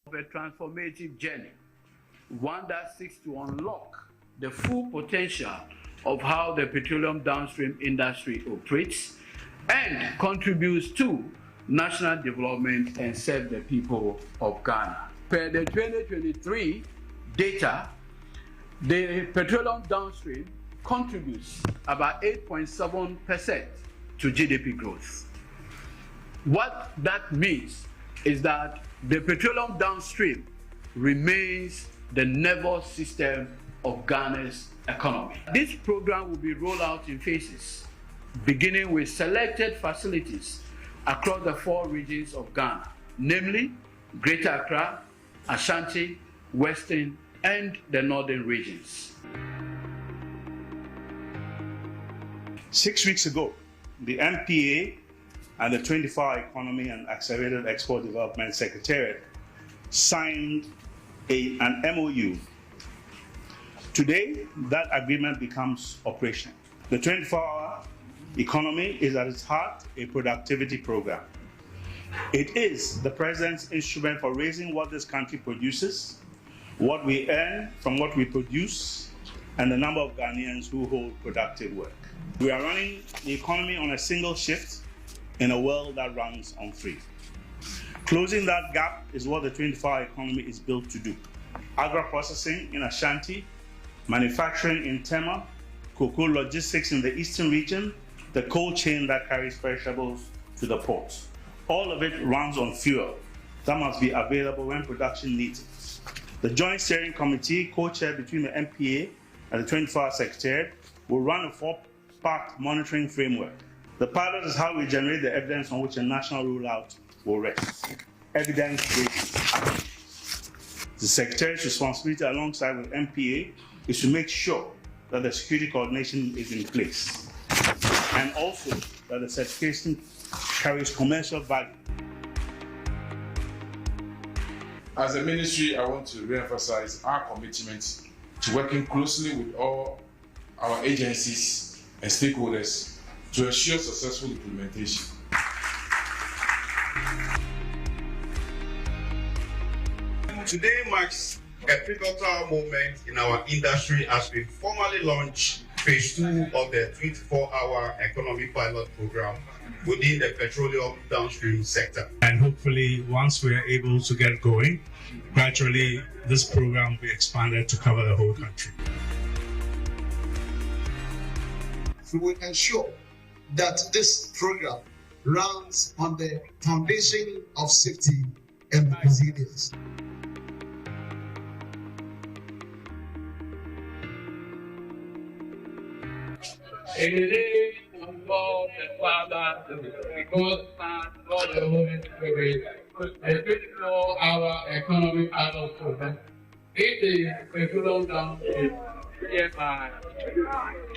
of a transformative journey, one that seeks to unlock the full potential of how the petroleum downstream industry operates and contributes to national development and serve the people of Ghana. Per the 2023 data, the petroleum downstream contributes about 8.7% to GDP growth. What that means is that the petroleum downstream remains the nervous system of Ghana's economy. This program will be rolled out in phases, beginning with selected facilities across the 4 regions of Ghana, namely Greater Accra, Ashanti, Western, and the Northern regions. 6 weeks ago, the MPA and the 24-Hour Economy and Accelerated Export Development Secretariat signed an MOU. Today, that agreement becomes operational. The 24-Hour Economy is at its heart a productivity program. It is the President's instrument for raising what this country produces, what we earn from what we produce, and the number of Ghanaians who hold productive work. We are running the economy on a single shift in a world that runs on 3. Closing that gap is what the 24-Hour Economy is built to do. Agro-processing in Ashanti, manufacturing in Tema, cocoa logistics in the eastern region, the cold chain that carries perishables to the ports. All of it runs on fuel that must be available when production needs it. The Joint Steering Committee, co-chaired between the MPA and the 24-Hour Secretariat, will run a 4-part monitoring framework. The pilot is how we generate the evidence on which a national rollout will rest. Evidence-based action. The Secretariat's responsibility alongside with MPA is to make sure that the security coordination is in place and also that the certification carries commercial value. As a ministry, I want to re-emphasize our commitment to working closely with all our agencies and stakeholders to ensure successful implementation. Today marks a pivotal moment in our industry as we formally launch Phase 2 of the 24-Hour Economy Pilot Program within the petroleum downstream sector. And hopefully, once we are able to get going, gradually this program will be expanded to cover the whole country. We will ensure that this program runs on the foundation of safety and resilience. In the name of God the Father, the God, God the Holy Spirit, the 24-Hour Economy Pilot Program, it is petroleum downstream hereby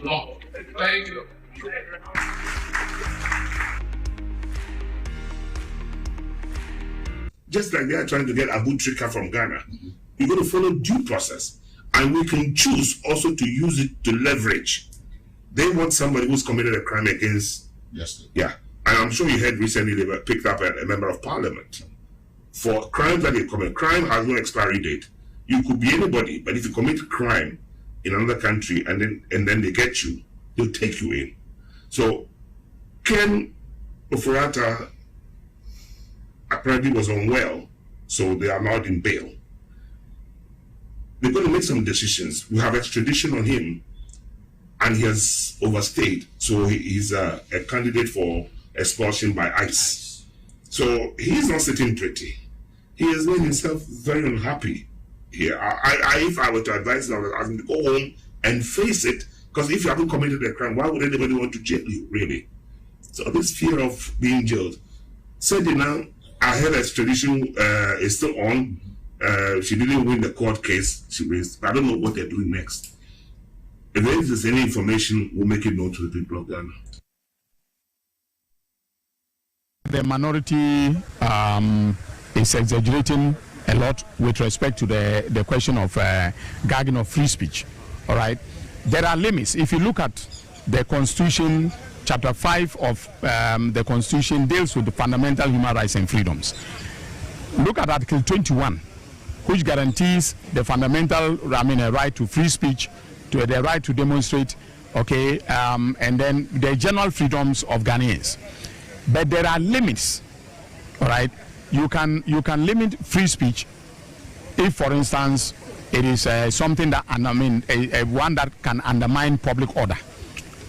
law. Thank you. Just like they are trying to get Abu Trika from Ghana, you're going to follow due process, and we can choose also to use it to leverage. They want somebody who's committed a crime against. Yes. Yeah, and I'm sure you heard recently they were picked up a member of parliament for crimes that they commit. Crime has no expiry date. You could be anybody, but if you commit a crime in another country and then they get you, they'll take you in. So Ken Ofurata apparently was unwell, so they are allowed in bail. They're going to make some decisions. We have extradition on him, and he has overstayed, so he's a candidate for expulsion by ICE. So he's not sitting pretty. He has made himself very unhappy here. If I were to advise him, I would ask him to go home and face it, because if you haven't committed a crime, why would anybody want to jail you, really? So this fear of being jailed. Sadly now, I heard extradition is still on. She didn't win the court case she raised. I don't know what they're doing next. If there is any information, we'll make it known to the people of Ghana. The minority is exaggerating a lot with respect to the question of gagging of free speech. All right, there are limits. If you look at the Constitution, Chapter 5 of the Constitution deals with the fundamental human rights and freedoms. Look at Article 21. which guarantees the fundamental, right to free speech, to the right to demonstrate, okay, and then the general freedoms of Ghanaians. But there are limits, all right? You can limit free speech if, for instance, it is something that, one that can undermine public order,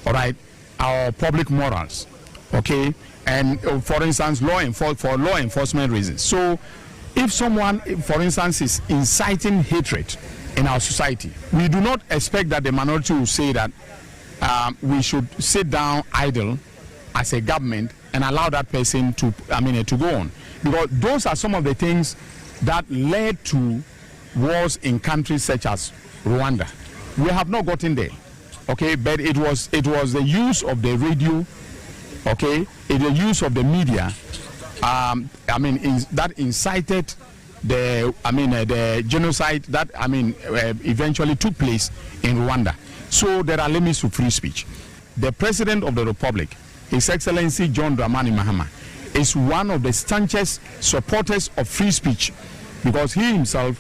all right, or public morals, okay, and for instance, for law enforcement reasons. So, if someone, for instance, is inciting hatred in our society, we do not expect that the minority will say that we should sit down idle as a government and allow that person to go on, because those are some of the things that led to wars in countries such as Rwanda. We have not gotten there, okay, but it was the use of the radio, okay, the use of the media, that incited the genocide that eventually took place in Rwanda. So there are limits to free speech. The President of the Republic, His Excellency John Dramani Mahama, is one of the staunchest supporters of free speech, because he himself,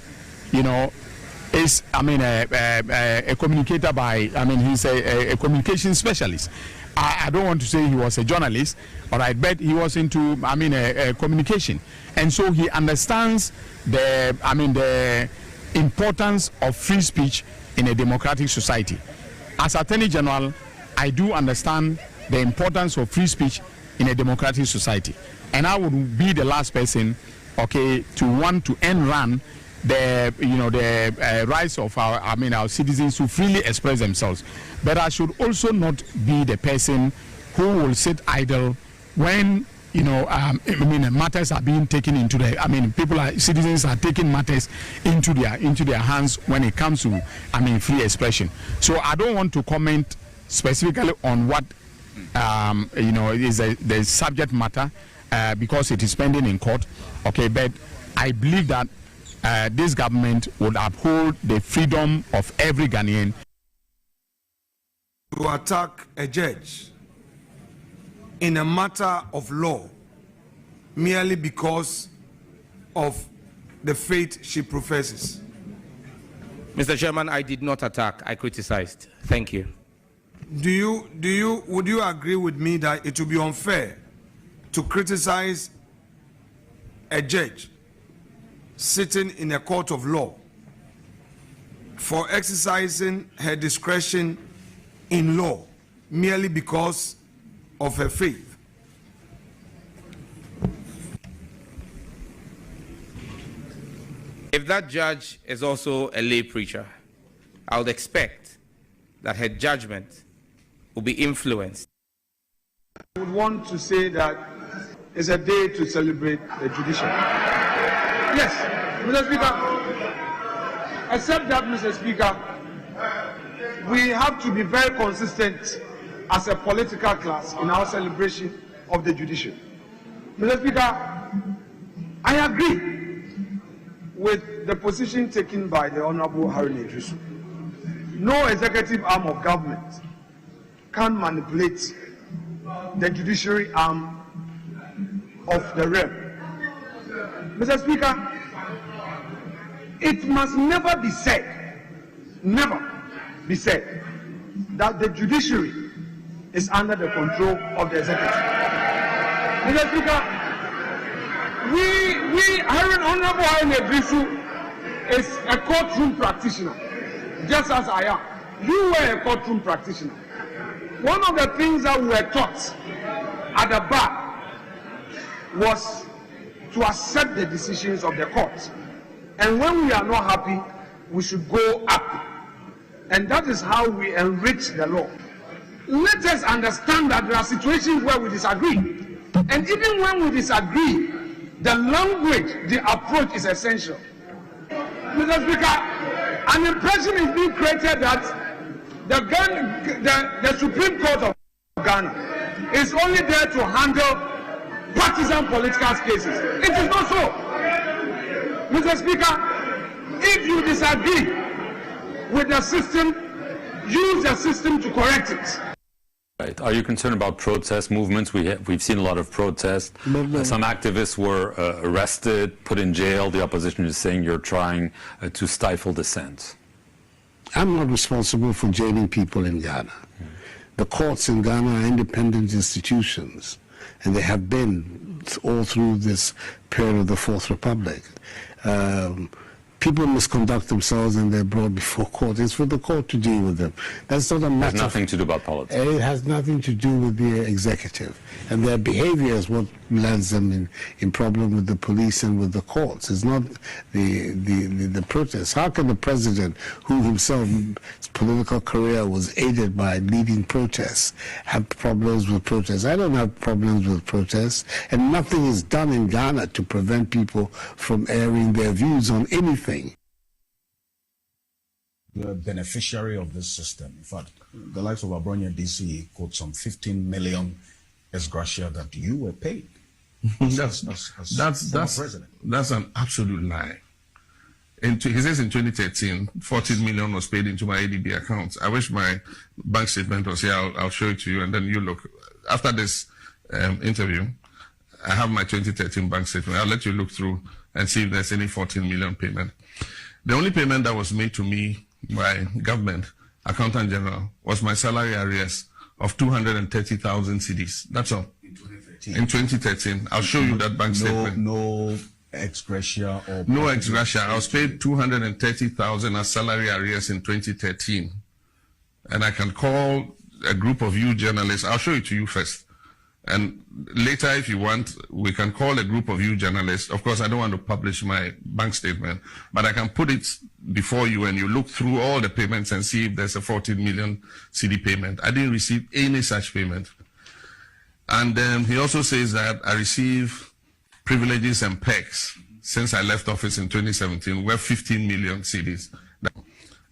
is a communicator by, he's a communication specialist. I don't want to say he was a journalist, all right, but he was into communication, and so he understands the importance of free speech in a democratic society. As Attorney General, I do understand the importance of free speech in a democratic society, and I would be the last person, okay, to want to run the rights of our citizens to freely express themselves. But I should also not be the person who will sit idle when matters are being taken into citizens are taking matters into their hands when it comes to free expression. So I don't want to comment specifically on what is the subject matter because it is pending in court. Okay, but I believe that this government would uphold the freedom of every Ghanaian. To attack a judge in a matter of law merely because of the faith she professes. Mr. Chairman, I did not attack, I criticized. Thank you. Would you agree with me that it would be unfair to criticize a judge sitting in a court of law for exercising her discretion in law merely because of her faith? If that judge is also a lay preacher, I would expect that her judgment will be influenced. I would want to say that it's a day to celebrate the judiciary. Yes, Mr. Speaker. Except that, Mr. Speaker, we have to be very consistent as a political class in our celebration of the judiciary. Mr. Speaker, I agree with the position taken by the Honorable Harry Idrisu. No executive arm of government can manipulate the judiciary arm of the realm. Mr. Speaker, it must never be said that the judiciary is under the control of the executive. Mr. Speaker, Honorable Harry Idrisu is a courtroom practitioner, just as I am. You were a courtroom practitioner. One of the things that we were taught at the bar was to accept the decisions of the court. And when we are not happy, we should go up. And that is how we enrich the law. Let us understand that there are situations where we disagree. And even when we disagree, the language, the approach is essential. Mr. Speaker, an impression is being created that the Supreme Court of Ghana is only there to handle partisan political cases. It is not so. Mr. Speaker, if you disagree with the system, use the system to correct it. Right. Are you concerned about protest movements? We've seen a lot of protests. Some activists were arrested, put in jail. The opposition is saying you're trying to stifle dissent. I'm not responsible for jailing people in Ghana. The courts in Ghana are independent institutions, and they have been all through this period of the Fourth Republic. People misconduct themselves and they're brought before court. It's for the court to deal with them. That's not a matter. It has nothing to do about politics. It has nothing to do with the executive. And their behavior is what lands them in problem with the police and with the courts. It's not the protests. How can the president, who himself, his political career was aided by leading protests, have problems with protests? I don't have problems with protests. And nothing is done in Ghana to prevent people from airing their views on anything. The beneficiary of this system. In fact, the likes of Abronya DC quote some 15 million ex gratia that you were paid. That's an absolute lie. He says in 2013, 14 million was paid into my ADB account. I wish my bank statement was here. I'll show it to you, and then you look. After this interview, I have my 2013 bank statement. I'll let you look through and see if there's any 14 million payment. The only payment that was made to me by government, Accountant General, was my salary arrears of 230,000 cedis. That's all. In 2013. I'll show you that bank statement. No ex gratia or... No ex gratia. I was paid 230,000 as salary arrears in 2013. And I can call a group of you journalists. I'll show it to you first. And later, if you want, we can call a group of you journalists. Of course, I don't want to publish my bank statement, but I can put it before you and you look through all the payments and see if there's a 14 million CD payment. I didn't receive any such payment. And he also says that I receive privileges and perks since I left office in 2017, worth 15 million CDs.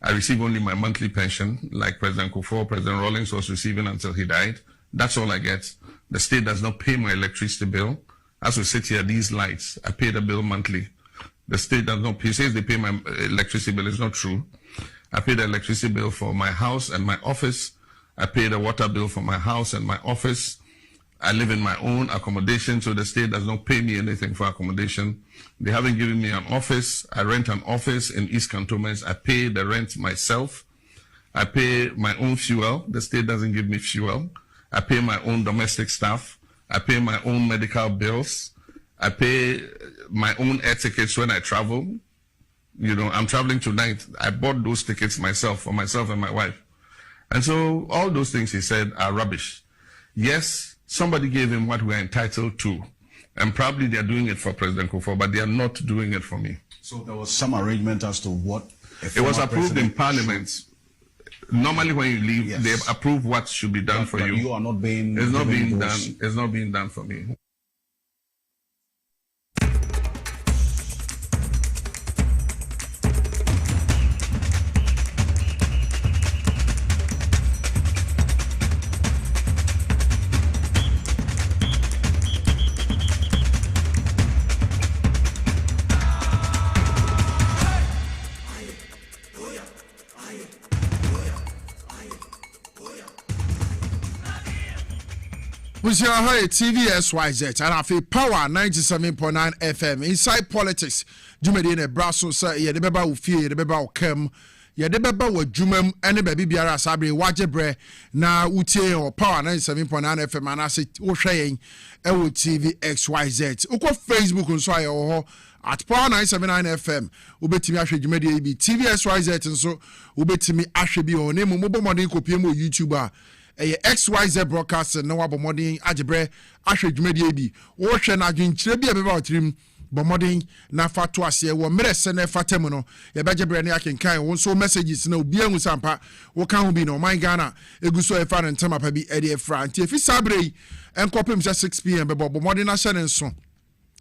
I receive only my monthly pension, like President Kufuor, President Rawlings was receiving until he died. That's all I get. The state does not pay my electricity bill. As we sit here, these lights, I pay the bill monthly. The state does not pay. It says they pay my electricity bill. It's not true. I pay the electricity bill for my house and my office. I pay the water bill for my house and my office. I live in my own accommodation, so the state does not pay me anything for accommodation. They haven't given me an office. I rent an office in East Cantonments. I pay the rent myself. I pay my own fuel. The state doesn't give me fuel. I pay my own domestic staff. I pay my own medical bills. I pay my own air tickets when I travel. You know, I'm traveling tonight. I bought those tickets myself, for myself and my wife. And so all those things he said are rubbish. Yes, somebody gave him what we're entitled to. And probably they're doing it for President Kufuor, but they are not doing it for me. So there was some arrangement as to what... It was approved in Parliament. Normally, when you leave, yes, they approve what should be done for you. You are not being... It's not being done. It's not being done for me. Hey, TVSYZ and I feel power 97.9 FM inside politics. Jumedi ne braso say ye de beba wo fie ye de beba wo kam ye de beba wo dwumam ene ba bibiara sabre wagebre na utie o power 97.9 FM anase wo hwe yen e wo TVXYZ ukọ Facebook nso aye ho at power 979 FM ubetimi ahwe dwumedi e bi TVSYZ nso ubetimi ahwe bi o ne mo bomodin kopie mo YouTube a XYZ broadcast no abomodin agebre ahwe dwumadi bi wo hwe na adwenkyire bi abeba otrim bomodin na fato ase wo merese na fatem no ye begebre ne akenkan wo so messages na obi anwu sampa wo kan ho bi no man Ghana eguso e fa ne ntama pa bi e de fra nti efi sabre enkopem 6 pm bebo bomodin na hye ne nso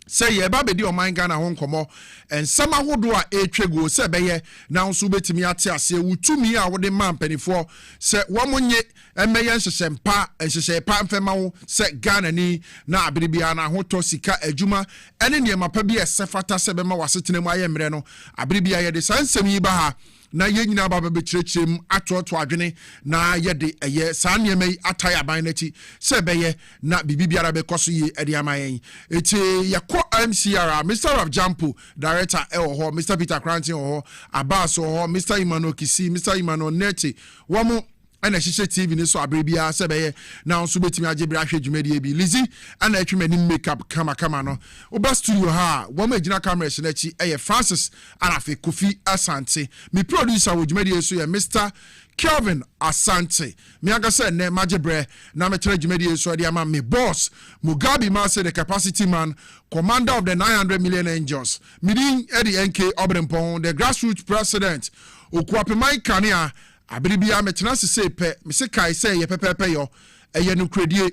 say ye ba bedi o man Ghana ho nkomo ensama hodo a etwego se beye na nso betimi ate ase wutumi a wode man panifo se womonye emeye nhyehyempa nhyehyempa mfema wo se Ghana ni na abiribia na hoto sika adwuma ene ne mapa bi esefata se bema wasetena mu aye mre no abiribia ye de sansem yi ba ha na ye nyina ba be kyerɛkyerɛm atoto adwene na ye de eye saa nneɛma yi atai aban n'akyi sɛ bɛyɛ na bibibiara bɛkɔ so yi ɛde ama yɛn eti yɛkɔ MCR Mr. Raf Jampo director ɛwɔ hɔ Mr. Peter Cranton wɔ hɔ Abbas wɔ hɔ Mr. Emmanuel Kisi Mr. Emmanuel Neti wɔn ana hyehyɛ TV ne so aberebia sɛ bɛyɛ na nso betimi agye bra hwɛ dwumadie bi Lizzy ana atwuma ni makeup kama no oba studio ha wɔn agina camera hye n'akyi ɛyɛ Francis Arafe Kofi Asante me producer wɔ dwumadie so yɛ Mr. Kelvin Asante me aka sɛ ne magye brɛ na me tere dwumadie so de ama me boss Mugabe ma say the capacity man commander of the 900 million angels meeting Eddie NK Obrempong the grassroots president okuapeman kanea abiribia metena sese pe me se kai se ye pepepe yo eye no kredie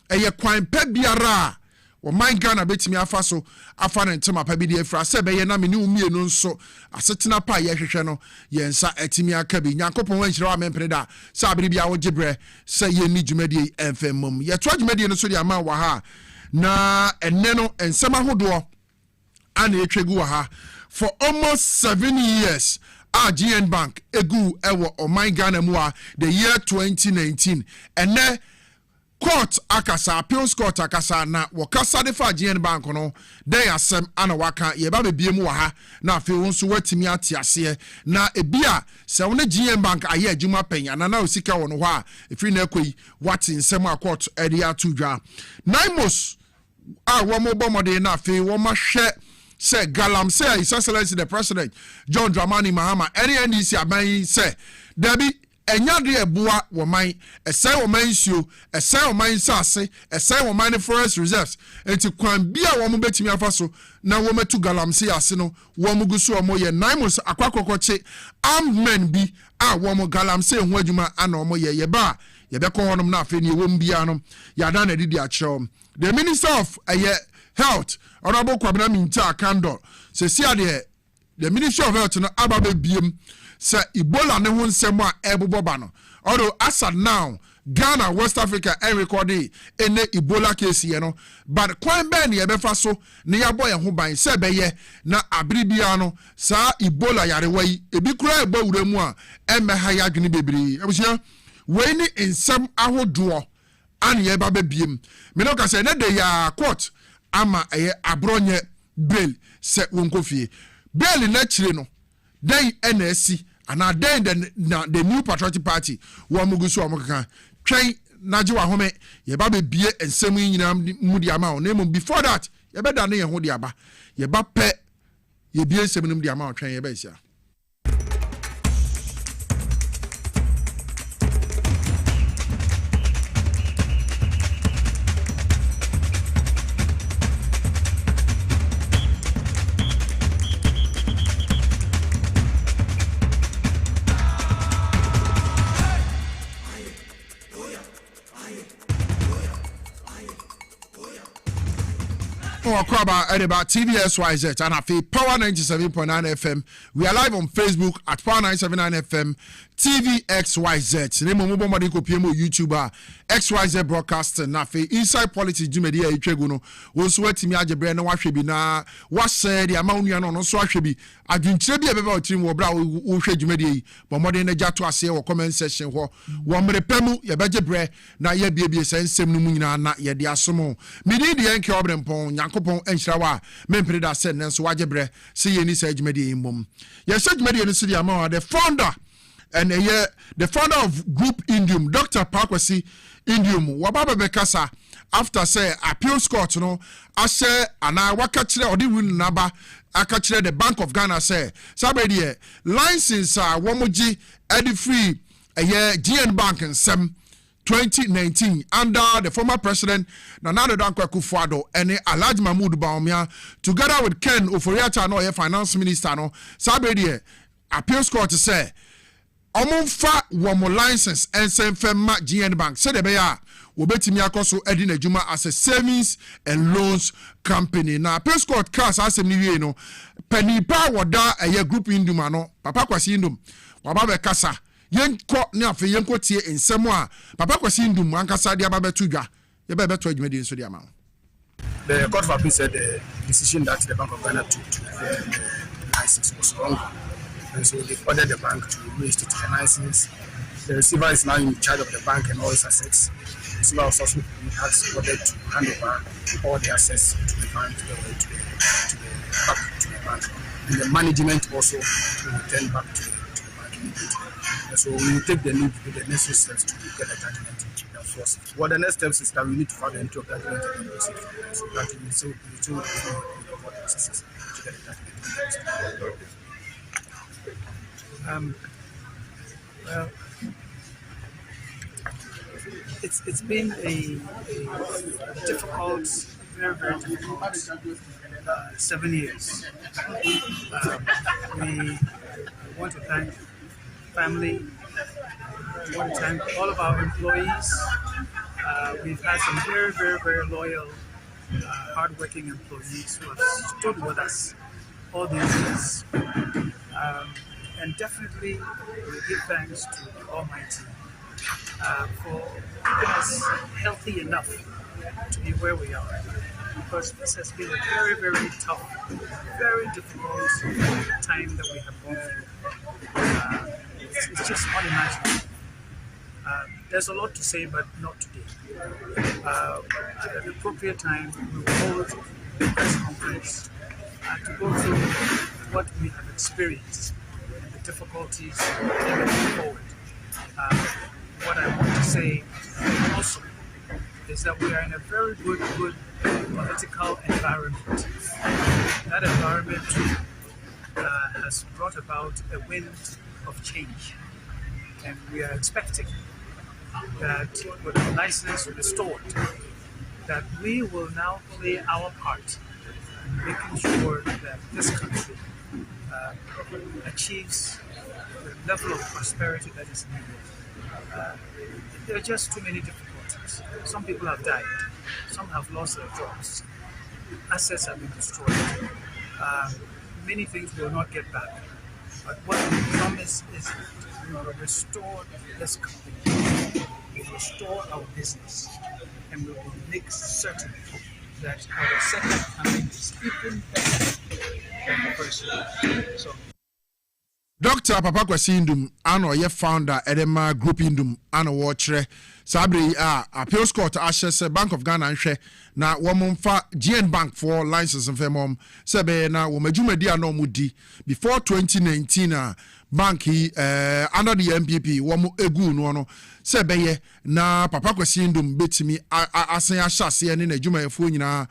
eye kwan pe biara wo man Ghana betimi afa so afa ne ntema pa bi de afra se be ye na me ni umie no nso asetena pa ye hwehwe no ye nsa atimi aka bi Nyankopon wan hyira wa mempene da se abiribia wo gibre se ye ni dwumadie emfemmom ye to dwumadie no so de ama wa ha na enne no ensem ahodo ana etwegu wa ha for almost 7 years GN Bank egu ewo Oman Ghana mua the year 2019 ene court akasa appeals court akasa na wakasa de fa GN Bank no den asem ana waka ye ba bebie mu wa ha na afi wonso watimi atiase na ebia se wona GN Bank aye adwuma panya na osika wo no ho a efi na ekoi wati nsem a court area tudwa naimos a wo mo bomode na afi wo ma hwe say galam say His Excellency the President John Dramani Mahama any NDC aban say Debbie enyade eboa wo man esai wo man nsuo esai wo man sase esai wo man forest reserves enti kwan bia wo mo betimi afa so na wo metu galam say ase no wo mo gusu wo mo ye naimos akwakokoche armed men bi a wo mo galam say ho adwuma ana wo mo ye ba ye be ko honom na afi ne wo mbia no ya da na didi a kyerɛw the Minister of Health Honorable Kwabena Minta Kando se sia the Ministry of Health no ababe biem se Ebola ne ho nsɛm a ɛbobɔba no although as at now Ghana West Africa recording ene Ebola case ye no but kwan be ne yɛbɛfa so ne yɛabɔ yɛn ho ban sɛ bɛyɛ na abribia no saa Ebola yarewa yi ebi kura ɛbɔ wura mu a ɛmɛha yɛ adwene bebree abusia wei ne nsɛm ahodoɔ ane yɛba biem me no ka sɛ ne de ya court ama abronye bail se wonkofie bail na chire no den NSC ana den the new patriotic party wo amugusu amukaka twen naje wa home ye ba be bie ensem nyina mu di ama na before that ye be da ne ye ho di aba ye ba pe ye bie ensem num di ama twen ye ba sia Kwaba Edeba TVSYZ and Afi Power 97.9 FM. We are live on Facebook at Power 979 FM TVXYZ. Name of Mobile Kopiemo YouTuber XYZ Broadcasting Nafi Inside Politics Jumedia Icheguno. Also what me ajebre na wahwe na what said the amount no so ahwe bi adwinkyere bi ebeba otirim wo bra wo hwe Jumedia yi but modern na jato ase wo comment section ho wo mrepemu ye bejebre na ye biebie sensem no mu nyina na ye de asomo medi de enke Obrempong Nyankopon enhyira wa mempere da sɛ nenso wajebre se ye ni sa Jumedia yi mbom ye sa Jumedia no sidi ama the founder and the founder of Group Indium, Dr. Parkwasi Indium, wababa bekasa after say appeals court no ase ana wakachire odi win naba akachire the Bank of Ghana say sabedi license womoji edi free GN Bank and Sem 2019 under the former president Nana Dankwa Akufo-Addo and Alhaji Mahmoud Bawumia together with Ken Ofori-Atta no finance minister no sabedi appeals court say omonfa womo license and send fema GN Bank said be ya wobetimi akoso edi na adwuma as a savings and loans company na appeals court case asem ni wie no panipa woda Group Indum no Papa Kwasi Indum wababa kasa yenko ne afi yenko tie ensem a Papa Kwasi Indum ankasa dia babetu dwa ye bebeto adwumadi nso dia ma. The court of appeal said the decision that the Bank of Ghana took to the license was wrong. and so they ordered the bank to reinstate the license. The receiver is now in charge of the bank and all its assets. The receiver was also ordered to hand over all the assets to the bank, to the bank, and the management also to return back to the bank immediately. And so we will take the necessary steps to get the judgment enforced. What the next steps is that we need to file the entry of judgment and proceed from there. So that we will the court processes to get the judgment. Well, it's been a difficult, very, very difficult 7 years. We want to thank family. We want to thank all of our employees. We've had some very, very, very loyal, hardworking employees who have stood with us all these years. And definitely we give thanks to the Almighty for keeping us healthy enough to be where we are. Because this has been a very, very tough, very difficult time that we have gone through. It's just unimaginable. There's a lot to say, but not today. At an appropriate time, we will hold a press conference to go through what we have experienced and the difficulties moving forward. What I want to say also is that we are in a very good political environment. That environment has brought about a wind of change, and we are expecting that with the license restored, that we will now play our part in making sure that this country achieves the level of prosperity that is needed. There are just too many difficulties. Some people have died. Some have lost their jobs. Assets have been destroyed. Many things will not get back. But what we promise is that we will restore this company. We will restore our business. And we will make certain that our second coming is even better than the first one. So, Dr. Papa Kwasi Ndum ano ye founder Edema Group Ndum ano watchere sabri appeals court ashes Bank of Ghana nhwe na womfa GN Bank for license mfemom sebe na womajumadi ano mudi before 2019 bank under the MPP womu egu no sebe ye na Papa Kwasi Ndum betimi asen ahyase ne na dwumayefo nyina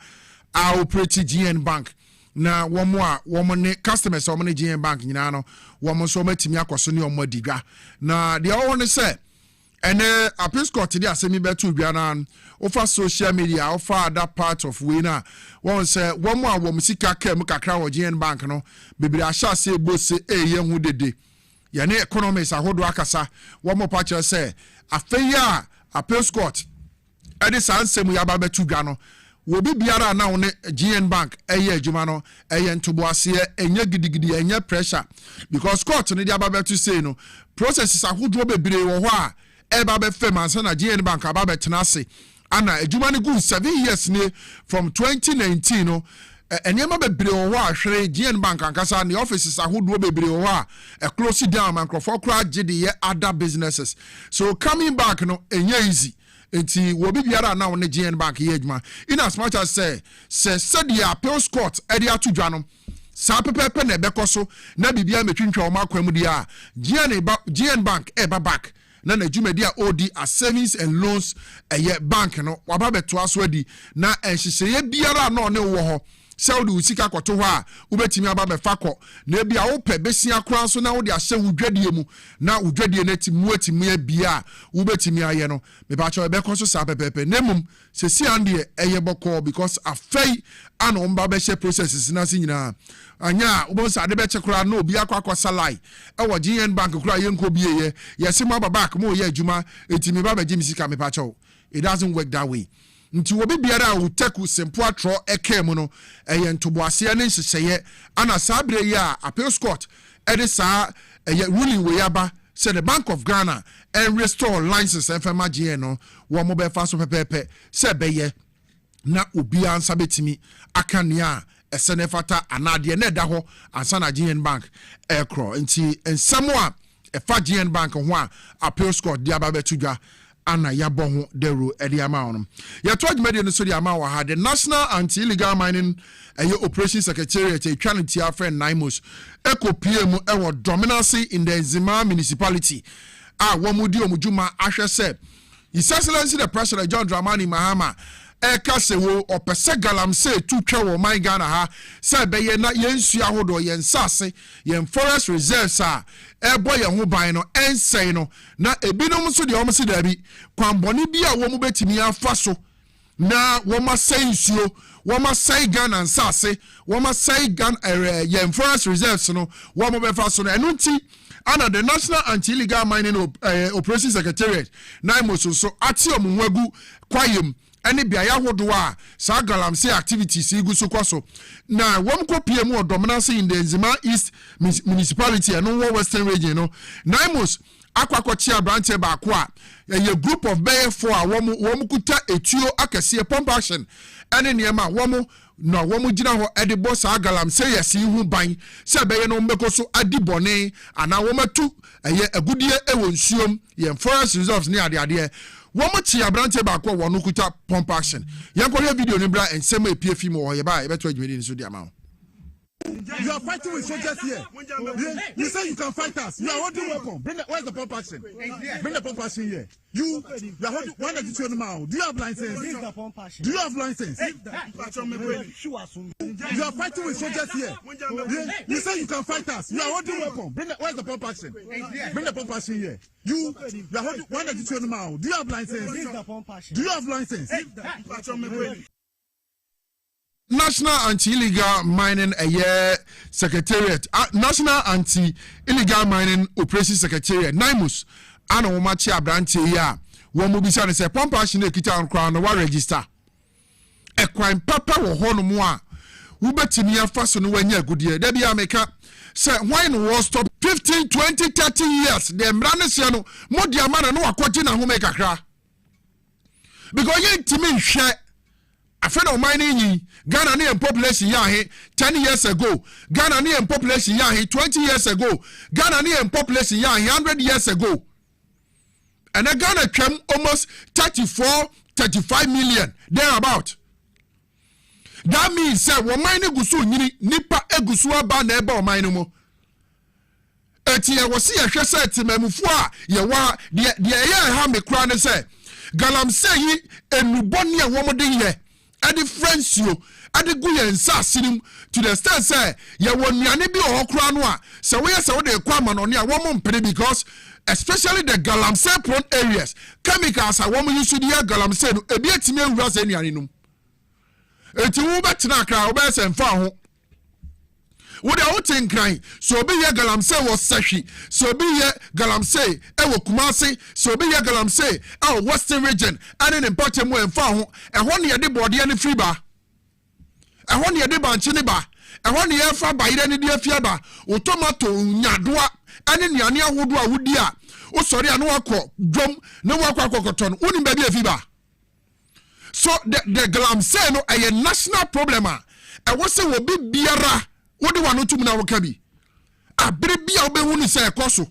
operate GN Bank na womo ne customers womo ne GN Bank nyina no womo so matimi akoso ne omo digwa na de wo ne se ene appeals court de asemi betu dwa na ofa social media ofa other part of we na won say womo a womo sika kam kakra wo GN Bank no bebiri ahyase ebose eye hu dede ya ne economics ahodo akasa womo pa che say afeya appeals court ede sansem ya ba betu dwa no wo bi biara na wo ne GN Bank eye adwuma no eye ntoboase enye gidigidi enye pressure because court ne dia babetu say no processes ahodo bebire wo ho a e ba be fem ansa na GN Bank aba betena ase ana adwuma ne good 7 years ne from 2019 no enema bebire wo ho a hwere GN Bank ankasa ne offices ahodo bebire wo ho a close down microphone kra gide ye other businesses so coming back no enye easy enti wo bi biara na won GN Bank ye adwuma in as much as say said the appeals court area to dwa no sa pepepe na bekoso na bibia metwintwa o makwam dia GN Bank eba back na adwuma dia OD as savings and loans bank no waba beto aso adi na enhyehyeye biara na one wo ho sɛwde usika kɔto hɔ a wobɛtimi aba bɛfa kɔ na bia wopɛ besia kora so na wode ahyɛ wodwadie mu na wodwadie no atimi atimi abia wobɛtimi ayɛ no mepakyɛ ɛbɛkɔ so saa pɛpɛpɛ na mmom sɛsi ande ɛyɛ bɔkɔ because afei ana ɔmba bɛhyɛ processes na se nyinaa anya wobɛnsa ade bɛkyɛ kora na obi akɔ salai ɛwɔ GN Bank kora yɛnkɔ bieyɛ yɛse mo aba back mo yɛ adwuma etimi ba bɛgye misika mepakyɛ it doesn't work that way nti wo bibiara wo teku sempo atro ekem no eye ntoboase ne nhyehyeye ana sabre yi a appeals court ede saa eye ruling we yaba say the Bank of Ghana and restore license FMA GN no wo mo be fa so pepepe say beye na obi ansa betimi akania ɛsɛ fata anade na da ho ansa na GN Bank aircraw nti ensamo a ɛfa GN Bank ho a appeals court dia ba betudwa ana yabɔ ho dero ɛde ama ono yɛto adwumadi no so de ama wa ha the National Anti-Illegal Mining Operation Secretariat etwa no tia friend Naimos ekopie mu ɛwɔ dominance in the Nzima municipality a wɔmudi omujuma ahwɛ sɛ His Excellency the President John Dramani Mahama eka se wo opese galamsey tu twa wo man Ghana ha se beye na yensu ahodo yen sase yen forest reserves a ebo ye ho ban no ensei no na ebinom so de omo se dabi kwamboni bi a wo mu betimi afa so na wo ma sei nsuo wo ma sei Ghana nsase wo ma sei Ghana yen forest reserves no wo mo be fa so no enu nti ana the National Anti-Illegal Mining Operation Secretariat Naimos so ati omwagu kwayem ene biaya hodo a sa galamsey activities igu so kwaso na wom kopie mu dominance in the Nzima East municipality and no Western region no Naimos akwakochi abrante ba ko a a group of bay for a wom kuta etuo akese pump action ene niema wom no womu gina ho edibo sa galamsey yesi hu ban se beye no mbeko so adibone ana womatu eye agudie ewo nsuom ye forest reserves ni ade womu chi abrante ba ko wonu kuta pump action yanko video ni bra ensema epie fi mo ye ba ye beto adwumedi ni so di ama. You are fighting with soldiers here. You say you can fight us. You are holding weapon. Where's the pump action? Bring the pump action here. You are holding. Why not you turn them out? Do you have license? Do you have license? You are fighting with soldiers here. You say you can fight us. You are holding weapon. Where's the pump action? Bring the pump action here. You are holding. Why not you turn them out? Do you have license? Do you have license? National Anti-Illegal Mining Secretariat, National Anti-Illegal Mining Operation Secretariat, Naimos, ana womachi abrante ya, womu bisa ne se pump action e kita ankra no wa register. Ekwan papa wo ho no mo a, wo betimi afa so no wanya agudie. Da bia meka say why no was stop 15, 20, 30 years. The mrane se no, mo dia mana no akwaje na ho me kakra. Because ye ntimi hwe afena o mining Ghana ni population ya 10 years ago, Ghana ni population ya 20 years ago, Ghana ni population ya 100 years ago. And Ghana came almost 34-35 million thereabout. That means say wo mining gusu nyini nipa egusu aba na eba o mining mo. Eti e wo se ye hwe say timamufu a ye wa de ye ha me kura ne say galamsey yi enuboni a wo mo de ye adi friends you adi guye nsa sinim to the extent say ye wonuane bi ohokra no a se we say we dey kwa manone a wo mo mpere because especially the galamsey prone areas chemicals a wo mo use the galamsey no ebi etime nwura se nuane num eti wo betina kra wo be se mfa ho wo de wo tenkran so obi ye galamsey wo sahwi so obi ye galamsey e wo kumase so obi ye galamsey e western region ane ne mpatem wo mfa ho e ho ne ye de bode ne free ba e ho ne ye de banche ne ba e ho ne ye fa bayire ne de afia ba o tomato nyadoa ane nuane ahodo a wodi a wo sori anu akọ dwom ne wo akọ akokoton woni ba bi afi ba. So the galamsey no a national problem a e wo se wo bi biara wodi wano tum na woka bi abere bia obehu ni se ekoso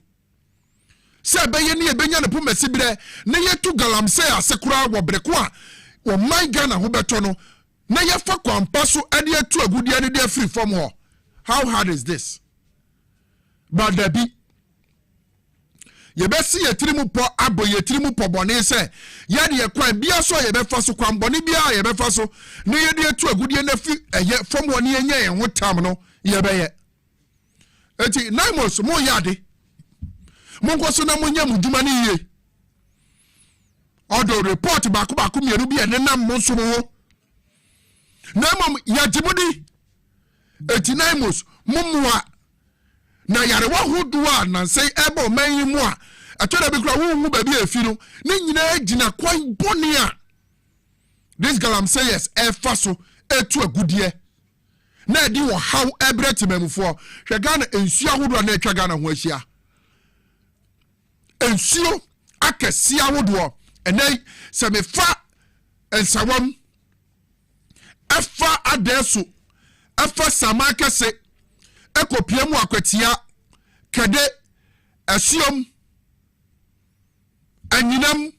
se beye ne ebenya ne pomasi bire ne yetu galamsey asekura wo breko a wo man Ghana ho beto no na yefa kwampa so ade atu agudie ne de free from ho. How hard is this? But dabi yebesi yetirimu po abo yetirimu po bone se ye de kwan bia so yebefa so kwan bone bia yebefa so ne ye de atu agudie na fi eye from woni enye en ho tam no yebeye eti Naimos mo yade mo nkoso na mo nya muduma ni ye odo report baako mieru bia ne nam mo so ho na mom yagimudi eti Naimos mumwa na yare wa hodoa na sei ebo man mu a atoda bi kura wo ba bi afi no ne nyina gina kwan boni a this galamseyers e fa so etu agudie na di wo how ebretemamufo hwe Ghana ensuo ahodo na etwa Ghana ho ahia ensuo akesi ahodo enai se me fa ensawam efa adeso afa samaka se ekopia mu akwatia kede asiom anyinam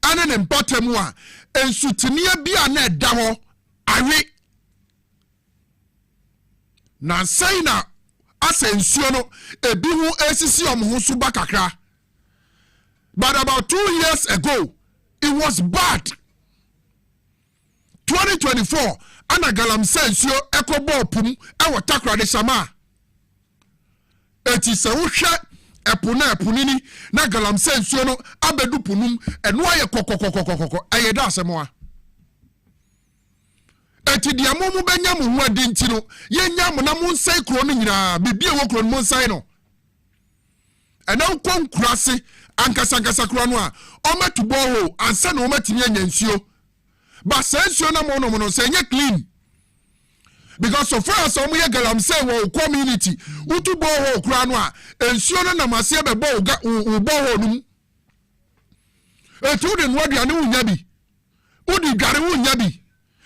ane ne mpatam a ensutenia bia na eda ho awe na sai na asensuo no ebi hu esisi omho so bakakra. But about 2 years ago it was bad. 2024 ana galamsensio ekobo pum e takra de sama eti se wo hwe epuna epunini na galamsensio no abedu punum eno aye kokokokokoko ayeda asemo eti dia momu benya mu ho adi nti no yenya mo na mo nsai kro no nyina bibie wo kro no mo nsai no ena konkurase ankasa kro no a o metubo ho ansa na o matimi anyansio. But sensuo na mo no say clean. Because so far as omo ye galam say wo community, utubo ho kura no a ensuo no na mase be bo ho num. Etu de no aduane wunya bi. Udi gare wunya bi.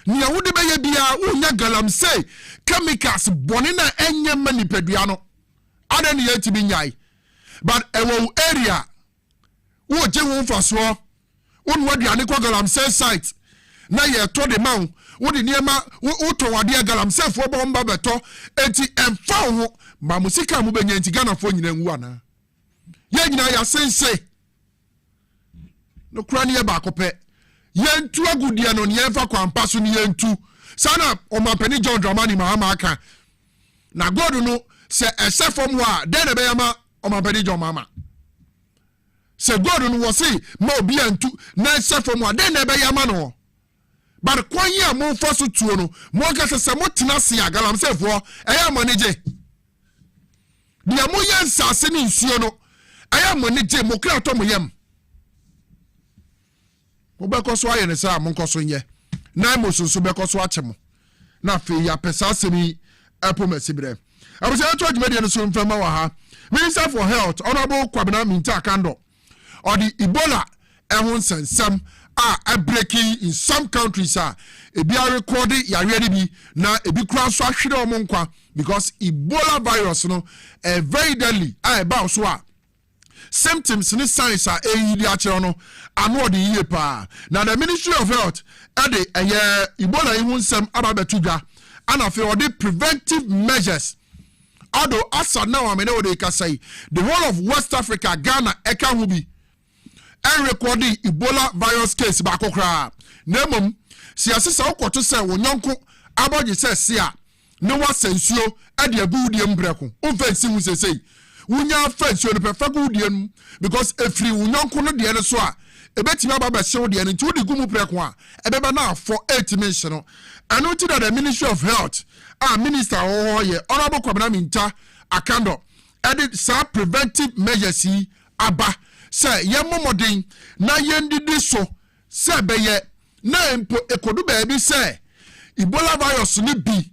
Nia wudi be ye bia wunya galam say chemicals boni na enye manipadua no. Ada ne yati bi nyai. But ewo area wo je wo faso. Wonu aduane kwa galam say site. Na ye to de ma wo de niema wo to wade galamsefo bomba beto enti emfa ho ma musika mu benya enti Ghana fo nyina nwu ana ye nyina ya sense no kura ne ba kope ye ntu agudie no ne ye fa kwampa so ne ye ntu sana o mapani John Dramani Mahama aka na God no se esefom ho a de na be yama o mapani John Mahama se God no wo se ma obi antu na esefom ho a de na be yama no. But kwa ye mo foso tuo no mo ka se mo tena se agalam sefo eya mo neje dia mo ye nsase ni nsuo no eya mo neje mo kra to mo yem mo be ko so aye ne sa mo nkoso nye na mo so be ko so ache mo na fe ya pesa semi apomasibre abuse to adwumade no so mfama wa ha Minister for Health Honorable Kwabena Minta Kando or the Ebola ehun sensem are breaking in some countries ebi are recording yare bi na ebi kura so ahwere omonkwa because Ebola virus no very deadly about so symptoms ni signs are eyidi akere no ano de yie pa na the Ministry of Health ade Ebola ihun sem ababetudwa ana fe ode preventive measures although asa now amene ode ka say the whole of West Africa Ghana eka hubi and recording Ebola virus case ba kokra nemom si asesa okoto se wonyonko aboje se sia ne wasensuo ade agudie mbreko umfansi hu sesei wunya fansuo ne perfect udie because every wonyonko no de ne so a ebetimi ababa hyew de ne nti udi gumu breko a ebeba na for 8 mention no anu ti that the Ministry of Health minister ye Honorable Kwabena Minta Akando added some preventive measures aba say ye momodin na yendidi so say beye na empo ekodu baabi say Ebola virus ni bi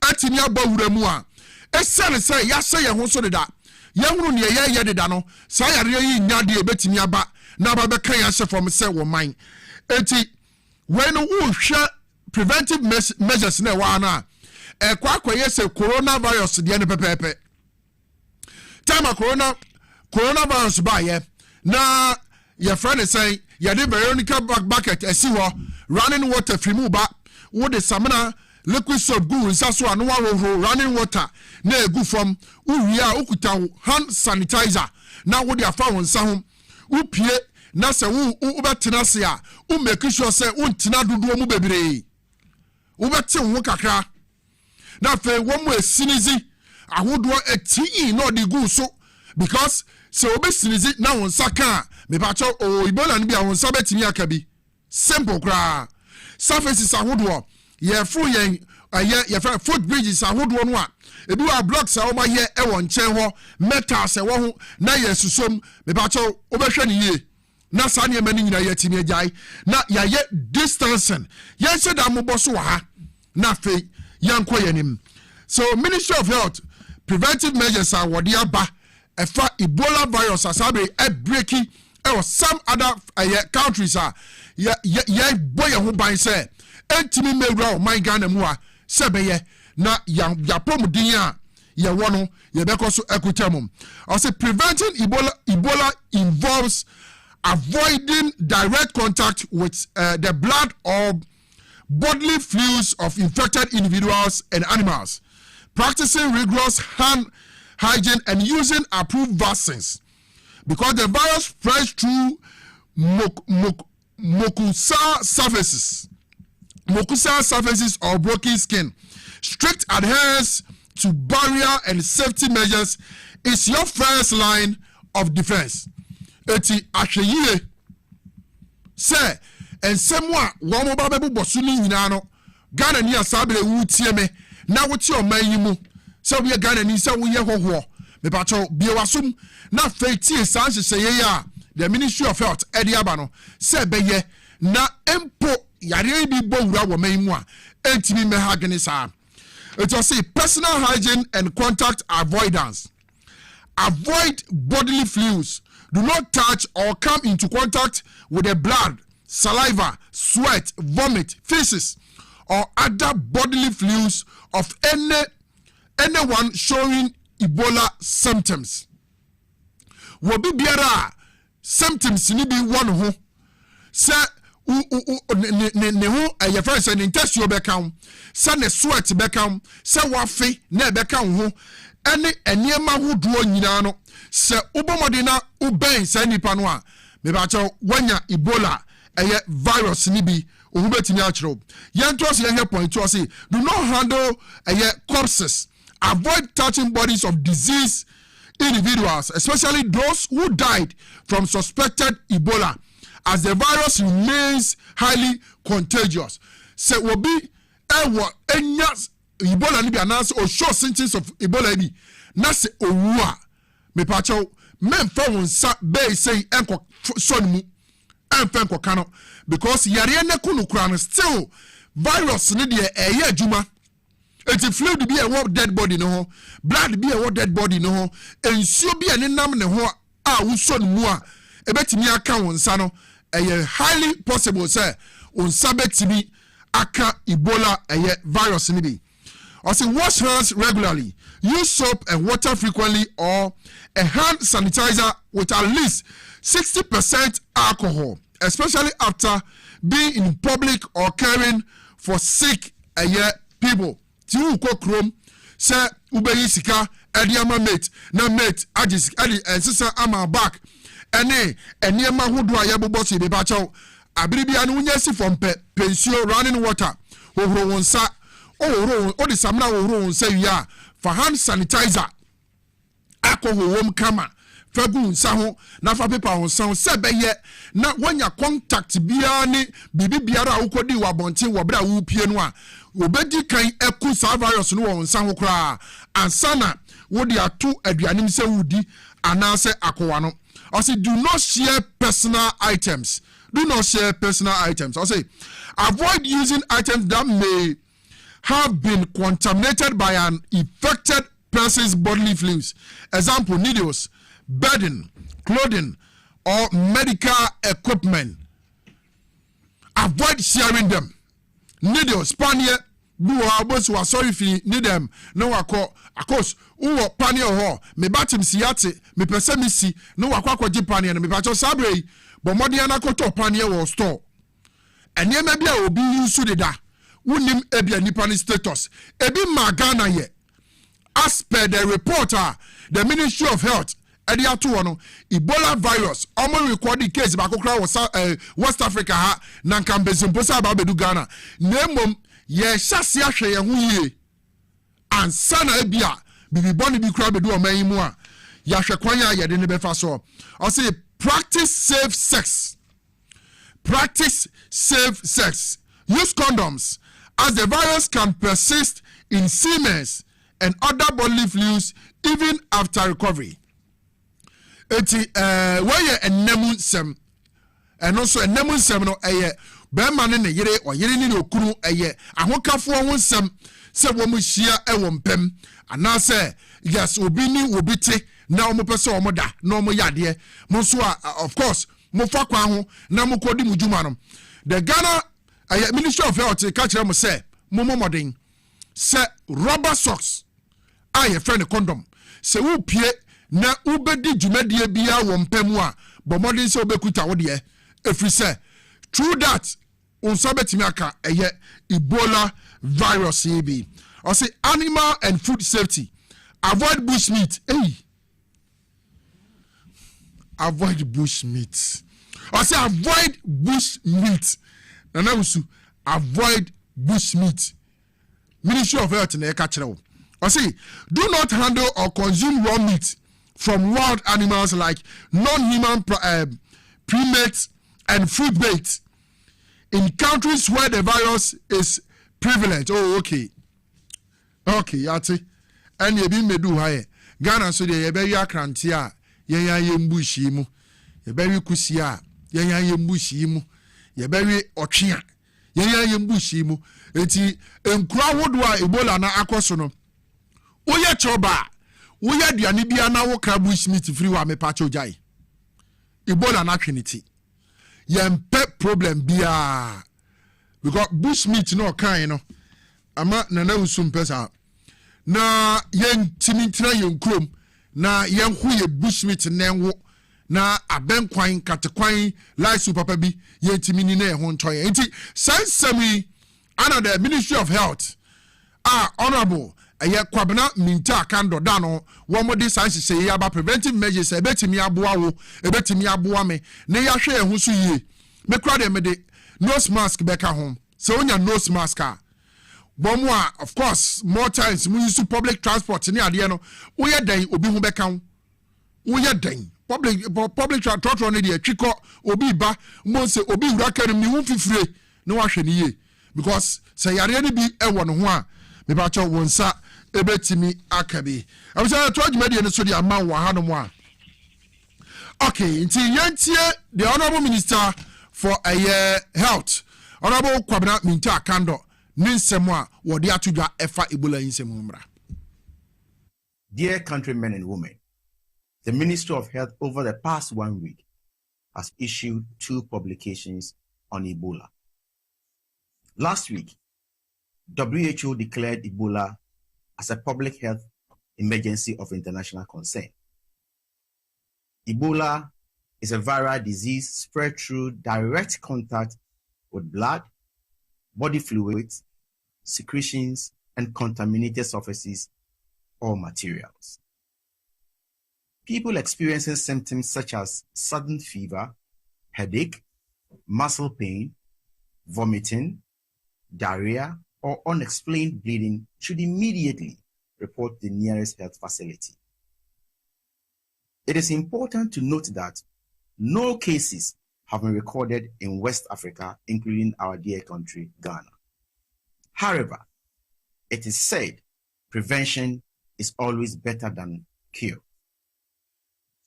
atini abawura mu a esane say ya say ye ho so deda ye hunu ne ye deda no say yare yi nyade ebetimi aba na aba be kan ya hye from say wo man enti when wo hwe preventive measures na wa na ekwakoye say coronavirus de ne pepepe time coronavirus ba ye na your friend is saying ya de Veronica bucket esi ho running water free mu ba wo de samina liquid soap gu nsa so anu wa running water na egu from uwia okuta hand sanitizer na wo de afa won nsa ho upie na se wo betena se a wo make sure say wo ntina dodo mu bebre wo bete wo kakra na fe wo mu esinizi ahodo eti no de gu so because so obesinizi na won saka me pa cho Ebola ni bia won sa betimi aka bi simple kra surfaces ahodo ye fru yen ye foot bridges ahodo no a ebi wa blocks a o ma ye e won chen ho metals e wo ho na ye susom me pa cho obehwe ni ye na sa ne mani nyina ye timi ajai na ya ye distancing ye se da mo boso wa ha na fe yanko yenim. So Ministry of Health preventive measures are what they aba efa Ebola virus asabe breaking or some other countries are boy ho ban say entimi mewura o man Ghana mu a sebeye na ya pomudin a ye wono ye beko so ekutamum. I say preventing Ebola involves avoiding direct contact with the blood or bodily fluids of infected individuals and animals, practicing rigorous hand hygiene and using approved vaccines, because the virus spreads through mucosal surfaces or broken skin. Strict adherence to barrier and safety measures is your first line of defense. Eti ahweye se ensemwa wo mo ba bebu bosu ni nyina no Ghana ni asabele wu tie me na wo tie oman yi mu se wo ye Ghana ni se wo ye hoho me pa cho bie wasum na feitie san hyehyeye ya the Ministry of Health edi aba no se beye na empo yare bi bo wura wo man mu a entimi me hagene sa. It was say personal hygiene and contact avoidance. Avoid bodily fluids. Do not touch or come into contact with the blood, saliva, sweat, vomit, feces, or other bodily fluids of anyone showing Ebola symptoms. Wobi biara symptoms ni bi one ho se ne ho ayefra se ne ntasuo bekam se ne sweat bekam se wafe na bekam ho ene eniema hodo nyina no se ubomode na uben se nipa no a me ba che wanya Ebola eye virus ni bi ohu betimi a kire yento se ye point to say do not handle eye corpses. Avoid touching bodies of diseased individuals, especially those who died from suspected Ebola, as the virus remains highly contagious. Se wobi ewo enya Ebola ni bi announce or show symptoms of Ebola bi na se owu a me pa cho men fa won sa be say enko son mu enfa enko kano, because yare ne kunu kura no still virus ni de eye adwuma. Eti fluid bi e dead body no ho, blood bi e dead body no ho, ensuo bi e nenam ne ho a wo son mu a ebetimi aka won sa no eye highly possible say on sabetimi aka Ebola eye virus ni bi. Or say wash hands regularly, use soap and water frequently, or a hand sanitizer with at least 60% alcohol, especially after being in public or caring for sick people. Ti uko krom se ubeyi sika edi ama mate na mate agis edi ensisa ama back ene eniema hodo aye bobosi be ba chaw abiribia no unya si from pensio running water ohoro wonsa ohoro odi samna ohoro wonsa wi for hand sanitizer alcohol wom kama fagu nsa ho na fa paper wonsa se beye na wanya contact bia ni bibi biara ukodi wa bontin wo bra wo pie no a obedi kan eku sa virus no wonsa ho kra ansana wodi atu aduanim se wudi anase akowa no. I say do not share personal items. Do not share personal items. I say avoid using items that may have been contaminated by an infected person's bodily fluids. Example, needles, bedding, clothing, or medical equipment. Avoid sharing them. Needles, panye, buwa boss wa sorry fi need them. No wako, akos, uwo panye ho, me batim siyate, me pese mi si, no wako kwa jipanye, me bacho sabre, bo modi anakoto panye wo store. Enye mebia obi yusu de da. Unim ebia nipani status. Ebi magana ye. As per the reporter, the Ministry of Health, Ebola virus, almost recorded case bakokra was West Africa ha nankambezimposa ababedu Ghana. Nemom ye shasi ahwe ye hu ye. Ansana ebia bibi boni bi kra bedu oman mu a ya hwe kwanya ye de ne befa so. I say practice safe sex. Practice safe sex. Use condoms, as the virus can persist in semen and other bodily fluids even after recovery. Eti where enemu sem and also enemu sem no eye be man ne yere o yere ni okuru eye ahokafo ho sem se wo mu hia e wo mpem ana se yes obi ni obi te na omo pese omo da na omo yade mo so of course mo fa kwa ho na mo kodi mu juma no the Ghana Ministry of Health ka kire mo say mo modern se rubber socks a friend condom se wo pie na ubedi dwumadie bia wo mpamu a bo modern se obekuta wo de efri se through that unso betimi aka Ebola virus ebi or say animal and food safety, avoid bush meat. Avoid bush meat. Or say avoid bush meat. Avoid bush meat. Ministry of Health na eka or say do not handle or consume raw meat from wild animals like non-human primates and food bait in countries where the virus is prevalent. Oh, okay. Okay, yati. And ye be medu haye. Ghana so de ye be akranti a ye mbushi mu. Ye be kusi a ye mbushi mu. Ye be otwe a ye mbushi mu. Enti enkura wodo a Ebola na akoso no. Woye choba. Woye aduane bia na wo kra bush meat free wa me pa chojai. Ebola na trinity. Ye mpe problem bia. Because bush meat no kind no. Ama nana usum pesa na yen timintra yen krom na yen hu ye bushmeat nenwo na abenkwan katekwan life papa bi yen timini na ho ntoye enti sansami under the Ministry of Health honorable kwabena minta kando dano wo modi sanse se ya ba preventive measures ebetimi aboa wo ebetimi aboa me na ya hwe ehun so yie me kra de me de nose mask beka home so onya nose mask Bomwa, of course, more times we use public transport in the no. We are dying, obi hu bekan. We are dying. Public transport on the chiko, obi ba, monse, obi urakan mi won't free. No washing ye. Because say I really be a one one. Me bacho wonsa, ebetimi akabi. I was told you media so the amount one. Okay, until yantie, the Honorable Minister for Health, Honorable Kwabena Minta Kando. Dear countrymen and women, the Ministry of Health over the past 1 week has issued 2 publications on Ebola. Last week, WHO declared Ebola as a public health emergency of international concern. Ebola is a viral disease spread through direct contact with blood, body fluids, secretions, and contaminated surfaces or materials. People experiencing symptoms such as sudden fever, headache, muscle pain, vomiting, diarrhea, or unexplained bleeding should immediately report the nearest health facility. It is important to note that no cases have been recorded in West Africa, including our dear country, Ghana. However, it is said prevention is always better than cure.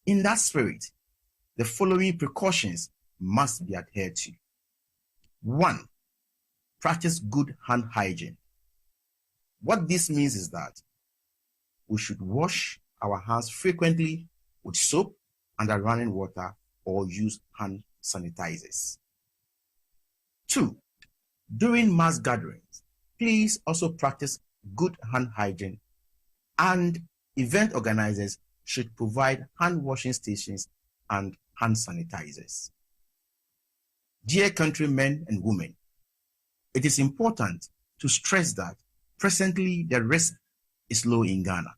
In that spirit, the following precautions must be adhered to. 1. Practice good hand hygiene. What this means is that we should wash our hands frequently with soap and running water or use hand sanitizers. 2. During mass gatherings, please also practice good hand hygiene, and event organizers should provide hand washing stations and hand sanitizers. Dear countrymen and women, it is important to stress that presently the risk is low in Ghana.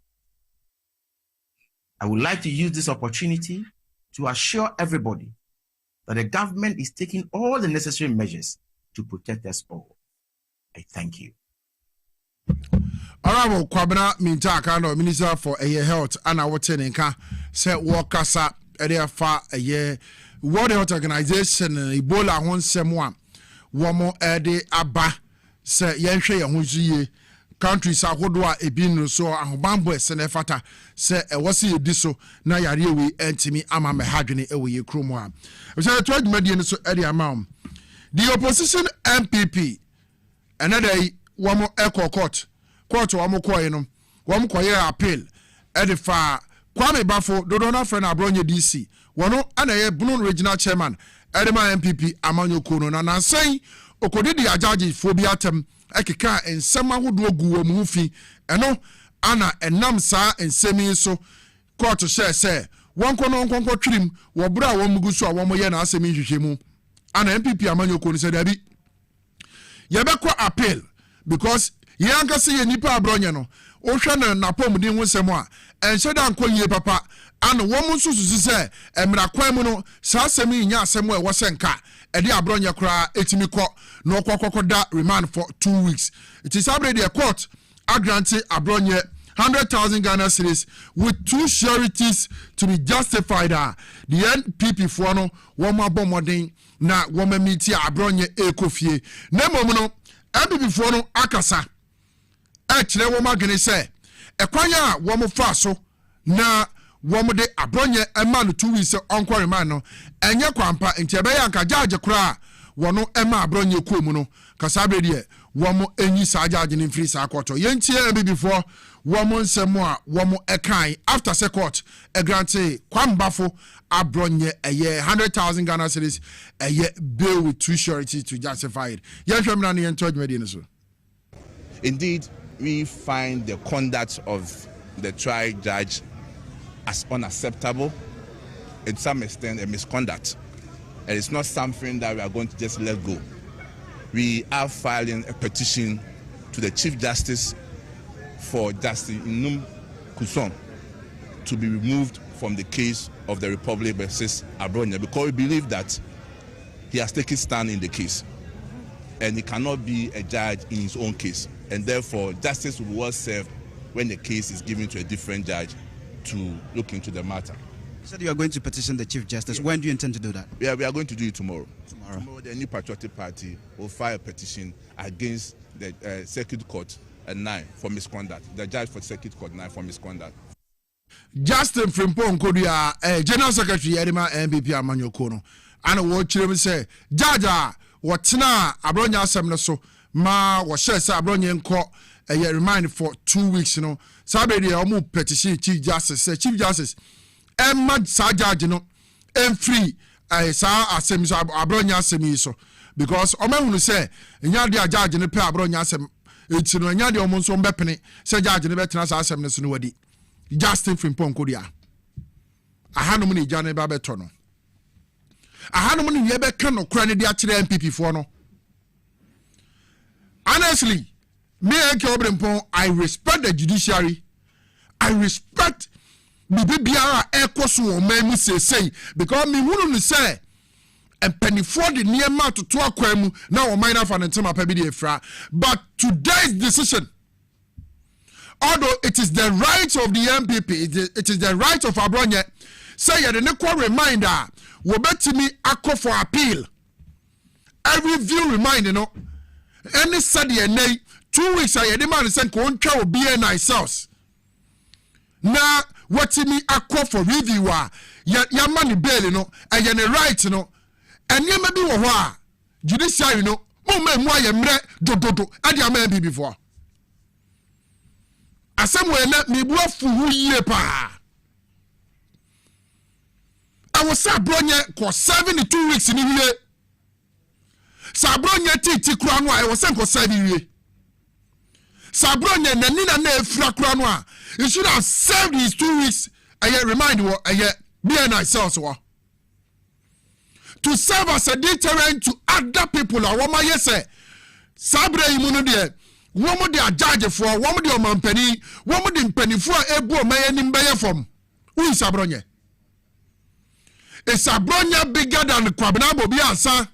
I would like to use this opportunity to assure everybody that the government is taking all the necessary measures to protect us all. I thank you. Honorable Kwabena Minta Kando, Minister for Health, and our Tenenka said Wakasa Ediafa World Health Organization Ebola one semwa Wamo Ede Aba say Yanshe Yahuzi countries ahodwa ebinu so ahobambo senefata say wasi ediso na yare we entimi ama mehadwene ewe ye kromo a. So to adwumade no so ede amam. The opposition MPP another wamo echo court wamo koye no wamo koye appeal edifa Kwame Bafo dodo na friend abronye DC wono ana ye Blue Regional Chairman Edema MPP Amanyo Kono na say okodi di ajaji phobia tem ekeka ensema hodo gu mu fi eno ana enam saa ensemi so court share say wonko twirim wo bra wo mugu so a wo moye na asemi hwehwemu ana MPP Amanyo Kono say dabi yebekọ appeal because yanka se ye nipa abronye no o hwe na napomden ho sem a enhye da nkoyie papa ana wo mu susu se emra kwan mu no saa asem yi nya asem e wo senka e de abronye kora etimi kọ na okokoko da remand for 2 weeks. It is already a court granted abronye 100,000 Ghana cedis with 2 sureties to be justified. The NPP for no one more bomodin na woman meeting abronye ekofie. Nemo no NPP for no akasa. Actually, woman gonna say a kwanya woman faso na woman de abronye a man 2 weeks on quarry no enye kwampa nti ebeya nka judge kura wono ema abronye kuomu no kasabe de womo enyi sa judge ni free sa koto yentie NPP for woman semwa womo ekan after se court a grante kwambafo abronye eye 100,000 Ghana cedis eye bill with 2 sureties to justify it. Yehwemna ne entoje medie so. Indeed, we find the conduct of the trial judge as unacceptable, in some extent a misconduct. And it's not something that we are going to just let go. We are filing a petition to the Chief Justice for Justice Inum Kuson to be removed from the case of the Republic versus Abronya, because we believe that he has taken stand in the case and he cannot be a judge in his own case, and therefore justice will be well served when the case is given to a different judge to look into the matter. You said you are going to petition the Chief Justice. When do you intend to do that? Yeah, we are going to do it tomorrow. Tomorrow, the New Patriotic Party will file a petition against the Circuit Court at 9 for misconduct. The judge for Circuit Court 9 for misconduct. Justin Frimpong Kodia, General Secretary Edema MPP Amanyo Kono, and what children say, Jaja, what's now Abronya Semna so ma was share Abronya court a remind for 2 weeks, you know. Sabedi Omu petition Chief Justice, Chief Justice, Mad Sajaj, you know, and free. I saw a semi Abronya semi so because Oman will say, and Yadia judge in the pair Abronya sem, it's no Yadi almost on Beppany, say judge in the veterans assembly nobody. Justin Frimpong Kodia. I had no money, Johnny Babetono. I had no money, Yebe Kano, Cranny, the actual MPP for no. Honestly, me and Obrempong, I respect the judiciary. I respect the BBR Ecosu or Memu say, because me wouldn't say, and penny for the near mouth to talk kwemu now minor for an entire pebidi fra. But today's decision, although it is the right of the MPP, it is the right of Abronya, say the nequa reminder, will bet me akko for appeal. Every view reminder, you know, any study and 2 weeks I demand send contra will be a nice house. Now, what me akko for review, ya money bail, you know, and you're right, you know, and you may be wa judiciary, you know, do, and your man be before. Assemble let me bluff for ye pa. I was Sabronya for 72 weeks in the year. Sabronya titi kranwa, I was sent for 7 years. Sabronya nanina ne fra kranwa. He should have served his 2 weeks. I yet remind you, I yet be a nice house. To serve as a deterrent to other people, or what my yes say. Sabre imuno woman they are judge for woman they man penny woman they penny for a boy may any from who is Abronya? Is Abronya bigger than Kwabnabo Biansa?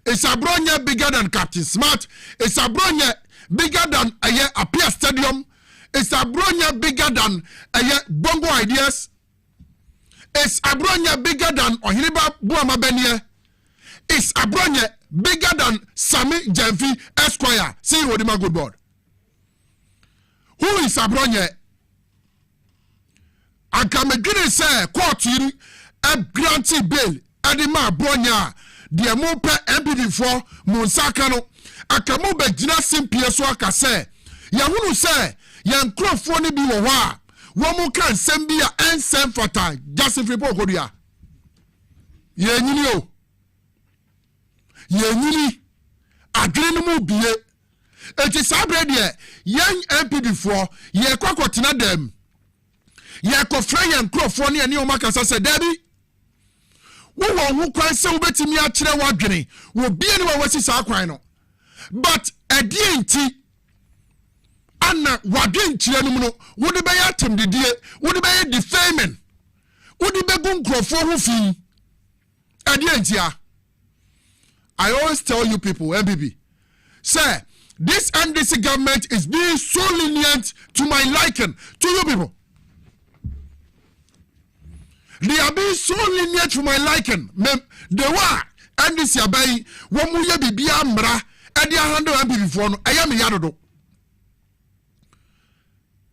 Is Abronya bigger than Captain Smart? Is Abronya bigger than a Apia Stadium? Is Abronya bigger than Bongo Ideas? Is Abronya bigger than Ohiriba Buama Benya? Is Abronya bigger than Sami Jemfi Esquire? See what my good board. Who is Abronya? I can make it say court you a granted bail. Adima Abronya the Mope MPP for Monsakano. I can move back Jina Simpia so I can say. Yahoo say Yan Crofoni be wa. Woman can send me and send for time. Just if you go there. Yeah, you know. Yenini, Adrenimu Bie. It is Sabre, young MP before, ye quacotina dem. Ye cofray and crofoni and Neomacas said, Debbie. Who can say betty me at Chile will be anywhere was his aquino. But a DNT Anna Wadin Chianuno would be at him the dear, would be defaming, would be gun crofo who fee. A DNT. I always tell you people, MBB, sir, this NDC government is being so lenient to my liking, to you people. They are being so lenient to my liking. They were NDC abai, wamuye bibia mra, and they are handle MBB before. I am yadodo.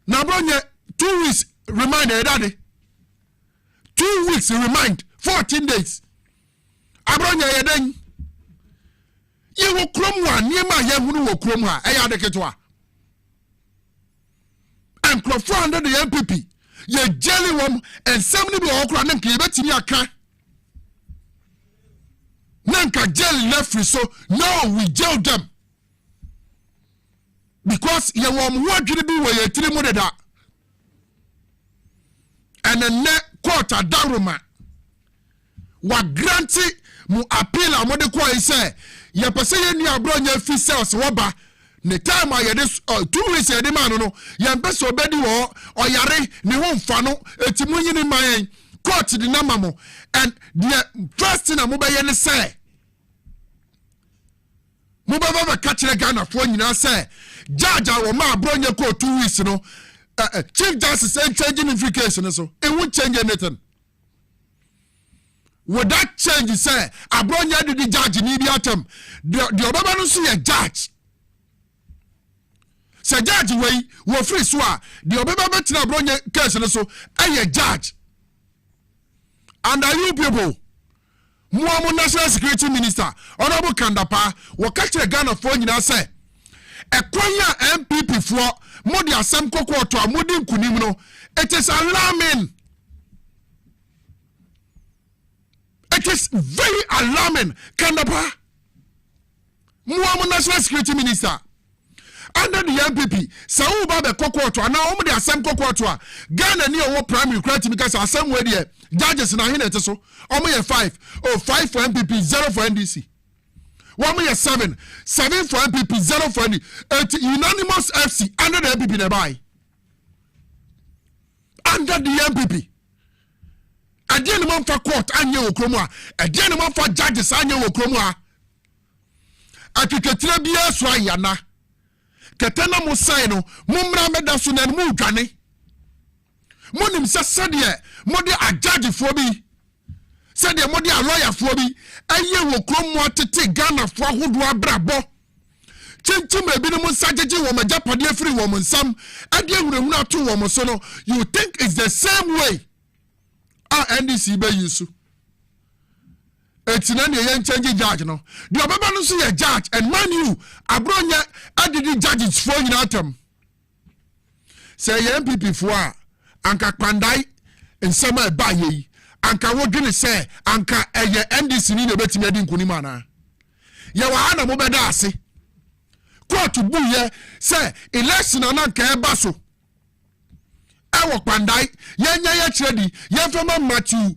Now, bronye, 2 weeks remind daddy. 2 weeks remind, 14 days. Abronya yeden. Ye wo kromwa niema ye hunu wo kromwa eya de ketwa and crofo under the MPP ye jelly wom and 70 be okra na nke betimi aka nanka jelly left free. So no, we jail them because ye wom wo adwene bi wo ye tiri mu deda and ne court adaruma wa granti mu appeal amode ko say ye pese ye ni abronya fi cells woba ne time a ye this 2 weeks ye de man no ye pese obedi wo oyare ne ho mfa no etimu yini man court di na mamo and the first thing mo be ye ne say mo ba catch the Ghana for nyina say judge wo ma abronya ko 2 weeks no chief justice and changing implication so it won't change anything. Would that change, say, Abronya did the judge in Ibiatem? The Obama no see a judge. Say, judge, way, we're free, swa. The Obama bet in Abronya case, and so, a judge. And are you people? Muamu National Security Minister, Honorable Kandapa, will catch a gun of phone, you say, a kwanya MPP for Modia Sam Koko to a Mudim Kunimno. It is alarming. It is very alarming. Kandapa, Muamu National Security Minister, under the MPP, Sauba be Kokoto, now only the same Kokoto, Ghana near what primary credit because our same way there, judges in a hinted so, only a 5 for MPP, 0 for NDC. 1 year 7 for MPP, 0 for NDC. Unanimous FC under the MPP nearby. Under the MPP. Again, the month for court, and you will come. Again, the month for judges, and you will come. I think it's a beer swayana. Katana Musaino, Mumra Medasun and Mugani. Monim Sadia, Modi a judge for me. Said the Modi a lawyer for me. And you will come to take Ghana for who do a brabo. Chinchim may be the most Saturday woman, Japanese free woman, some, and you will not 2 women. So you think it's the same way. NDC be yusu. It's not a young change judge no. The Obama no see a judge and man you Abronya added judges for you atom. Say MPP for anka kwandai in summer baye anka what gonna say anka NDC ni na betimi adi nkunima na. Ya wa ana mo beda ase. Court bu ye say election anka e baso. Ewo kwandai yenya ye tredi ye fema Matthew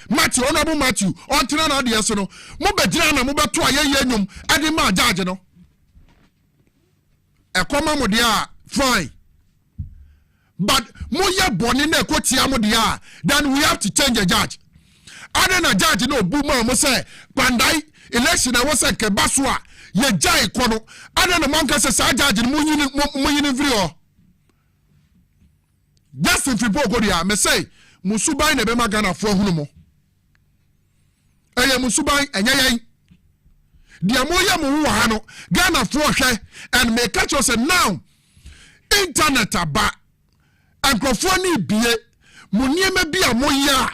Matthew honorable Matthew ontina na de so no mo begina na mo beto aye nyum ade ma judge no ekoma mo de a fine but mo ye boni na ekotia mo de a then we have to change the judge ade na judge no bu ma mo say kwandai election na wo say ke baso a ye jai kono ade na man ka say sa judge mo yin free o. Just in people go there, me say, Musubai nebe magana for hunumo. Eye Musubai, enye Diamoya mu hano, Ghana for she, and me catch us now. Internet aba, and crofoni biye, Munieme bia moya.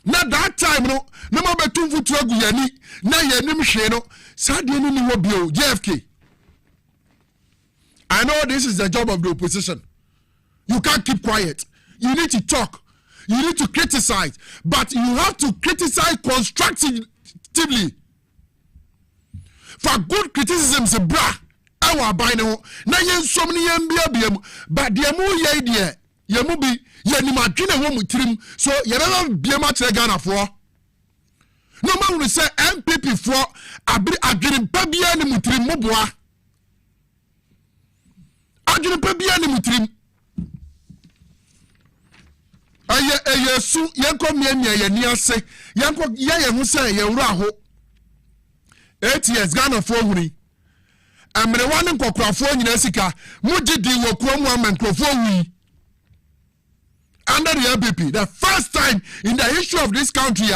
Na that time no, no mo betum futu agu yani, na ye nim hwe no, sadie ni wo bio, JFK. I know this is the job of the opposition. You can't keep quiet. You need to talk. You need to criticize. But you have to criticize constructively proactively. For good criticisms, bra, our bino, na yen so many biam, but the amu ye dear, Yamubi, Yanimagina woman trim, so Yellow Biamatra Ghana for. No man will say MPP for a getting Pabian Mutrim Mobwa. I get a Pabian Mutrim. Aye, su, Yanko Mia, near say, Yanko Yaya who say, Yaraho. 8 years Ghana for me. I'm the one in Cocraphone in Esica, Mujidi will come one man Crofone. Under the LPP, the first time in the history of this country,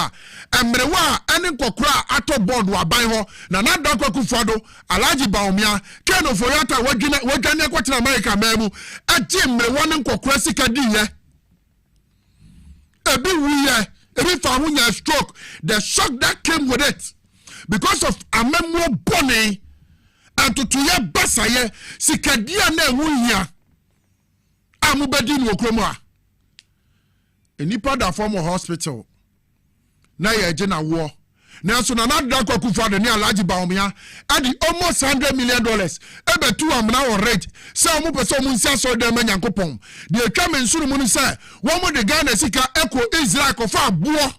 I'm the one and Cocra ato board wa baiho, Nana Dako Kufado, Alaji Baumia, Ken of Oyata, Wagana Quatin America Memu, a Jim, the one in Cocrasica Dia. A bit weird, a bit for stroke, the shock that came with it. Because of a memo bonny and to your basaye, Sikadia Nemuya Amubedin Wokroma. A nipa da form of hospital. Na ye jena war. Now so another Kufa the near large Baumia at the almost $100 million. Ebe 2 am now rate. Some person munsia so dem Yankopon. The chairman Sulumun say, one more the Ghana Sika echo Israel kofa buo.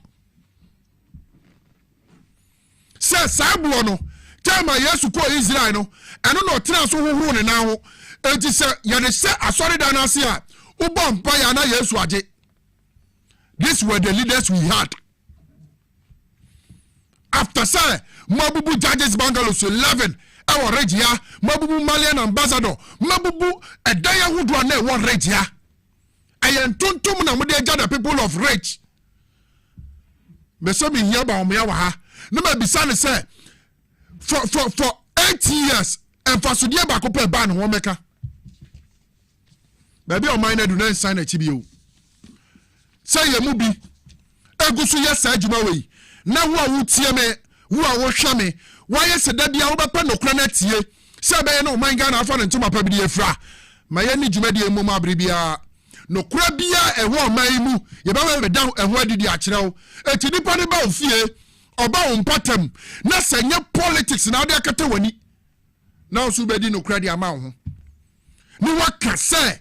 Say Sabuo no. Tell my yes to call Israel no. I don't know trans who run now. It is Yade say asori danasia. Ubon payana yes waje. These were the leaders we had. After say, Mabubu judges Bangalos 11, our regia, Mabubu Malian ambassador, Mabubu, a daya who do a one regia. I am tuntum na mudeja the people of rich. Beso mi here ba omiawa. No me bisane say for 8 years and for sudie ba ko pe ban ho meka. Baby o mine do na sign a chibio. Say ye mu bi egusu ye sa adwuma we na wo a wotie me wo a wo hwa me why se da bia wo bepa no kra na tie se be no man Ghana afa no ntoma pa bi de fra ma ye ni dwuma de emu ma bre bia no kra bia e wo man mu ye ba we da e ho adidi a kire wo eti nipa ne ba ofie oba wo mpatam na se nye politics na de akata wani na so be di no kra de ama wo ni waka se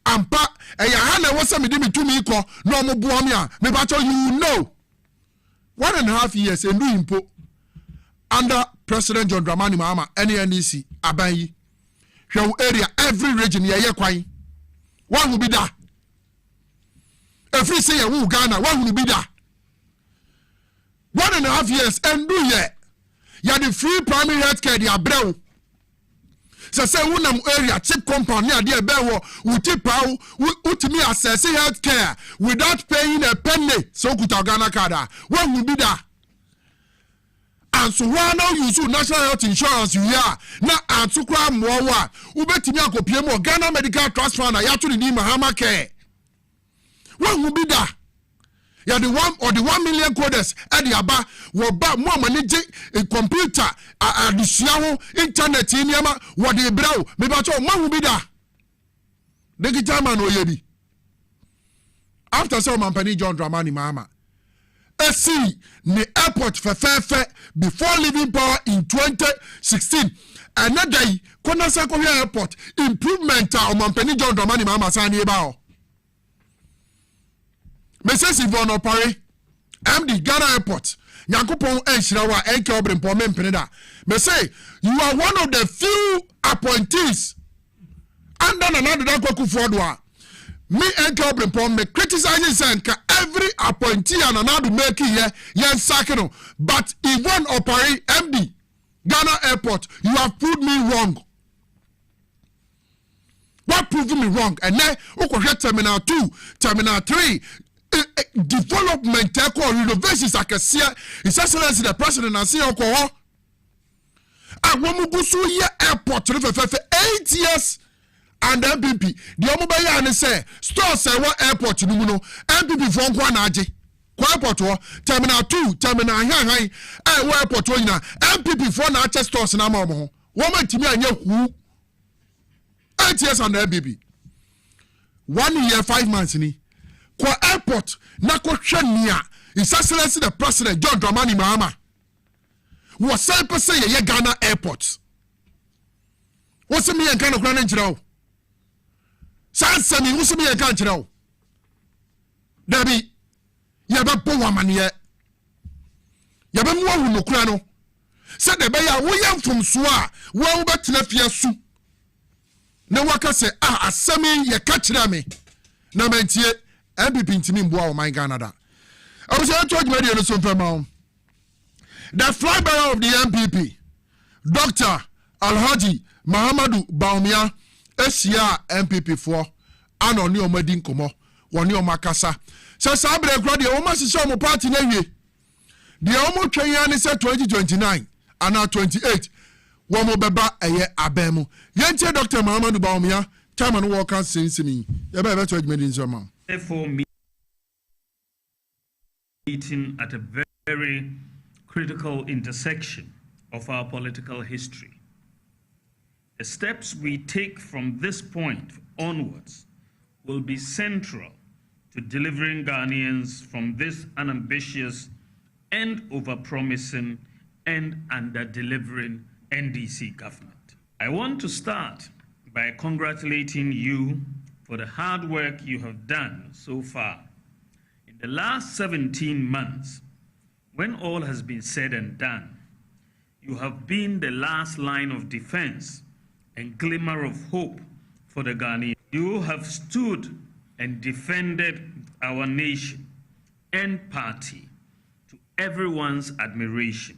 ampa eya hana wo se me di mitumi ko no mo boa me a me ba tell you know 1.5 years and do impo under President John Dramani Mahama NDC abayi hwe area every region ye kwan one will be there every say ye wo Ghana one will be there 1.5 years and do ye the free primary health care the abrew say wonam area cheap compound near there be wo utipa utimi access health care without paying a penny so kuta Ghana card one will be there and so why now use national health insurance you are na antukra mowa ubetimi akopie mo Ghana medical trust fund ya to the Mahama care one will be there ya the 1 million coders at the aba wo ba mo manage a computer adusua internet niama wo de braw me ba cho mo bi da digital man oyebi after so Mampani John Dramani Mahama see the airport fe before leaving power in 2016 another day Konasa Korea airport improvement on Mampani John Dramani Mahama sani ba Mrs. Yvonne Opare, MD Ghana Airport, Yankopon Enshirawa, Enke Obrempong Mempreneda. Me say, you are one of the few appointees under another Dankwaku Fordwa. Me Enke Obrempong me criticizing Sanka every appointee and another make here, yan sakeno. But Yvonne Opare, MD Ghana Airport, you have proved me wrong. What proved me wrong? And then, Terminal 2, Terminal 3, development renovations akesia his excellency the president and see okoho agbomugusu ye airport for 8 years and MPP the omoba ya ne say stores say what airport no mu no MPP for nko na age kwa airport wo terminal 2 terminal han wo airport wo nyina MPP for na ache stores na ma mo wo ma timi anya hu 8 years and MPP 1 year 5 months ni kwa airport na ko hwenia his excellency the president John Dramani Mahama was say say Ghana airport. What's me and kind of running to Sansami, what's me and can't you know? Debbie, Yaba woman yet. Yaba no crano. Said the Baya, we am from Swa, well, but left your soup. No waka say, Asami, ye catch me. Na mentie, Abby Pintimi Boa, my Canada. I was going to talk about the Super The flybearer of the MPP, Dr. Alhaji Mahamadou Baumia, SCR MPP 4, and on your Medin Komo, one your Makasa. So Sabre Crowdy, almost is some party name. The almost Kenyan is 2029, and now 28. One more beba a year abemu. Yente Dr. Mahamadou Baumia, time and walk and sing to me. You better to admit in some. Therefore, meeting at a very critical intersection of our political history. The steps we take from this point onwards will be central to delivering Ghanaians from this unambitious and over-promising and under-delivering NDC government. I want to start by congratulating you for the hard work you have done so far. In the last 17 months, when all has been said and done, you have been the last line of defense and glimmer of hope for the Ghanaians. You have stood and defended our nation and party to everyone's admiration,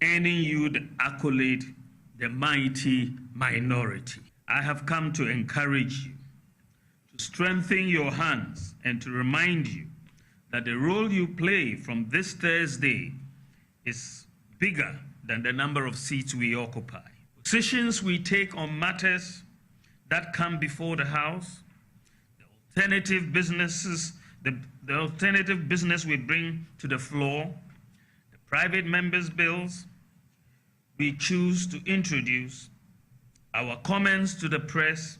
earning you the accolade, the mighty minority. I have come to encourage you, to strengthen your hands, and to remind you that the role you play from this Thursday is bigger than the number of seats we occupy. Positions we take on matters that come before the House, the alternative business we bring to the floor, the private members' bills we choose to introduce, our comments to the press,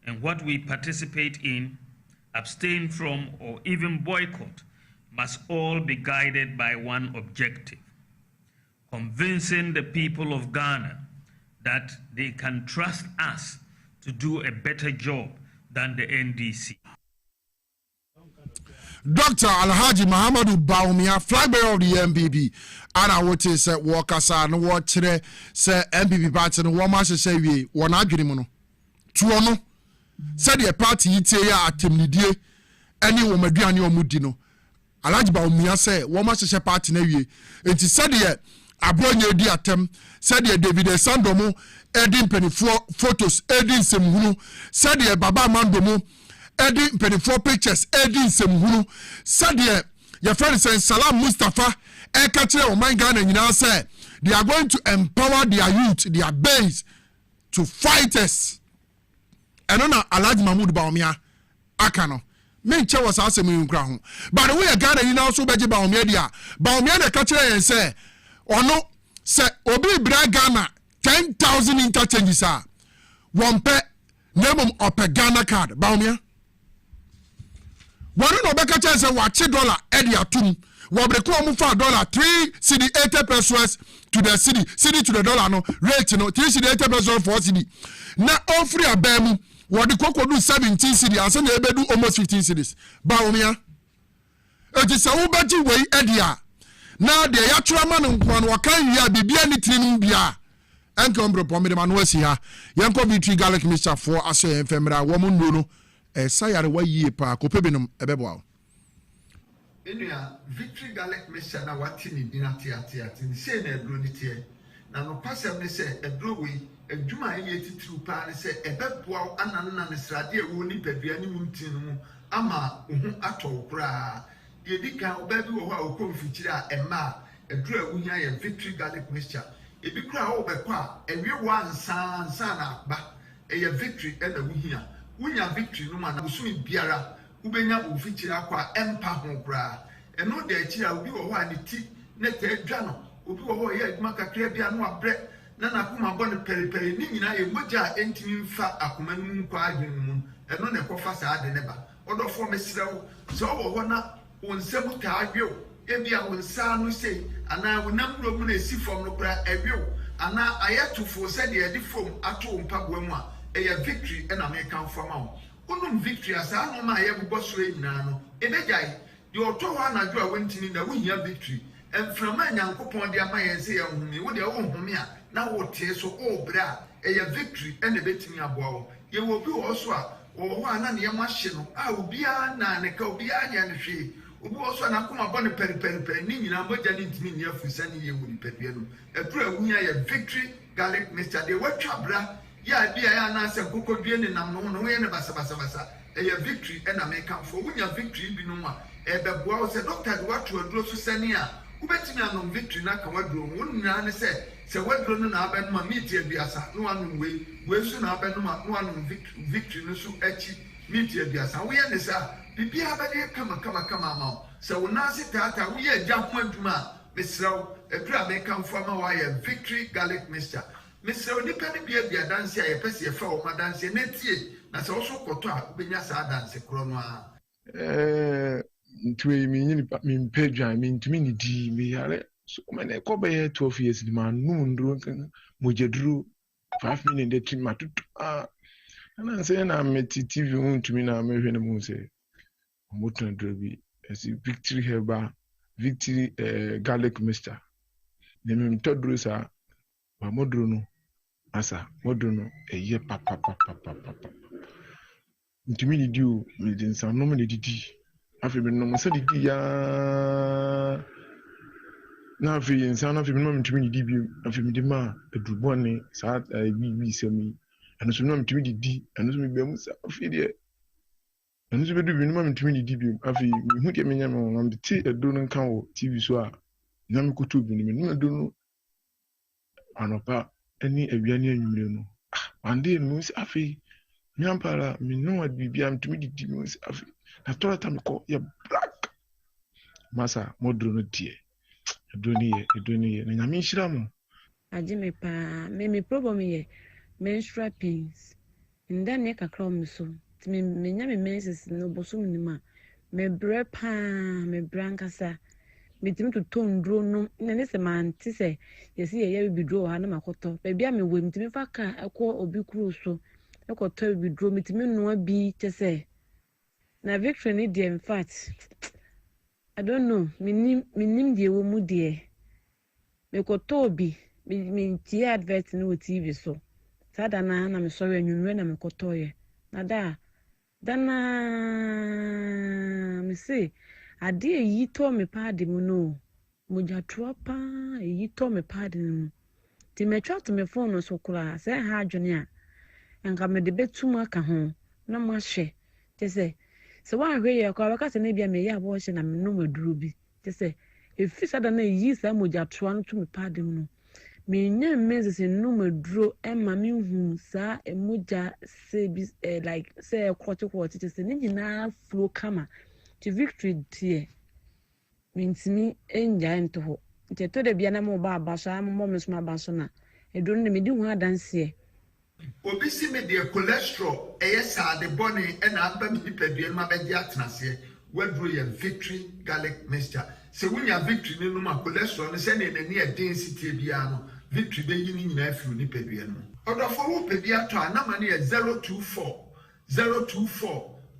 and what we participate in, abstain from, or even boycott, must all be guided by one objective: convincing the people of Ghana that they can trust us to do a better job than the NDC. Dr. Alhaji Mahamadou Baumia, flybearer of the MPP, and I would say, Walkasa, and what today, say MPP party, and one master say, we one agreement. Tuono said the party it's at Timidie, any woman do any mudino. Alhaji Baumia say, one master party, it is said here, a brony diatem, said here David Sandomo, Edin Penny photos, Edin Semhunu, said here Baba Mandomo. Eddie penny 4 pictures, Eddie Semhuru. Said your friend says Salam Mustafa, Ekatre or my Ghana, and you now say they are going to empower their youth, their base to fight us. And on Alhaji Mahmoud Baumia, Akano. Me che was asking me in ground. But the way a Ghana, you know, so beji Baumia, Baumia, the catcher and say, or no, say, Obi Bra Ghana, 10,000 interchanges are 1 per name of a Ghana card, Baumia. One no beka chance watch $1 edi atum wo breko mu fa $3 cedi 80 pesos to the cedi to the dollar no rate no 3 cedi 80 pesos 4 cedi na ofri abemu wo de kokodu 17 cedi asa na ebedu almost 15 cedis ba omia eti se wo baji wei edi a na de ya trama no nko no kan wi a bibia ni tirim bia enko Obrempong me man wasi ha yenko bitri garlic mixture for aso enfemra wo mu no sayare wa yie pa ko pebenum ebeboa enua victory garlic mixture na wati ni dinatiatia ni se na edro ni tie na no pasem ne se edro wi adwuma ye titru pa ne se ebeboa ananna ne srade e wo ni padua ni muntin mu ama ohu atɔ kura de dika obabi wo ho a okonfikyire a ema edro a wunya ye victory garlic mixture ebi kura ho obekɔ a ewie wa nsa na ba ye victory e na wuhia wunya victory no man busumi biara ubenya ufichira akwa empa ho bra eno de akira obi wo ho aniti ne ta adwa no obi wo ho ye aduma kakra bia no abre na nakoma bɔ ne periperi ni nyina ye mogya entimi mfa akoma nu kwa adwen mu eno ne kofa saa de ne ba odofo mesrew so wo ho na wonsem ta adwe ebi a wonsa no sei ana wonam ro mu na esi fom no kura ewiw ana ayetufo se de edi fom ato mpaboa mu a eya victory na me kan fama wo onum victory asa no ma ye bobɔ so nyina no ebegyae de oto ho anadwo a wontini na wohia victory emframa nyankopɔn de ama yɛn se yɛ nhumi wo de wo nhumi a na wo tie so o bra eya victory na betimi aboa wo ye wo bi wo so a wo ho ana ne yɛma hye no a obia na ne ka obia nya ne hwe obi wo so na koma bɔ ne periperi ni nyina mogya ne ntimi ne afusa ne ye wo ni padua no epura wunya yɛ victory garlic mixture de watwa bra ya bia ya na se kokodue ne nam no no ye ne basa eya victory na me kan fo wunya victory bi no a ebeboa wo se doctor de wato aduro so sane a ubetimi anom victory na ka waduro wo nyina ne se waduro no na abenu ma meat abiasa no anom we so na abenu ma no anom victory no so achi meat abiasa wo ye ne sa bibia abade kama ma se wo na se tata wo ye agya ho aduma mesraw ekura me kan fo ma wa ye victory garlic mixture mesraw nipa ne bia danse a ye pese ye fa wo ma danse na tie na se wo so koto a ubenya sa danse kro no a ntwe mi nyini mi mpedwa mi ntumi ni di mi yare so mane ko be 12 years di man nu nduru kan mojeduru 5 million de trim matutu ana se na meti tv hu ntumi na mehwe ne mu se moto nduru bi esi victory heba victory garlic mixture ne mi toduru sa ba moduru no asa moduru no eye papa ntumi ni di o mi din sa no me di afi bi no se di ya na afi insan afi bi no mtumi di bi afi mi di ma edubone sa bi semi anu so no mtumi di anu so mi be mu sa afi de anu so be du bi no mtumi di bi afi mi hu de menya me won bi ti edo no kan wo tv so a na mi kutu bi ni me edo no anopa ani awiane anwumre no ande mu sa afi nyampara mi no ad bibia mtumi di mu sa afi na tola tamiko ya black masa modro no tie edoni na nyame nhira mo ajime pa me problem ye menstrual pains nda ne kakra o so me nya me menses no bosum ni ma me bre pa me brankasa me timi to tondro no ne se manti se yesi ye bibidro ha na makoto ba bia me we mtimi fa ka ekọ obi kru so ekoto bibidro me timi no abi tese na victory ni in fact I don't know minim die wo mu die me ko tobi me tie advert no TV so sada na me sorry anwunwe na me ko toye na dana me say ade yi to me padi mu no mo ja tropa yi to me padi mu ti me twa to me phone so kura say ha adwene a enka me de betum aka ho na mo ahwe te say so one way ya kwa wakati na bia me ya bo hye na me no maduru bi te se efisa da na yi sa moja toa no to me padem no me nya mezes no maduru e ma me hu sa emoja se bi like say kwoti te se ni nyina flow kama to victory tie me ntimi enja ento ho te to de bia na mo ba abasha mo me so abasha na edo no me di hu adanse obi si me de cholesterol sa de bone na aba mi nipadua ma be dia tenase wadro ye victory garlic mixture se wunya victory ni no ma cholesterol ne se ne nani density bia no victory be yi ni nyina afi nipadua no odofo wo pe bia to anama ne 024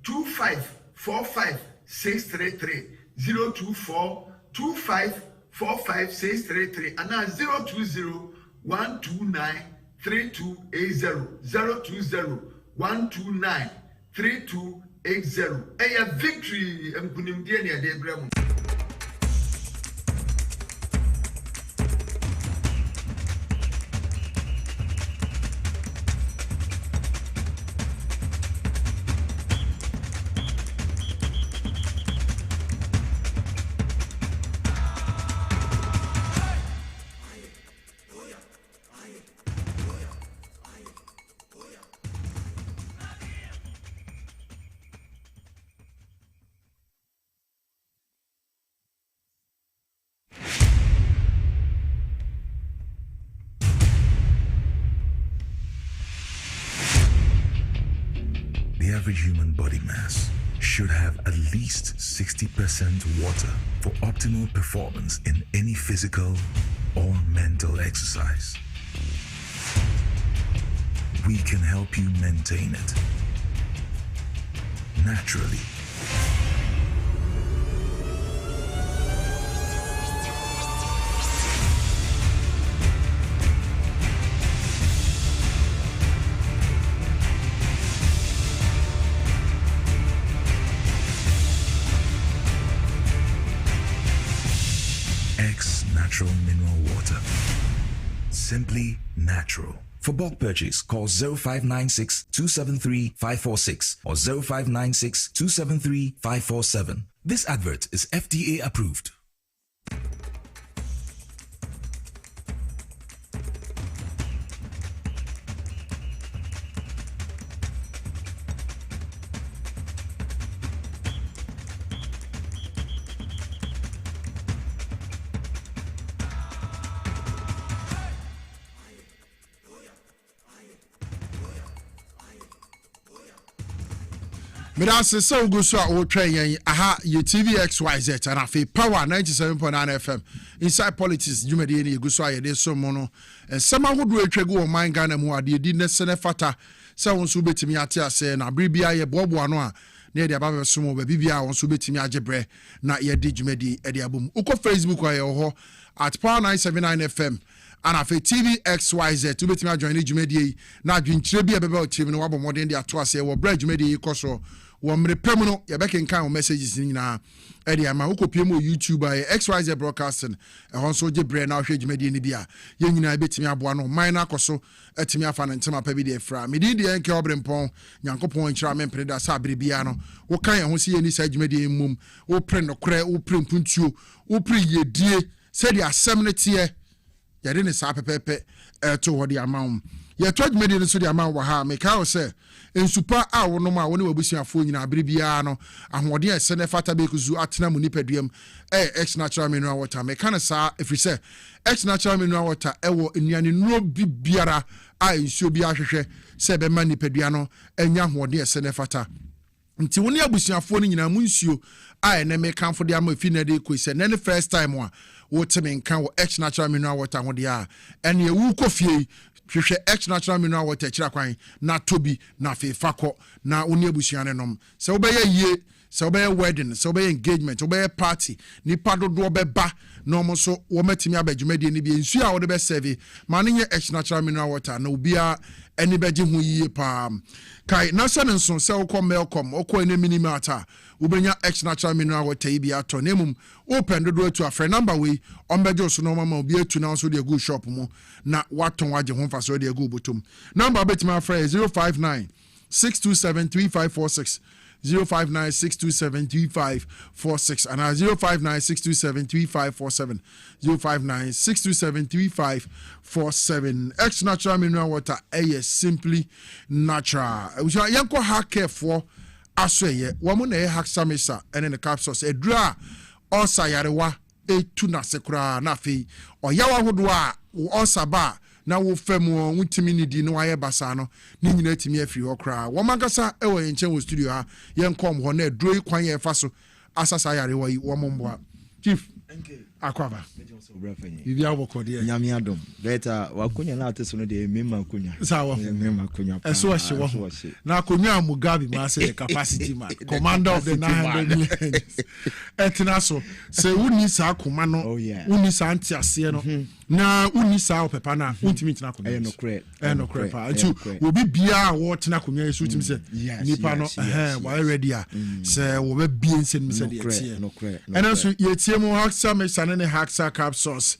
25 45 633 024 25 45 633 ana 020 129 3280 020 129 3280 eya victory emkunimdie ne ade bremu. The average human body mass should have at least 60% water for optimal performance in any physical or mental exercise. We can help you maintain it naturally. X Natural Mineral Water. Simply natural. For bulk purchase, call 0596 273 546 or 0596 273 547. This advert is FDA approved. Medase so go so a wo twen yen aha ye TV XYZ and afi power 97.9 FM inside politics jumade ne go so a ye de so mo no ensema hodo atwagu o man Ghana mu ade di ne sene fata se won so betimi ate ase na bribia ye bobo ano a na de aba so mo ba bibia won so betimi agebre na ye de jumade e de abom uko Facebook aye ho at power 979 FM and afi TV XYZ to betimi join the jumade na adwinkyire bia beba o team no wabo modern de ato ase wo bra jumade koso wo mre pem no ye beken kan messages ni na e de ama ukopie mo YouTube ay XYZ broadcasting e hon so je bre na hwe jumade ni bia ye nyina betimi aboa no man na koso etimi afa na ntema pa bi de fra me di de enke Obrempong Nyankopon nkyira me preda sa bre bia no wo kan ye ho se ye ni sa jumade mum wo pre no kre wo pre mpuntuo wo pre yedie se de asem ne tie ye de ne sa pepepe to ho de ama ye to jumade no so de ama wo ha me ka wo se ensupa a wo no ma wo ne wabusuafo nyina abiribia no ahode a sene fata be kuzu atena mu nipaduam X natural mineral water me kana sa efrise X natural mineral water ewo enuane no bibiara a ensuo bi ahwehwe se be ma nipadua no enya hode a sene fata nti wo ne abusuafo no nyina mu nsuo a ene me kanfo de ama fi na de ko se ne first time a wo teme nkan wo X natural mineral water hode a ene ewu kofie hwehwe X natural mineral water kira kwan na tobi na fefako na oni abusuane nom se obeye yie se obeye wedding se obeye engagement obeye party ni padodo obeba no mo so wo matimi abadwumade ni bi ensu a wo de be serve ma ne nye X natural mineral water na obia eni beje hu yie pa kai na so ne nso se wo kom welcome okọ ene minimum ata ubenya X natural mineral water ibi ato nemum open do to afre number we ombejo so no mama obi atu na so de go shop mu na waton waje ho fa so de go botom number betima afre 059 627 3546 059-627-3546 and 059-627-3547 059-627-3547 X natural mineral water simply natural we yanko hack for asweye woman na hack samisa and in the capsules edra osa yarewa etu na sekura na fi oyawa hodo a osa ba na wo fam wutimi ni di no aye basa no ni nyina timi afiri ho kra wo mankasa e wo yenche wo studio ha yen kom ho na edroi kwan ye fa so asasa yare wo wo momboa chief akwaba bibi awo kode nyame adom beta wakonya na ateso no de mema konya sawa mema konya eso ahye wo na konya mugabe ma say capacity man commander of the 900 million etina so say woni sa akoma no woni sa antiase no na woni sa opepa na untimi tina konya no kre pa ntu obi bia wo tina konya yesu timi say nipa no wa ready a say wo be bia nsem say de tie ena so yetie mu haksa me sane ne haksa capsules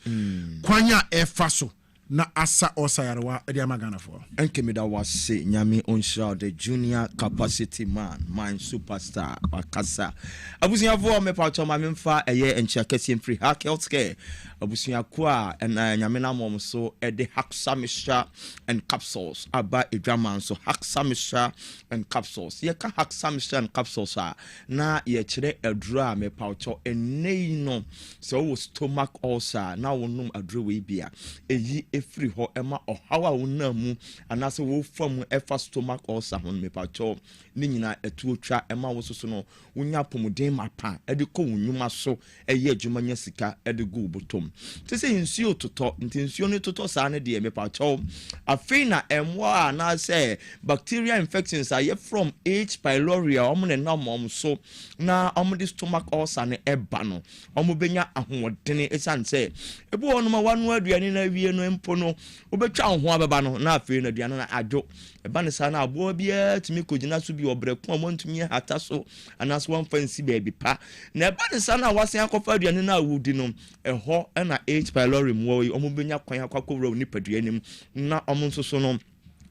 kwanya efaso na asa osayarwa edi amagana for enkemida wase nyame onshra the junior capacity man my superstar wakasa abusia vo me pa choma me mfa eye enchia kesi free hack healthcare abusia ko a nyame na mom so ede haksa misha and capsules aba edwaman so haksa misha and capsules ye ka haksa misha and capsules a na ye kire adura me pa cho enei no so wo stomach ulcer na wonum adura we bia eyi free ho ema ohawa wona mu anase wo fam efa stomach ulcer ho me pa cho ni nyina etu otwa ema wo soso no wonya pomuden mapa e de ko wunwuma so eye adwuma nya sika e de go botom te se nsuo toto nsuo ne toto sa ne de me pa cho afei na emwa na say bacteria infections are from H pylori omo ne na mom so na omo de stomach ulcer ne eba no omo benya ahoɔdene esan say ebu ono ma wanu aduane na wie no mpo no obetwa ho abeba no na afei na aduane na adwo eba ne sa na abo bia timi kogina so bi Obrempong montumi hata so anaso wan fancy baby pa na eba ne sa na wasen akofa aduane na awudi no ɛhɔ na H pylori mo omo benya kwan akakowura nipaduane na omo nso so no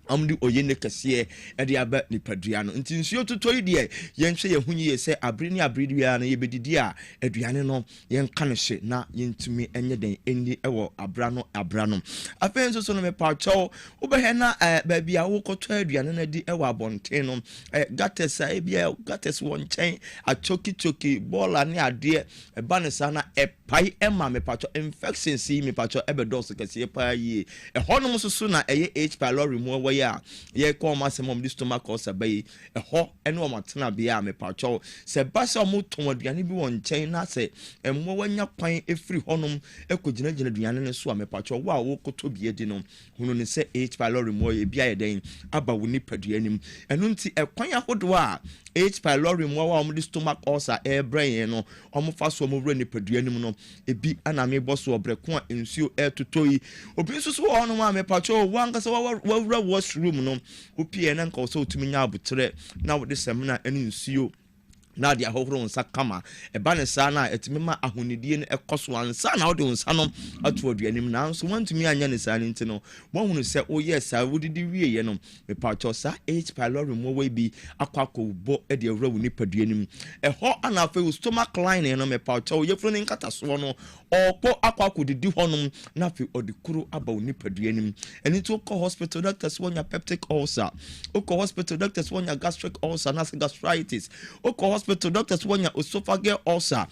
amdi oyene kese e de aba nipadua no nti nsuo totoi de yenhwe yehunyi ye se abrini abridua na yebedidi a aduane no yenka no hye na yentumi enye den eni ewo abra no afenso so no me pacho obehe na baabi a wokoto aduane na di ewo abonten no gates a ebia gates won chen achoki bola ne ade eba ne sa na epai ema me pacho infection si me pacho ebedos kese pa yi ehonom so na eye H pylori mo ye call maximum this stomach ulcer bay a ho ene o matena bia me pacho se basa mo ton aduane bi won chen na se emmo wanya kwan efiri honom ekogina aduane ne so a me pacho wa wo koto bie di no hunu ne se H pylori mo ye bia ye den aba wo nipaduanim eno nti ekwan ahodo a H pylori mo wa mo this stomach ulcer e brain no omo fa so mo wura nipaduanim no ebi ana me boso Obrempong ensuo e totoi obi so so hono ma me pacho wanga se wa wura room no opie na nka so otumi nya abutre na wo de semna eni nsuo na dia hohoro nsa kama eba ne sa na etimi ma ahonidie ne ekoso ansa na wo de nsa no atu aduanim na nso wantumi anya ne sa nti no wo hunu se o yes a wodidi wie ye no me pa cho sa H pylori mo we bi akwako bo e de awura wo nipaduanim ho ana fe stomach line no me pa cho ye fro ne nkata so no okpo akwako didi honum na fe odikuru aba wo nipaduanim eni to ko hospital doctors wonya peptic ulcer o ko hospital doctors wonya gastric ulcer na gastritis o ko hospital doctors wonya esophageal ulcer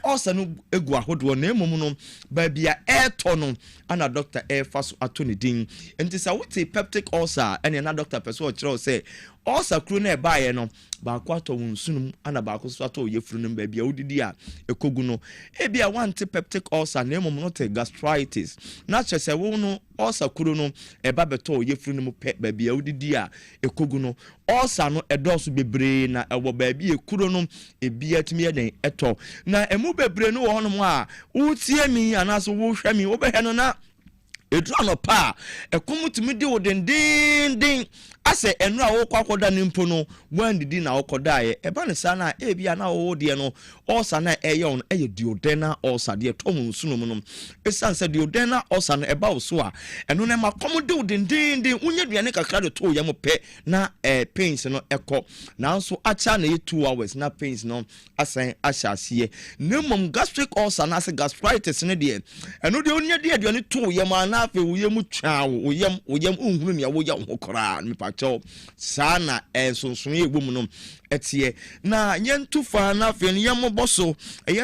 ulcer no egu ahodo na emom no ba bia to no ana doctor fa so atoni din enti sa wote peptic ulcer ene na doctor person o kire say ulcer kru na eba ye no ba kwa to wonsunum ana ba ko so ato ye frunum ba bia odidi a ekogu no e bia want peptic ulcer na emom no te gastritis na chese wo no ulcer kru no eba beto ye frunum pe ba bia odidi a ekogu no ulcer no edoso bebre na ewo ba bia ekuru no ebia timi ye den eto na emu bebre no wo honom a utie mi anaso wo hwa mi wo behe no na edro pa ekomutimi di wo den ase enu a wo kwakoda ne mpo no wandidi na wokoda ye eba ne sa na ebia na wo de no ulcer na eyon eye duodenal ulcer de tom nsunum no esanse duodenal ulcer no eba wo so a enu ne makomo di wo den unya duane kakra de to yam pe na pains no eko na nso acha na ye 2 hours na pains no asan ahyase ne mom gastric ulcer na ase gastritis ne de enu de unya de duane to yam na afi wo yam twa wo yam unhunu ne wo yam hokora me cho sana ensonson egum no etie na yentufa na afi ne yam boso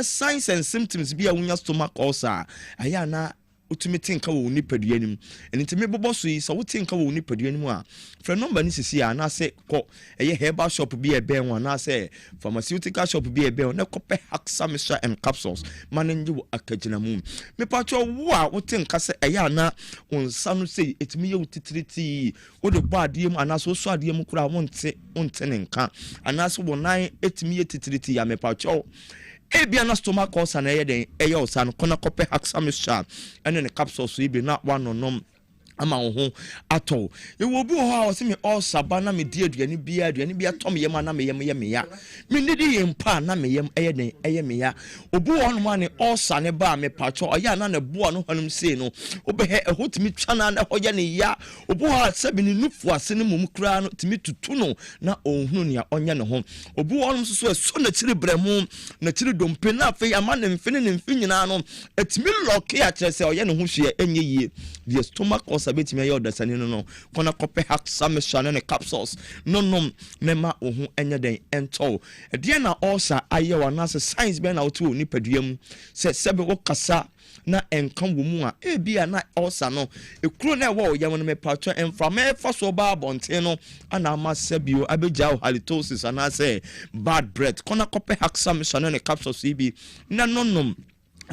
signs and symptoms bi a wunya stomach ulcer aya na utumi tinka wo nipaduanim entime boboso yi so wutinka wo nipaduanim a fra number ni sisi a na se ko herbal shop bi e ben wa na se pharmaceutical shop bi e ben na ko pe haxa mixture and capsules manenje wo akaginamu me pacho wo a wutinka se na onsa no se etimi ye utitiriti wo de bo adiem ana so so adiem kura wonte ne nka ana so wo nan etimi ye titiriti ya me pacho ebia na stomach ulcer na yeden ulcer no kona kope haxa mixture ene ne capsules ibe na wanonom ama ho ato e wo bi ho a o se me ulcer ba na me di aduane bia tom yem na me yem ya me nidi yem pa na me yem eye me ya obi ho no ma ne ulcer ne ba me pacho oya na ne bo no hanum sei no obi he ehotimi twana na hoye ne ya obi ho se bi ne nufu ase ne mum kura no timi tutu no na onhunu ne onye ne ho obi ho no so na chiri bremu na chiri dompe na afi ama ne mfini ne mfi nyina no etimi lock ya kire se oye ne ho hwe enye yie the stomach ulcer ulcer betimi aye odasani no kona kope haxa mesane ne capsules no mema ohu enye den ento de na ulcer aye wana se science be na otu ni paduam se sebe wo kasa na enkan wo mu a ebia na ulcer no ekuro na ewo yam no me patcho enframa fa so ba bonten no ana ma sebio abeja halitosis ana say bad breath kona kope haxa mesane ne capsules ibi na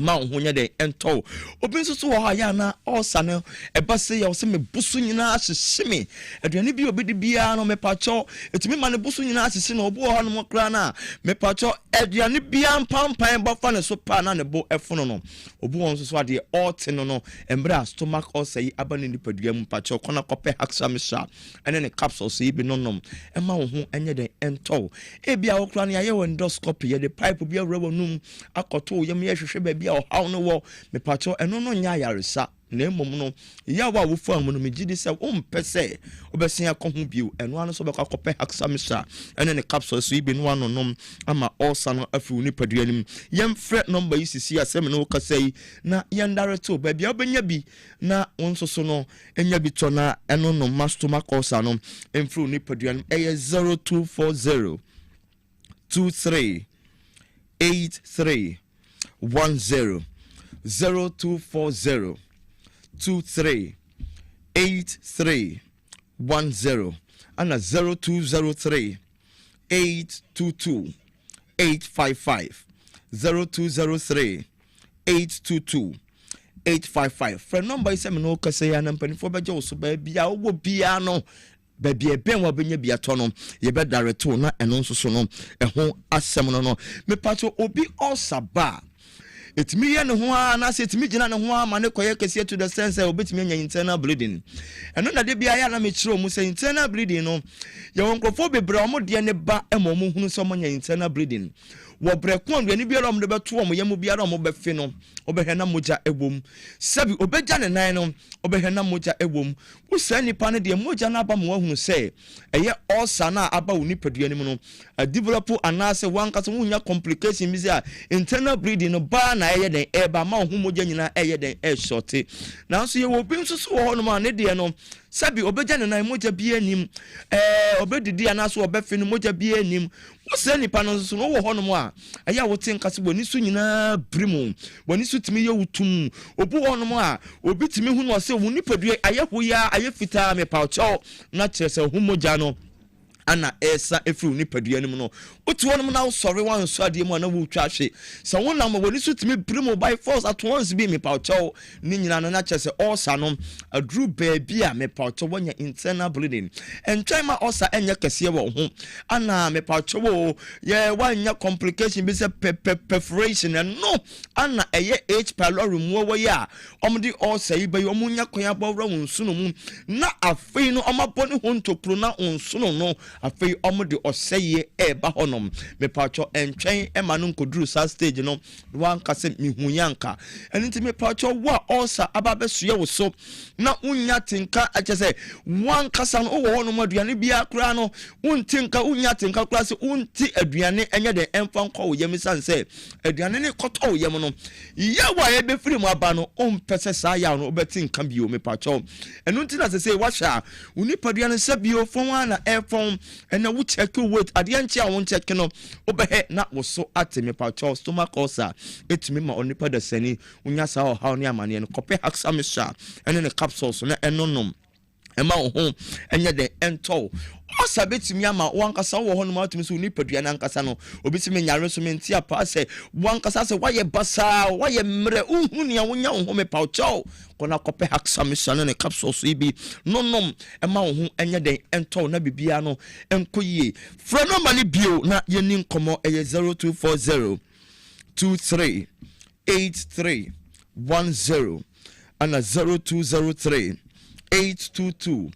ma honya de ento obi nso so ha ya na osa no eba se ya o se me busu nyina ahyehye aduane bi obi de bia no me pacho etimi ma ne busu nyina ahyehye no obo ho no mokra na me pacho aduane bia mpampan ba fa ne so pa na ne bo efono no obo won so ade ot no embra stomach ulcer yi aba ne nipadua mu pacho kona kope haxa mesha ene ne capsules yi bi no ema ho enye de ento e bia okra na ye endoscopy ye de pipe bia rewo num akoto yem ye hwehwe ba bia o haw no wo me pacho eno no nya yaresa na emom no ya wa wo fu am no me gidi se o mpese obesia ko ho biu eno ano so be kwakope haxa mesha ene ne capsule so ibi no ano nom ama ulcer no afu ni paduanim yem fret number isisi asem no kasai na yandare to ba bia obenya bi na wonso so no enya bi to na eno no stomach ulcer no emfru ni paduanim 0240 23 83 10 0240 23 83 10 and 0203 822 855 0203 822 855 friend number is no kase ya na mpanifo beje wo so ba bia wo bia no baby ben wa benya bia to no ye be direct na eno nso so no eho asem no me pato obi osaba etimi ye ne ho a na se etimi gina ne ho a ma ne koye kese to the sense obetimi anya internal bleeding eno na de bia ya na me kire omu se internal bleeding no ye wonkrofo bebre omo de ne ba emo mu hunu so nya internal bleeding wo brekon de ne bia ro mo de beto omo yemu bia ro mo befe no obehena moja ewom sabi obeja ne nan no obehena moja ewom wo sa nipa ne de moja na aba mo hunu se eye ulcer na aba wo nipadua nim no develop anase wankasa wunya complication bi se internal bleeding no ba na eye den eba ma hu moja nyina eye den short na so ye wo bi nso so ho no ma ne de no sabi obeja ne nan moja bi anim obedidi anaso obefe no moja bi anim wo sa nipa no so no wo ho no mo a aya wo tin kase boni so nyina brimu boni so timi ye wutum obu ho no mo a obi timi hu no se wo nipadua aye hoya aye fita me paucho na chese hu moja no ana esa efru ni padua nim no otu wonum na sorry wan so ade mu na wo twa hwe so wonam woni so timi primo by force at once be me paucho ni nyina no na chese osa no adru baby a me paucho wonya internal bleeding and try my osa enye kese wo ho ana me paucho wo ye wanya complication be say perforation and no ana eye H pylori mu wo ya omdi osa yi be omunya kwan abawra wonsuno mu na afei no omaboni ho ntokro na onsuno no afei omde oseye eba honom me pacho entwen ema no nkoduru sa stage no wan kase mihuyanka enti me pacho wa osa ababesuye wo so na unya tinka achese wan kasa no wo honom aduane bia kra no untinka unya tinka kra se unti aduane enye de emfa nkọ wo yemi sanse aduane ne koto wo yem no yawa ye be firi mu aba no ompese sa ya no obetinka bio me pacho enu ntina se washa unipaduane se bio fon na efon ena wo check weight ade nche a won check no obehe na wo so ateme pacho stomach ulcer etimi ma onipa da sani unya sa o ha oni amane no kope haxa mesha ene ne capsules na enonom ema ho enye de ento osa betimi ama wankasa wo ho no matumi so nipadua na nkasa no obetimi nyare so menti apa se wankasa se waye basa waye mre uhuni ya wonya ho me paucho kona kope haxa mesha ne capsules ibi nonom ema ho enye de ento na bibia no enkoyie fra no mani bio na yeni nkomo eye 0240 23 83 10 and 0203 822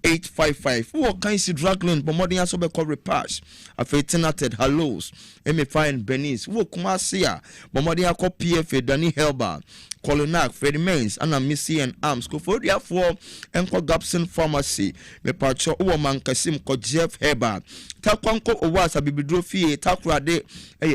855 who can see dragland but more than so be call repass afetenated hallows emi fine benis who kuma sia but more than call pfa Danny Helber Colonac, Freddie Mains, Anna Missy and Arms, Kofodia for Enko Gapson Pharmacy, Mepacho Oman Kasim ko Jeff Heba, Takwanko Owasa Bibidrofi, Takrade,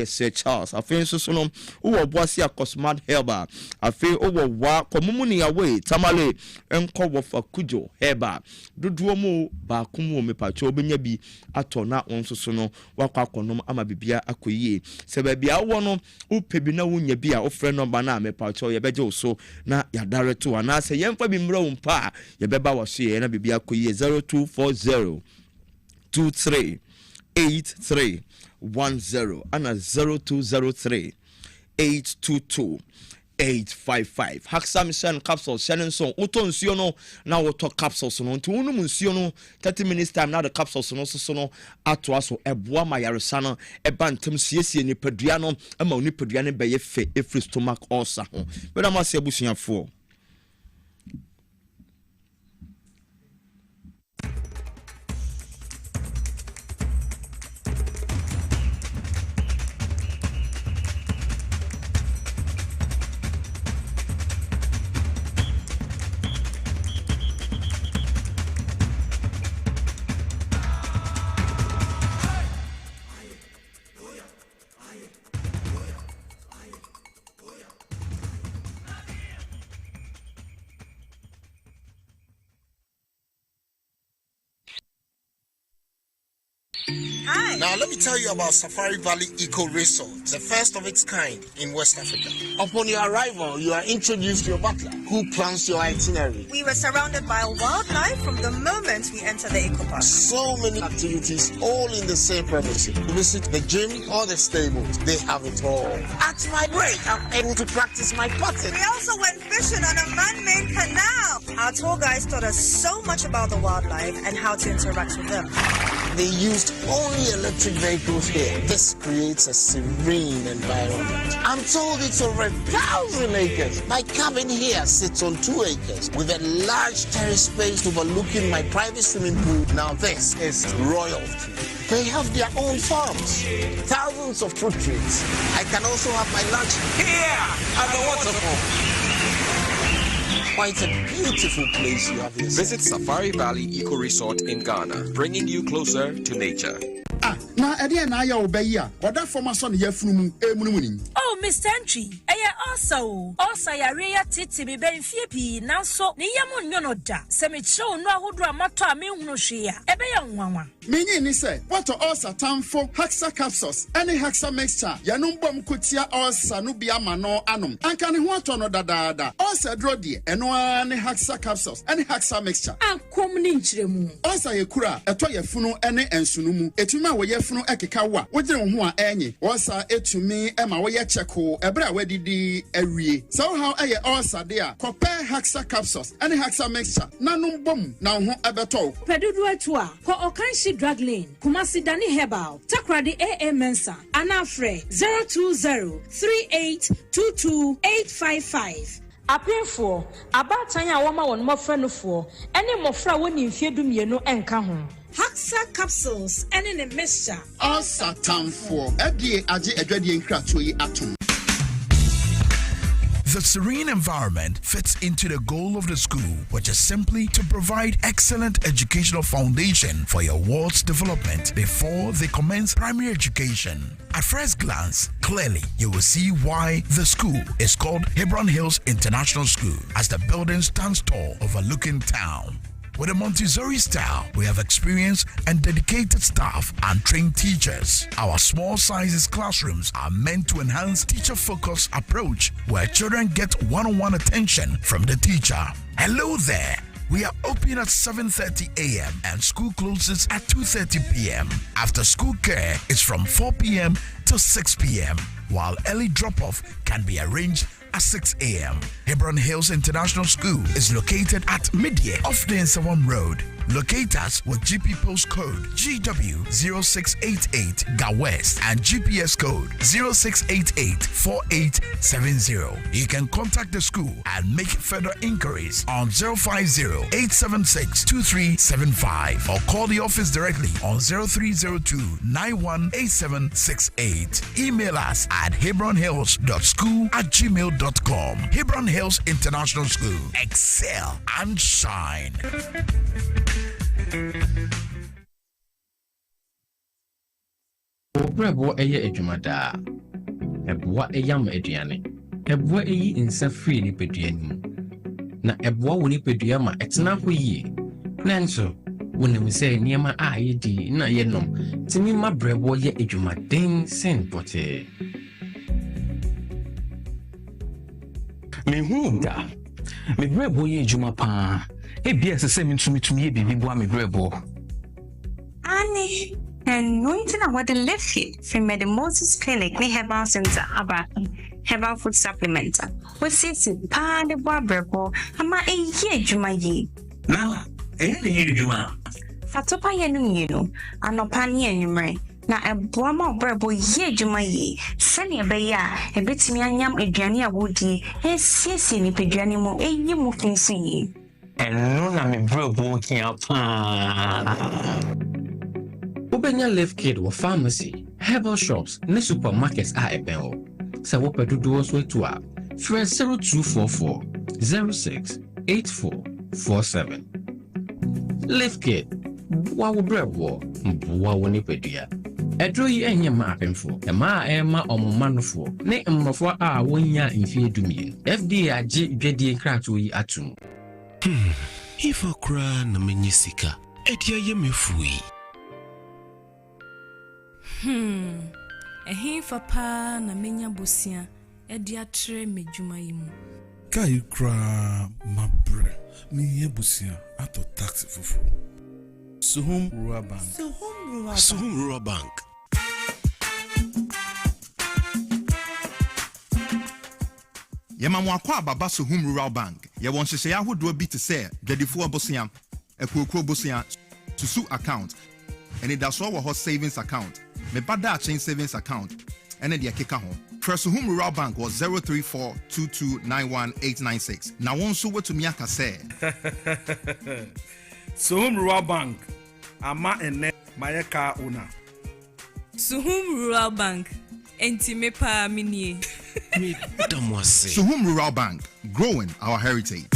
Sir Charles, a friend Sosonom, Uwa Boasia Cosmat Heba, a fe over wa Komumuni away, Tamale, Enko Wafa Kujo, Heba, Duduomo, Bakumu, Mepacho Benyabi, Atona, on Sosono, Wakakonom, Amabibia, Akuye, Sebebia Wano, Upebina Wunyabia, or friend of Bana, Mepacho, Yabejo, so na Yadare to an answer, Yampa Bimro Pa, Yabeba was here, and Abibia Kuye 0240 23 8310 and a 0203 822 855. Haxamishan capsules, Shannon Son, Uton Siono, now we'll talk capsules on to Unum Siono, 30 minutes time, now the capsules on also sono, Atuaso, Ebua Mayarisana, Ebantum Siesi, Nipediano, a Monipediani by a fe, a free stomach or Saho. But I must say, Bushia 4. Hi. Now let me tell you about Safari Valley Eco Resort, the first of its kind in West Africa. Upon your arrival, you are introduced to your butler, who plans your itinerary. We were surrounded by wildlife from the moment we entered the eco park. So many activities, all in the same premises. Visit the gym or the stables, they have it all. At my break, I'm able to practice my putting. We also went fishing on a man-made canal. Our tour guides taught us so much about the wildlife and how to interact with them. They used only electric vehicles here. This creates a serene environment. I'm told it's over 1,000 acres. My cabin here sits on 2 acres with a large terrace space overlooking my private swimming pool. Now this is royalty. They have their own farms, thousands of fruit trees. I can also have my lunch here at the waterfall. Quite a beautiful place you have here. Visit Safari Valley Eco Resort in Ghana, bringing you closer to nature. Na ede na ya obeyi a oda former son ye funu emunumuni. Oh, Mr. Entry, also yare ya titi be ben fie pi nanso ne yam nyono da se me chew no ahodo amato a me hunu hwe a ebe ya nwanwa. Menyi ni se what ulcer tamfo Haxa capsules any Haxa mixture yanum bom kotia ulcer no bia ma no anom anka ne ho ato no dadaada ulcer dro de eno ani Haxa capsules any Haxa mixture ankom ni nchiremu ulcer ye kura eto ye funu ene ensunu mu etumi a wo ye funu ekeka wo wogire ho a enyi ulcer etumi e ma wo ye cheko ebra wadidi awie so how eye ulcer de a compare Haxa capsules any Haxa mixture nanum bom na ho ebeto pedudu atu a ko okanshi drug lane Kumasi Dani Herbal Takradi AA Mensa Anafre 02038228855 Apefo abatan ya woma won mofra no fo ene mofra woni mfie dumienu enka ho Haxa capsules ene ne mixture ulcer tamfo edie age edwadie nkrato yi atom. The serene environment fits into the goal of the school, which is simply to provide excellent educational foundation for your ward's development before they commence primary education. At first glance, clearly you will see why the school is called Hebron Hills International School, as the building stands tall overlooking town. With a Montessori style, we have experienced and dedicated staff and trained teachers. Our small sizes classrooms are meant to enhance teacher-focused approach where children get one-on-one attention from the teacher. Hello there. We are open at 7:30 a.m. and school closes at 2:30 p.m. After school care is from 4 p.m. to 6 p.m., while early drop-off can be arranged at 6 a.m. Hebron Hills International School is located at Midye off the Nsawam Road, Locate us with GP postcode GW0688 GA West and GPS code 06884870. You can contact the school and make further inquiries on 050-876-2375 or call the office directly on 0302-918768. Email us at hebronhills.school@gmail.com. Hebron Hills International School. Excel and shine. Obrempong eye adwumada. Eboa eyam aduane. Eboa eyi nsa free ni peduanim. Na eboa woni pedua ma etena ho yie. Nanso wonim sɛ nneɛma a yɛdi na yɛnom timi ma brɛbɔ yɛ adwumaden sen pɔtee. Mehu da. Me brɛbɔ yɛ adwuma paa. Ebia sɛ sɛ mentumi yɛ bibi boa me brɛbɔ. Ani, and nointing about the left hip from the Moses Clinic near Herbal Center about Herbal Food Supplementer. We sit in pan the brɛbɔ ama a year juma ye. Na, ɛyɛ juma. Fatopa yenu yenu, anopani and na eboama brɛbɔ ye juma ye. Sani abeya, a bit me anyam aduane awodi, esiesi ni peduane mo eyi mo finsi ye. And no na me brɛbɔ kia pa. Ubenya Left Kid wa pharmacy, herbal shops, ne supermarkets a ebeo. Sa wope dodo so to a 0244 06 8447. Left Kid, wa wo brɛbɔ, wa wo nipadua. Edro yi enye ma apemfo, e ma ema omomanofo, ne mmofo a wonya mfie dumie. FDA age dwedie krato yi atum. If I cry na menye sika, edia ye mefui. Ehinfa pa na menya bosia edia tre medwuma yimu. Kai cry mabre, me ye bosia ato taxi fufu. Suhum Rural Bank. Suhum Rural Bank. Yema kwa baba Suhum Rural Bank. Ye won hyehyɛ ahodoɔ bi te sɛ dwadifo abosia, akuokuro bosia, susu account, ɛne daso wɔ hɔ savings account, me bada chain savings account, ɛne de akeka ho. Frɛ Suhum Rural Bank wɔ 03422919896. Na wɔn nso wetumi aka sɛ Suhum Rural Bank ama ene mayeka una. Suhum Rural Bank enti me pa minie. Suhum Rural Bank, growing our heritage.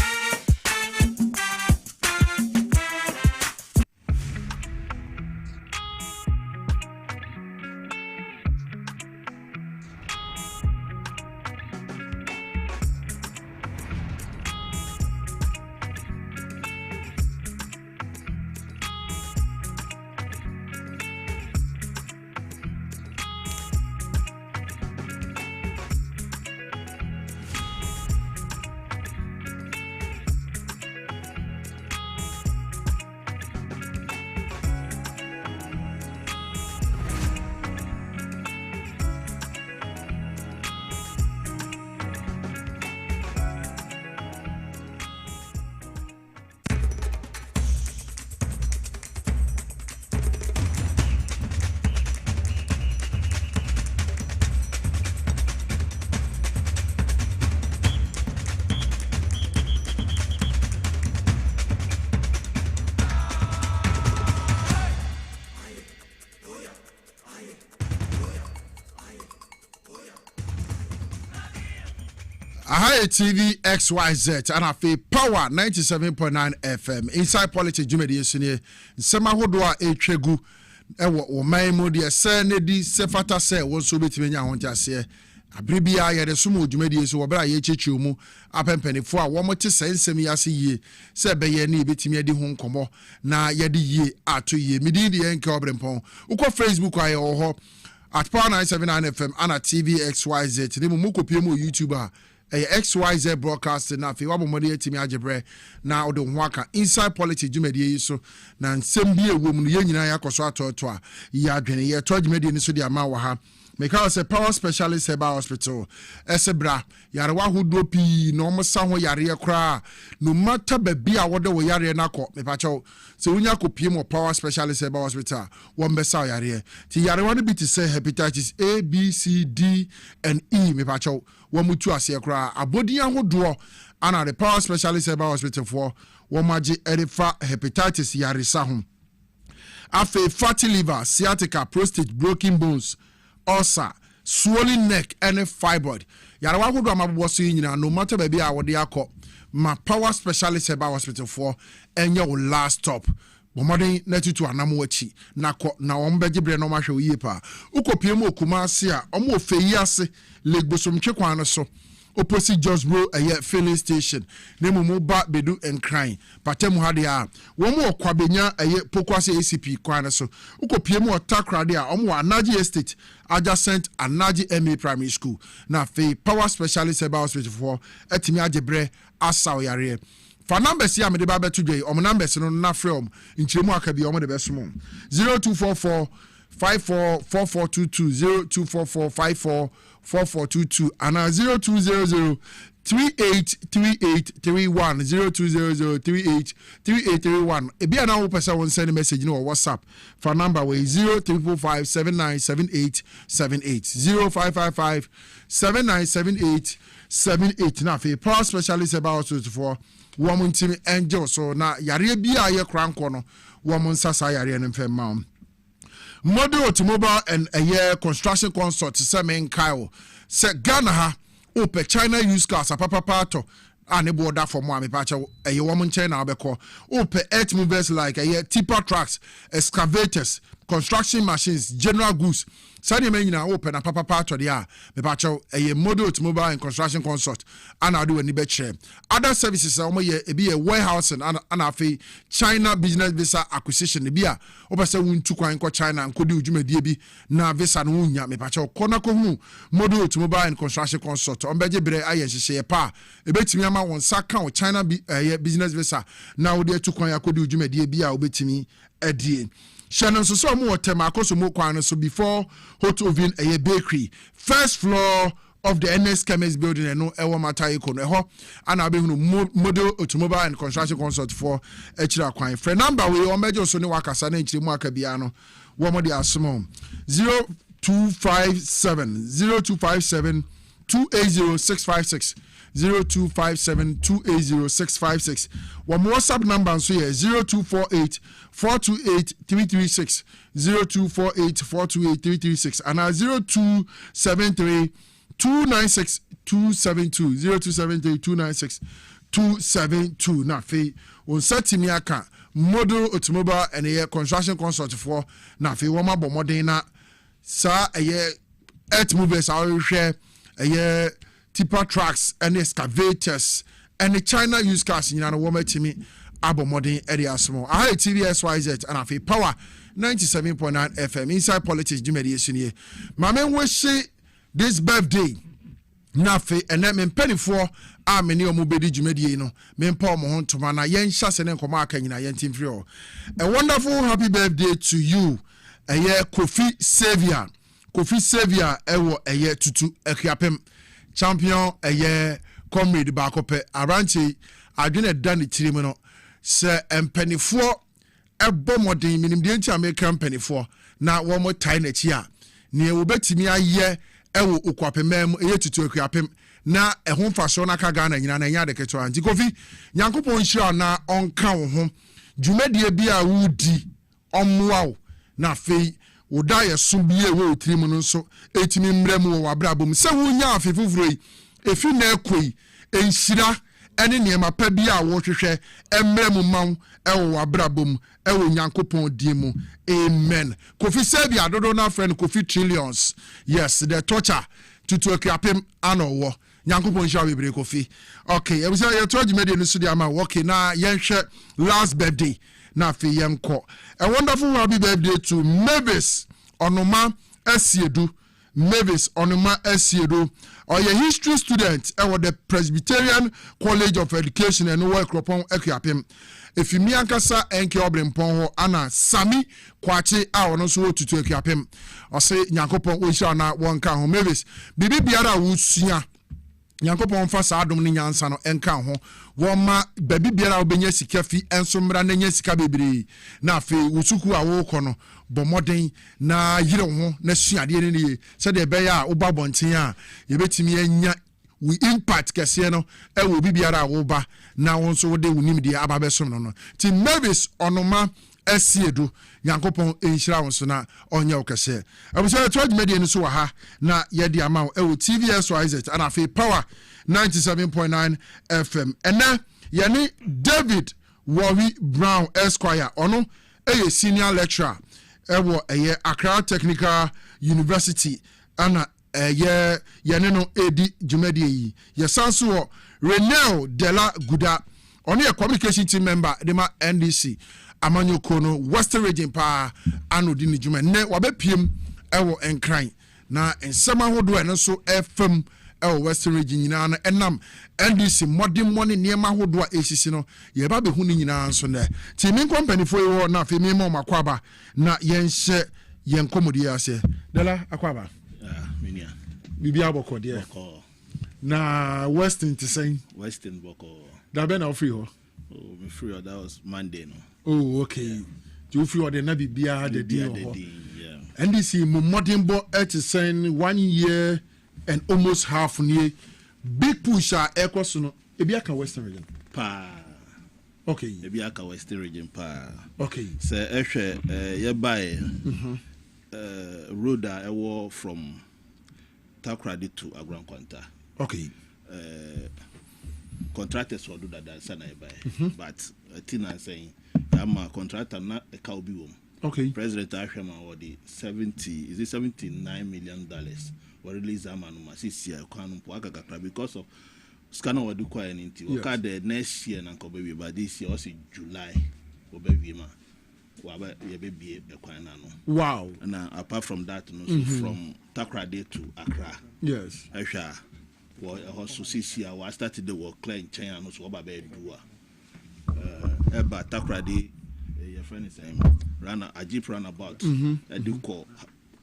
TV XYZ and afi Power 97.9 FM inside politics jumedi yesune nsema hodo a etwegu ewo wo man mu de se ne di se fata se won so betime nya ho ntase abribia ye de somo jumedi yesu wo bra ye chechi mu apempenifo a wo mote sensem yase yie se beye ne betime adi ho nkomo na ye de yie ato yie midi de enke Obrempong uko Facebook aye wo ho at Power 97.9 FM ana TV XYZ ne mu kopie mu YouTuber XYZ broadcasting na fe wabomode atimi agebre na ode ho aka inside politics jumedie yi so na nsem bi ewom no ye nyina yakoso atoto a ya adwene ye to jumedie ni so de ama wa ha Because a power specialist herbal hospital esebra yarewa hodo pi no mo sa ho yare kra no matter baby a wodo wo yare na ko me pa cho se unya ko pie mo power specialist herbal hospital wo mbesa yare ti yarewa no bi ti say hepatitis A B C D and E me pa cho wo mutu ase kra abodi ahodo ana the power specialist herbal hospital for wo magi erifa hepatitis yare sa ho afa fatty liver sciatica prostate broken bones ulcer, swollen neck, and fibroid. Yarawa hudu amabuwa so nyina no matter baby a wode akọ ma power specialist herbal hospital for enye wo last stop. Bomodin netutu anamu achi nakọ na ombeje bre no mahwe yie pa. Ukopie mu okuma ase a omo ofeyi ase legbosomtwe kwan no so. Opposite Josbro filling station nemu ba bedu and crying patemu hade a wo mo kwabenya pokwase ACP kwan so ukopie mu otakra de a omo Anaji Estate adjacent Anaji MA Primary School na fe power specialist herbal hospital for etimi agebre asaw yare fa numbers ya me de ba betu dwe omo numbers no na from nchiremu akabi omo de besomo 0244 544422 0244 4422 and 0200 383831 0200 383831 ebia na wo pesa won send message no WhatsApp for number way 0345797878 0555 797878 na fe power specialist about for woman team angel so na yare bia ye kranko no woman sasa yare no mfem ma Model automobile and a year construction consult se men Kyle se Ghana ha ope China used cars a papa pato and a border for more me pacha a woman China abeko ope earth movers like a year tipper trucks, excavators, construction machines, general goods. Sani men na open a papa pato dia me pacha a model automobile and construction consult and I do any better. Other services are ye be a warehouse and afi China business visa acquisition be a opese won tu kwan ko China and kodi ujumedie bi na visa no nya me pacha kona ko hu model automobile and construction consult on beje bere aye hye pa e betimi ama won saka o China business visa na wo de tu kwan akodi ujumedie bi a obetimi adie. Shannon so mo tema akoso mo kwan so before hot oven a bakery first floor of the NS Chemist building and no ewo matai ko no ho ana be hunu model automobile and construction consult for echira kwan friend number we o mejo so ne wakasa na enchire mu aka bia no wo mo de asomo 0257 280656 0257280656 one WhatsApp number so here 0248 428 336 0248 428 336 and 0273 296 272 0273 296 272 na fe on setimi aka model automobile and a construction consult for na fe wo mabo modern na sa earth movers are share a tipper trucks and excavators and the China used cars in a woman to me abo modern area small. I had TVSYZ and I feel power 97.9 FM inside politics mediation here. My man wish this birthday nafe and then penny for many omobedi jumedie no me mpa mo honto na yen hyase ne nkoma aka nyina yen timfrio. A wonderful happy birthday to you. A year Kofi Savior ewo a year tutu ekapem champion a year comrade bakope aranche adwene dan tirim no se empanifo ebo modern minim de ntia American empanifo na wo mo tai na chi a ne wo betimi aye ewo okwapemam eye tutu ekapem na ehun faso na ka Ghana nyina na nya de keto anti Kofi Nyankopon hira na onka wo ho dwumadie bi a wudi omwa na fei woda ye sombie we otirim no so etimi mrem wo wabrabom se wonya afefufuroi efi na ekoi enhyira ene niema pa bi a wo hwehwe emrem maw ewo wabrabom ewo Nyankopon dimu amen. Kofi Sabi adodo na friend Kofi Trillions, yes, the torture tutu ekapem anowo Nyankopon hwa bebre Kofi. Okay, e bisa ye told you media no so dia ma okay na yenhwe last birthday na fe yenko. A wonderful happy birthday to Mavis Onoma Esiedu. Mavis Onuma Esiedo or a history student at the Presbyterian College of Education and work upon Equiapim. If you miankasa enke Obrempong ana Sami Kwache a ono so to Equiapim or say Nyankopon Osha na wonka ho Mavis bibi biara wusua Nyankopon fa sa adom ne nyansa no enka ho woma baby biara obenya sika fi enso mra na nya sika bebre na afi wusuku a wo kɔ no bomoden na yire ho na suade ne ne se de be ya oba bonten a yebetimi anya we impact kese no e wo bibiara a wo ba na won so de wunim de aba besom no ti Mavis Onoma Esiedu Nyankopon enhyira won so na onye okese abuso to media ni so wa ha na ye de ama e wo TVS Isaac and afi Power 97.9 FM ena yani David Worry Brown Esquire ono a senior lecturer ewo Accra Technical University ana yene no edi jumedi yi yesanso Renel Dela Guda ono a communication team member dema NDC Amanyo Kono Western Region pa anodi ni juma ne wabepiem ewo enkran na ensema hodo eno so FM ewo Western Region nyina na enam NDC modern money niema hodo a esisi no ye ba be hu ni nyina so ne teaming company fo yo na fe mi ma makwaba na yenhye yenkomodi ase dela akwaba minia bibi aboko de na Western to say Western boko da be na free ho oh me free that was Monday no. Oh, okay. Do you feel the Nabi Bia the deal? Yeah. And this is modern bo at saying 1 year and almost half year. Big pusher Equasono, Ebiaka Western region. Pa. Okay. Ebiaka Western region pa. Okay. So you buy road I walk from Takrady to Agrankwanta. Okay. Contractors will do that sana buy. But Tina saying I'm a contractor not a cow be okay. President Ashama or the $79 million were released a man because of scanner or do quite anything. Okay, the next year and baby, but this year also July or baby ma. Wow. And apart from that, from Takrady to Accra. Yes. Asha. Well, also CCA, I started the work clean China, no so about Eba Takrady, your friend is saying, a jeep runabout, a do call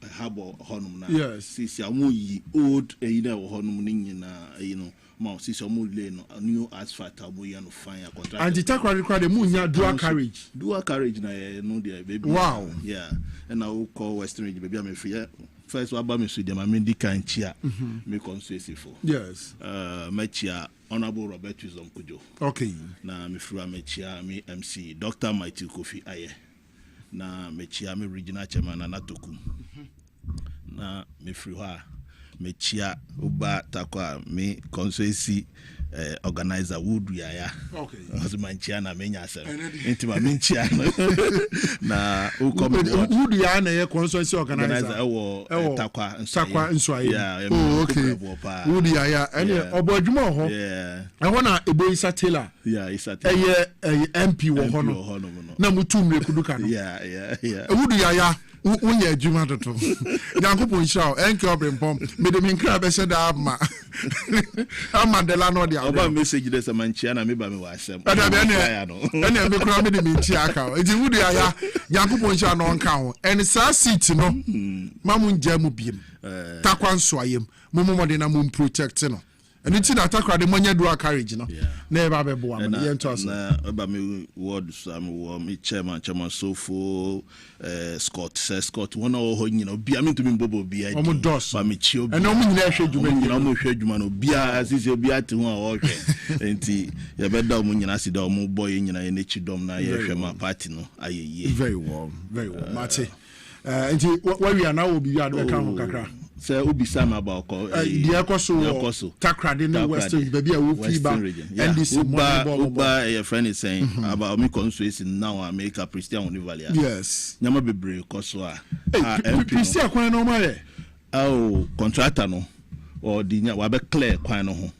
a harbor honum now. Yes. CCA, old, a honum, you know, Mount Sissamu Lane, a new asphalt, a moyan of fire contract. And the Takrady cried the moon, dual carriage. Dual carriage, no, dear baby. Wow. Yeah. And I will call Western Region, baby, I'm a free. First, what about me? So, I'm medical and chair. Me constituency for. Yes. My chair, Honorable Robert Wizom Kujo. Okay. Na me free my chair, me MC Dr. Mighty Kofi Aye. Na me chair, me regional chairman Anatoku. Na me free her. Me chair, Uba Takwa, me constituency organizer Wood Yaya. Okay. As my chair na me nyasa. Into my main chair. Na Wood Yaya constituency organizer. Takwa Nswaye. Yeah. Oh, okay. Wood Yaya. And Obojuma ho. Yeah. I wanna Ebo Isa Taylor. Yeah, Isa Taylor. MP wo hono. Na mutum rekuduka no. Yeah. Wood Yaya. Unye adwuma toto Nyankopon hira enke Obrempong me de menkra be se da ama amadela no dia oba message de samanchia na me ba me wa asem ada be ene me kura me de menchi aka enti wudu aya Nyankopon hira no nka ho en sa seat no mamu nja mu biem takwa nso ayem momode na mum protect no and it's not a de money do a carriage no never be boa me yento aso na ba me word sam me chairman sofo Scott one o nyina bia me to me bobo bia omo dos ba me chi obi and omo nyina hwe djuma nyina omo hwe djuma no bia asisi obi ate ho a o hwe enti ye be da omo nyina sida omo boy nyina ye nechi dom na ye hwe ma party no ayeye very well mate enti where we are now will be ado ka ho kakra say obi sam about the Ekoso Takrady no Western baby a wo fi ba and this Uba your friend is saying about me constituency now I make a Christian Univalia. Yes. Nyama bebre koso a Christian kwan no ma ye. Oh, contractor no or the wa be clear kwan no ho.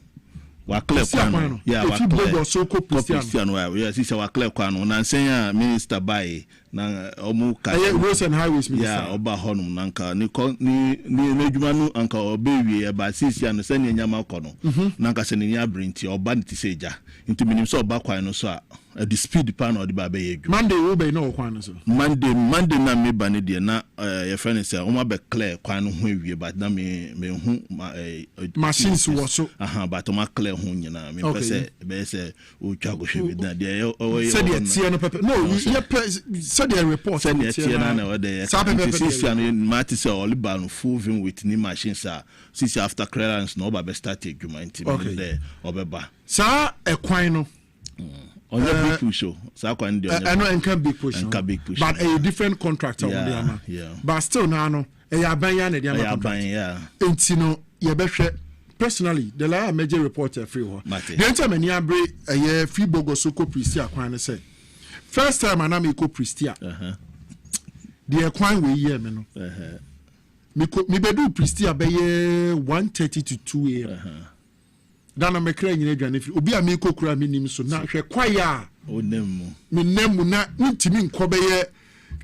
Wa clear kwan no. Yeah, wa clear. So ko Christian. Yes, he say wa clear kwan no. Na say minister buy na omu ka roads and highways minister oba honum nanka ni adwuma no anka obewie ba sisi ano sɛ ne nyama kɔ no nanka sɛ ne nya brinti oba ne ti sɛ gya nti minim sɛ oba kwan no so a the speed pan or the ba be adwuma Monday wo be no kwan no so Monday na me ba ne de na your friend sɛ o ma be clear kwan no ho awie but na me hu machines wo so but o ma clear ho nyina me pɛ sɛ o twa go hwe bi na de said the tie no pepe no you said the report said the tie na we dey sisi ano mati say all ba no full vim with new machines sisi after clearance no ba be start adwuma nti me there obeba sa ekwan no on the big push sa kwan dey I know enka big push but a different contractor but still now no e ya ban ya na dey contract nti no ye behwe personally the la major reporter free ho the enter many abre a free bogo soko pristia kwan ne say first time anam eko pristia the kwan we year me no me bedu pristia be 1:30 to 2 a.m. Dana me kra nyina dwane free obi a me eko kura me nim so na hwe kwaya me nemu na ntimi nko be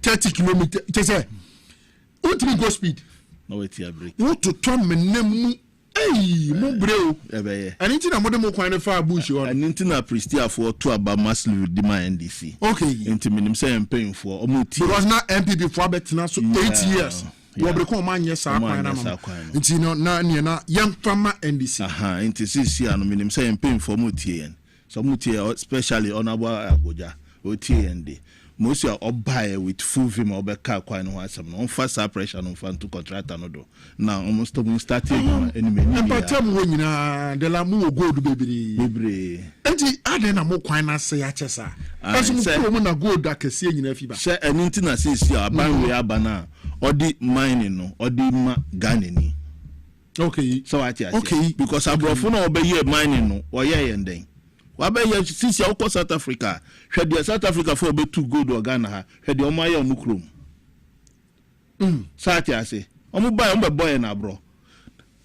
30 km te say ntimi go speed no wait here break what to turn me nemu mo breo and inti na mo dem kwan fa bush on and inti na pristia for to aba massive di my NDC okay inti minim say empaying for omuti because na MPP for betina so 8 years wo bre ko man yes akwan na inti no na ne na yamfama NDC inti sisi anu minim say empaying for omuti yen so omuti especially honorable Agoja OTND most you buy with full vim or car quite no asem no fast pressure no fan to contractor no do now almost to starting enemy and by time when na de la mu gold bebre enti ade na mo kwan na se ya chesa aso mo na gold akese nyina fi ba se enti na se si aban we abana odi mining no odi ma Ghana ni okay so what you say because abrofo na obeye mining no oye yenden wabaya sisi akọ South Africa hwede South Africa for be too good or Ghana ha hwede o maye onu krom saati ase omo buy omo boy na bro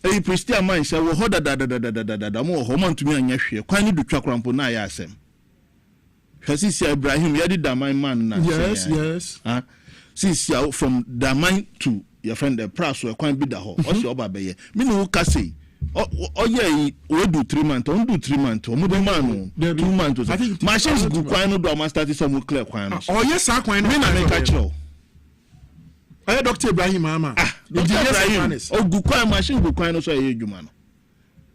e pristia man say wo hoda da mo ho man tumi anya hwe kwan ni do twa krampo na ya asem sisi Ibrahim yadi da man na yes sisi from Daman to your friend the price we kwan bi da ho o se oba beye me no ka say yeah, we do 3 months, on do 3 months, on do man 2 months. I think machines go quite no do am start some clear quite. Oh yes, I quite me na make catch you. Dr. Ibrahim mama. Ibrahim. Oh go quite machine go quite no so e adwuma no.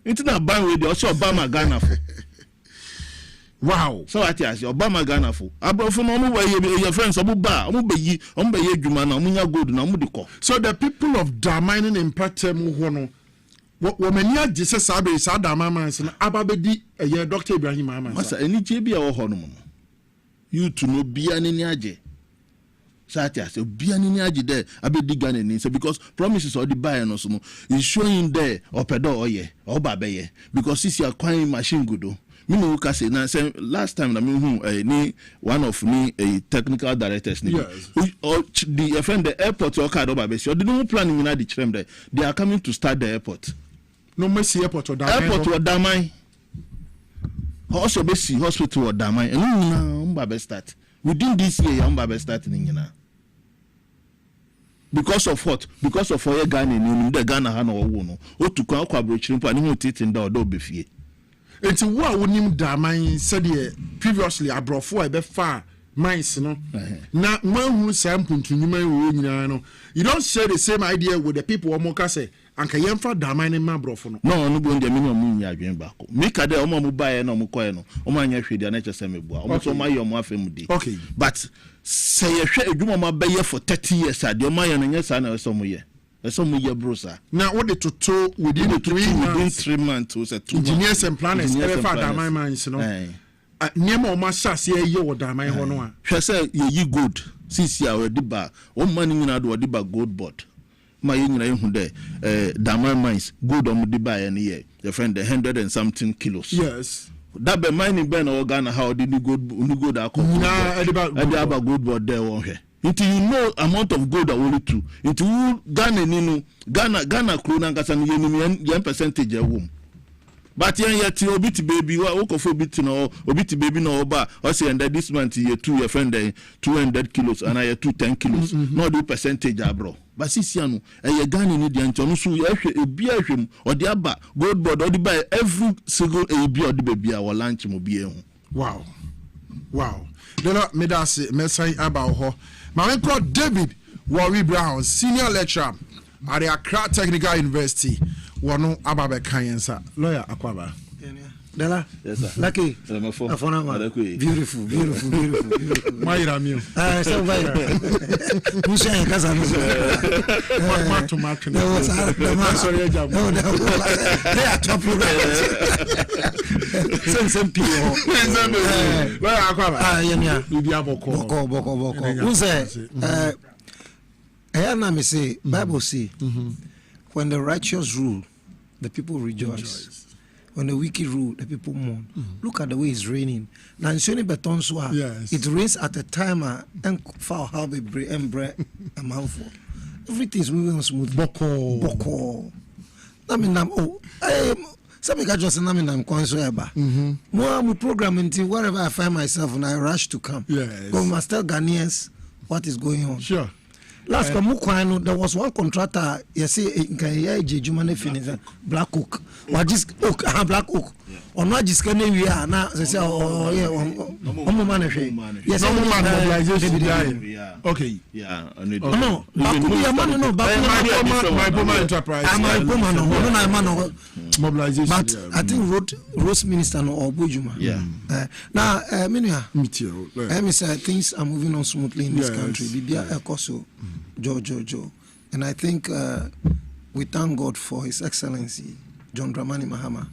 It na ban we dey also Obama Ghana for. Wow. So what you say Obama Ghana for. Abrofo no mo we your friends omo ba, omo be yi adwuma na omo nya gold na omo de ko. So the people of Damining in Patem ho no womani agye se sabe sa da mama nse na ababedi eye Dr. Ibrahim mama nse masa eni che bia wo ho no you to no bia ni agye sati ase bia ni agye there abedi Ghana ni nse because promises or the buy no so no is showing there opedo oye oba beye because this your coin machine good me no ka say na say last time na me ni one of me a technical directors ni the friend the airport or card oba be so they no planning na the chirem there they are coming to start the airport. No mercy airport or Damai. Also be see hospital or Damai. And no start. Within this year, I'm starting in because of what? Because of your Ghana in the Ghana Hano or Wono. Or to call collaboration for any tit in the door before. It's what would him Damai said previously. I brought 4 be far. Mice, no. Now, man who sample to you, you don't share the same idea with the people of Mokase. Anka yemfa Damining ma brofo no no bo ndem me mu nya adwen ba ko me ka de o mu bae no mu koe no o ma nya hwede na chese me bua o so ma ye o mu afem di okay but say ye hwe adwuma ma ba ye for 30 years ade o ma ye no nya sa na so mu ye brosa now what the toto within 3 months was a 2 engineers and planners ever fa Damining mines no niam o ma sase ye wo Damining ho no a hwe say ye good sisi a we di ba o ma ni nyina do di ba gold board my nyina hu de Damining mines gold on the buy any year your friend the 100 and something kilos yes that be mining ben or Ghana how did you gold about gold board there one here until you know amount of gold only two into Ghana ninu Ghana krona nkasa no yen percentage e wom but yet you bit baby what for bit no obit baby no ba or say and this month you 2 your friend 200 kilos and I 210 kilos no do percentage bro but sisiano e Ghana ni de ancho no so ye hwe ebi ahwem or the aba gold board or the buy every single ebi or the baby our lunch mo bi ehu. Wow. Dela medase mesai about ho my called David Warri Brown, senior lecturer at the Accra Technical University. Wano ababe kayensa lawyer akwaba. Dela, yes sir. Lucky. Beautiful. My Ramio. So very. Musha kaza no. Sorry, they are top programs. Some people. Lawyer akwaba. Yenya. Bibia boko. Who say me say Bible say when the righteous rule the people rejoice. When the wicked rule, the people mourn. Look at the way it's raining. Now, it rains at a time and foul how we bread a mouthful. Everything is moving on smooth. Boko. I mean, some guys just I'm more program until wherever I find myself and I rush to come. But we must tell Ghanaians what is going on. Sure. Last there was one contractor, you see, Black Oak. Or just Oak, Black Oak. Or not just can we are now, they say, oh, yeah, yes, mobilization. Okay. Yeah, no, enterprise. Mobilization. But I think Rose Minister or Bujuma. Yeah. Now, Minia, I say things are moving on smoothly in this country. Bibia Ekoso, Joe. And I think we thank God for His Excellency, John Dramani Mahama.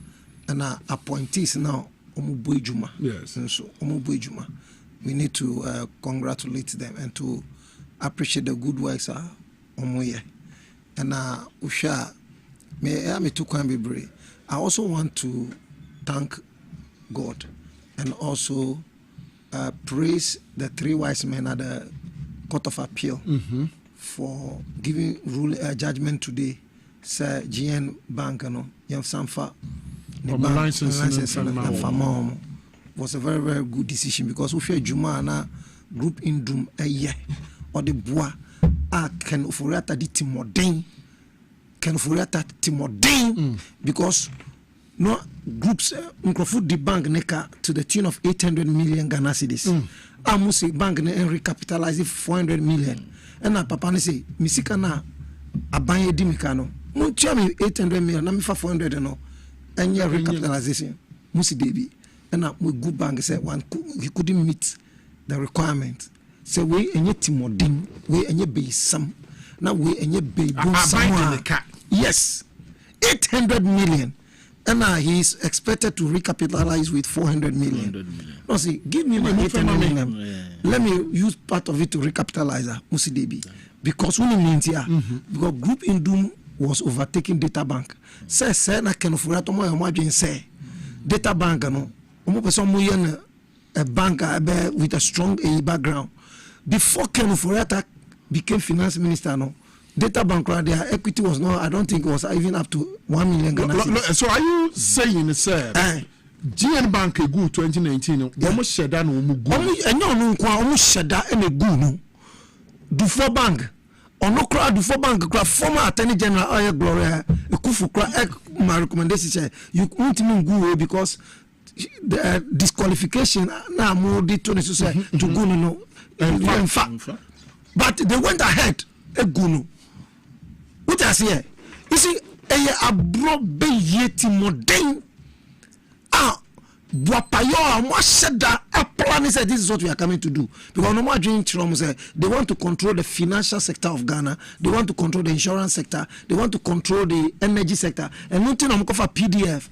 And our appointees now, Omubujuma. Yes. And so, Omubujuma. We need to congratulate them and to appreciate the good works of Omoye. And Usha, me too can be brave. I also want to thank God and also praise the 3 wise men at the Court of Appeal for giving judgment today. Sir GN Bank, Yam Sanfa, was a very, very good decision because we feel Jumana group in Doom a year or the bois can offerata di Timodin. Can offerata Timodin because no groups food the bank neka to the tune of 800 million Ghana cedis. Amusi bank ne recapitalize 400 million. And na papa ne say misika na abanye di mikano. Mo tia me 800 million na me fa 400 no. Any recapitalization musi baby. And na mo good bank say he couldn't meet the requirement. Say we enye Timodin, we enye be some. Now we enye be some. Yes. 800 million. And now he is expected to recapitalize with 400 million. No, see, give me my 800 million. Let me use part of it to recapitalize Musi Debi. Because when it means here, because Group Indum was overtaking Data Bank. Say, na can for that, imagine say, Data Bank, no, a banker with a strong A background. Before Ken Furata became finance minister, no. Data Bank, their equity was not, I don't think it was even up to 1 million Ghana. So are you saying, sir, GN Bank good 2019, almost shed down almost shed down and a good Dufo Bank, or no crowd Dufo Bank, former Attorney General Oya Gloria, my recommendation, you won't even go because the disqualification now more to say to go no, in fact, but they went ahead, a gunu. What I say? You see, a brobe yeti modern. Buapayo, what said that a plan is that this is what we are coming to do. Because no more doing they want to control the financial sector of Ghana, they want to control the insurance sector, they want to control the energy sector, and nothing I'm for PDS,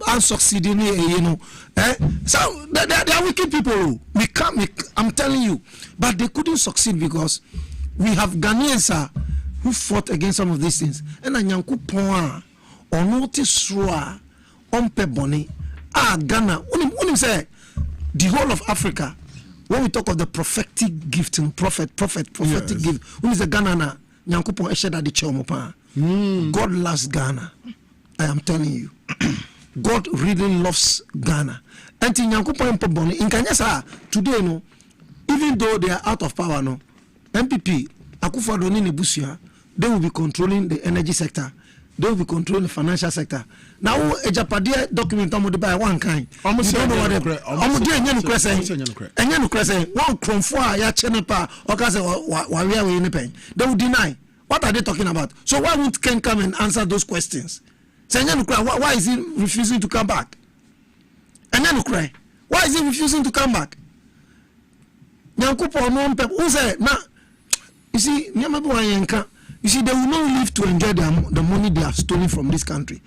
I'm succeeding, you know. So they are wicked people. We can't. I'm telling you, but they couldn't succeed because we have Ghanaians who fought against some of these things. And Anyanku Poa or notice Rua Ompe Boni Ghana. When say the whole of Africa, when we talk of the prophetic gift and prophetic gift, when is the Ghana Nyanku Poa Esheda di Chomopa. God loves Ghana. I am telling you. God really loves Ghana. And in Kanyasa today, no, even though they are out of power, no, MPP, Akufo-Addo ni Busia, they will be controlling the energy sector. They will be controlling the financial sector. Now, a Japadia document by one kind. Almost don't know what they're one cromfoa, ya chenepa, or Waria in the pen. They will deny. What are they talking about? So why won't Ken come and answer those questions? Why is he refusing to come back? And then cry. Why is he refusing to come back? You see, you see, they will not live to enjoy the money they have stolen from this country.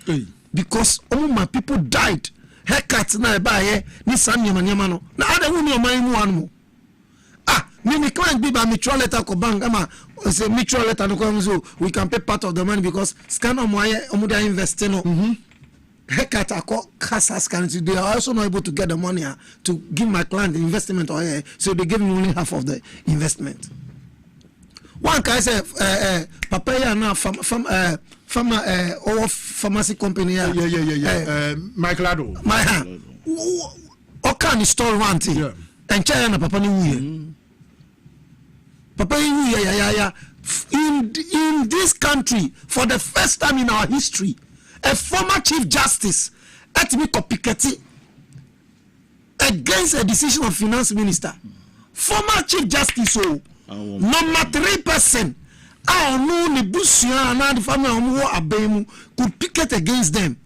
Because all my people died. Haircuts na buy ni san nyama no. Na ada hu ni o man mu anu. Me client be by mutual letter ko bank ama say mutual letter no come so we can pay part of the money because scan omo dey invest no. Haircut ako casa scan they are also not able to get the money to give my client the investment or so they give me only half of the investment. One guy say papaya na pharmacy company Michael Addo my hand okan store one thing and China papa ni wuye papa ni wuye in this country for the first time in our history a former chief justice at me copycatting against a decision of finance minister former chief justice number 3 person no Nebusia and the family could picket against them.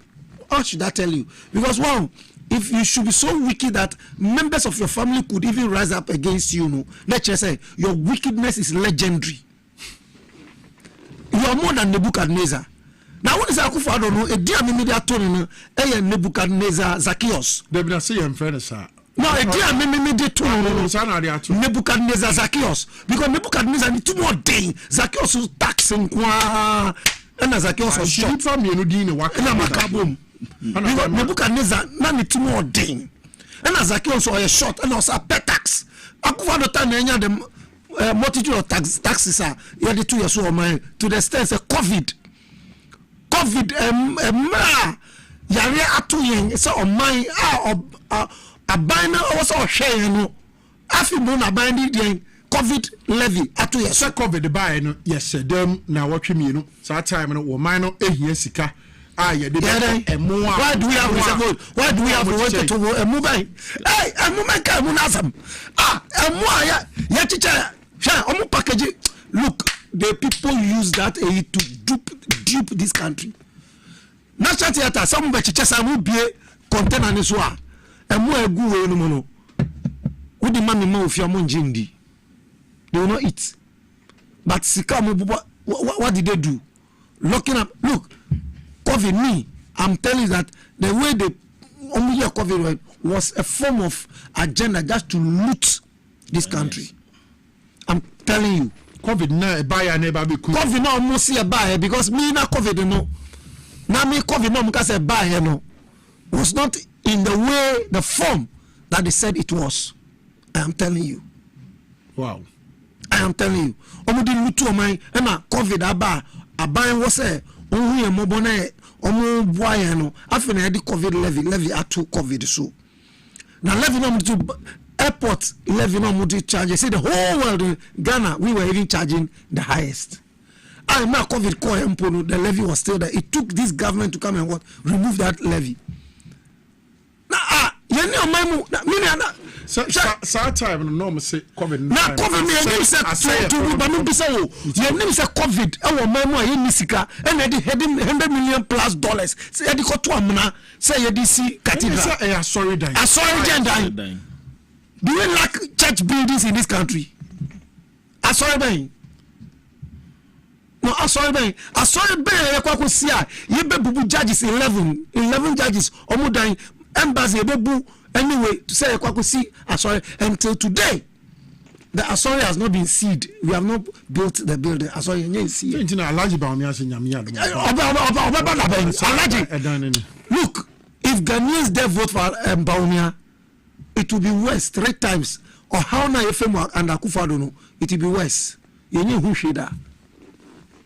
How should I tell you? Because one, if you should be so wicked that members of your family could even rise up against you, no, let's just say your wickedness is legendary. You are more than Nebuchadnezzar. Now what is Akufo-Addo no? A dear media tone Nebuchadnezzar Zacchaeus. They be say your friend sir. No, a dear media tone Nebuchadnezzar Zacchaeus because Nebuchadnezzar need 2 more days. Zacchaeus was taxing and Zacchaeus was shot from you no din work na makabom. Because Nebuchadnezzar na need 2 more days. And Zacchaeus was shot and also pay tax. Akufo-Addo time enya the multitude of taxes are you the 2 years old man to the extent COVID yare atu yen so on my abana also share no afi mo na bandi den COVID levy atu yen so COVID buy no yes dem na watwe mienu so time no wo man no ehia sika ye de emu a why do we have wanted to emu buy hey emu man ka emu nasam emu ya chicha sha omu package look the people use that to dupe this country. National theater some be chicha some be container ni so a emu egu we no no wo di mami ma ofia mo njindi they will not eat but sika mo what did they do locking up look COVID me I'm telling you that the way they only COVID was a form of agenda just to loot this country. I'm telling you COVID na buy never be cool. COVID no almost see a buy because me na COVID no na me COVID no because a buy no was not in the way the form that they said it was. I am telling you. Wow. I am telling you. Omo di lutu o man e na COVID aban wo se ohun ye mobo na omo boaye no afi na di COVID levy atu COVID so. Na levy no to airport levy no to charge. See the whole world in Ghana we were even charging the highest. I na COVID call empono the levy was still there. It took this government to come and remove that levy. Na you know my me na so time no me say COVID na COVID me you say to ba me bisa wo you name say COVID e wo man mu a ye nisika e na dey $100 million plus say e dey ko to amuna say ye dey see cathedral sorry dan do we lack church buildings in this country sorry dan no sorry ben ye kwa ko sia ye be bubu judges 11 judges omudan embassy bebu anyway to say see sorry until today the Asori has not been sealed. We have not built the building. Asori look, if Ghanaians dare vote for Baumia, it will be worse 3 times. Or how na FM and Akufo-Addo no, it will be worse. You know who should that?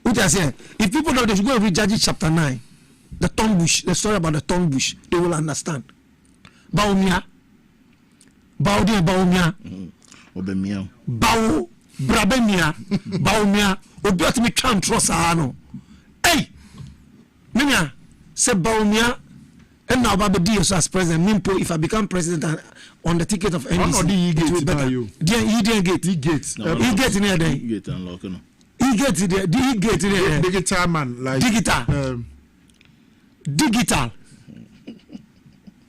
If people know they should go and read Judges chapter 9. the tongue bush, the story about the tongue bush, they will understand. Baumia, Baumia, Obemia, Bao, Brabemia, Baumia, Obiot me can trust Ano. Hey, Minya, say Baumia, and now Baba Dios as president. Mimpo, if I become president on the ticket of NDC, it will be better. He didn't get. He gets in there. He get unlocked. He gets it there. He get it there. Digital man, like digital. Digital.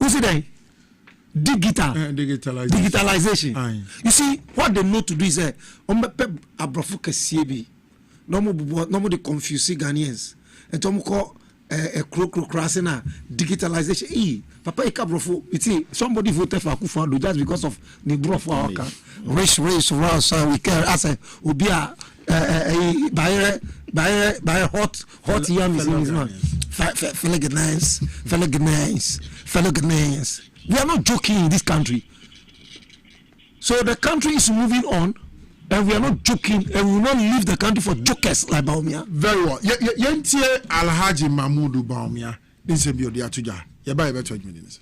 Who's it there? Digital. Digitalization. You see, what they know to do is abrofo kesiye no mo de confuse Ghanaians. And to mo call crocrocrasina digitalization. Papa ikabrofo. You see, somebody voted for Akufo-Addo just because of the brofo aka. Race, so we care as a ubia by hot yam is in his mouth. Fellow Ghanaians. We are not joking in this country. So the country is moving on, and we are not joking, and we will not leave the country for jokers like Baumia. Very well. Yentie Alhaji Mahmudu Baumia. This is the Atuja. You buy about 20 minutes.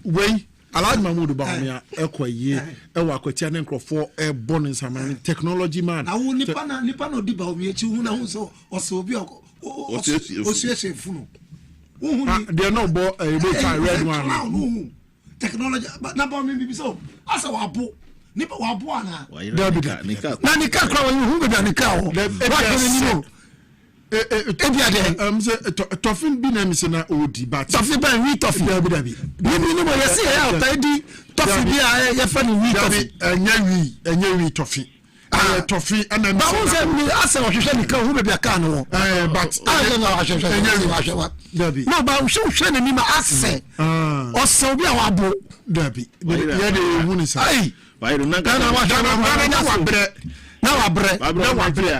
Way Alhaji Mahmudu Baumia ekwaye ewa akwatia ne nkrofo ebon nsamani technology man awu nipa no di Baumia chi hu na hu so obi osiesie funu they no bo red one technology na ba me bi so asa wabo nipa wabo ana nika na nika kra hu be nika ho Toffin bi na mise na odi but Toffin ba wi Toffin dabi ni mo yesi ya otadi Toffin bi ya fa ni wi Toffin enya wi Toffin Toffin ana ba won say mi asa wo hwehwe nika hu be bi aka no but enya hwehwe dabi no ba hwehwe na ni ma ase oso bi a wabo dabi ya de hu ni sa ai ba na wabre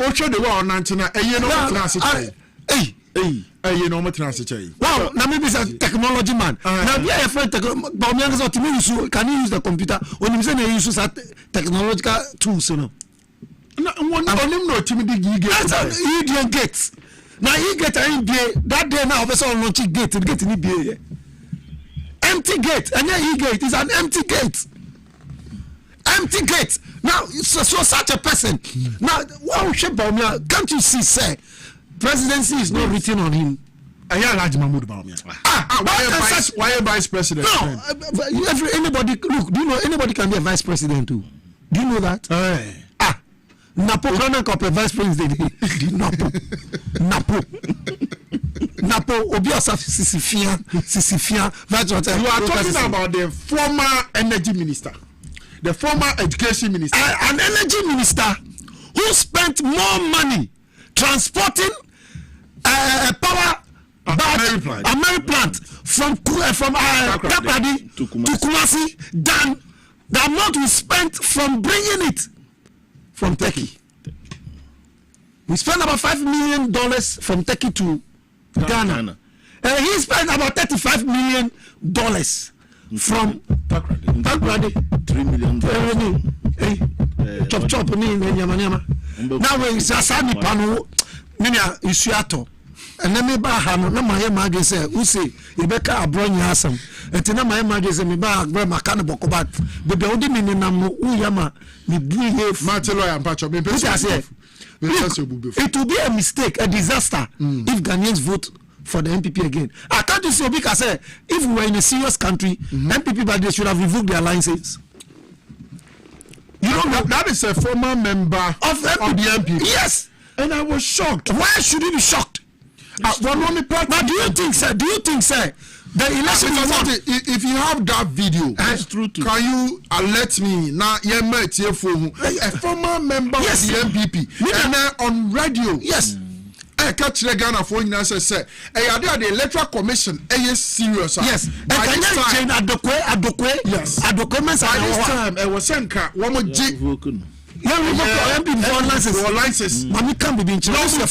o show the one nantina eye no trans no trans chai wow na me be technology man na be a friend Baumia so to use can you use the computer only say na use that technological tools no onim no timi dig you get na you get in be that day now person on launch gate ni be empty gate and here gate is an empty gate now so such a person now wow Baumia can't you see say presidency is not written on him Alhaji Mahmudu Baumia why vice president no anybody look do you know anybody can be a vice president too do you know that Napo Crown Cup vice president Napo Obiosa Sisifia vice president. You are talking about the former energy minister, the former education minister, an energy minister who spent more money transporting power American plant from Takrady to Kumasi than the amount we spent from bringing it from Turkey. We spent about $5 million from Turkey to Ghana. And he spent about $35 million from Takrady. $3 million. Chop Now when Sasani Pano, Minia Isuato, and then me ba hano na my magi say, Usi, Rebecca Abron Yasam, and Tina my magi say, me ba Grandma Canabocobat, but the only meaning Uyama, me bring here, Martelo and Pacho, me it will be a mistake, a disaster, if Ghanaians vote for the MPP again. I can't do so because if we were in a serious country, MPP, but they should have revoked their licenses. You know that is a former member of the MPP. Yes, and I was shocked. Why should he be shocked? But do you think, sir? The election if you have that video, that's true too. Can you let me now? A former member of the MPP and on radio. Yes. I catch the Ghana for you say, the electoral commission is serious. Yes. By this time, yes. By this time, I was saying, one more J. licenses. Mami can be in charge. The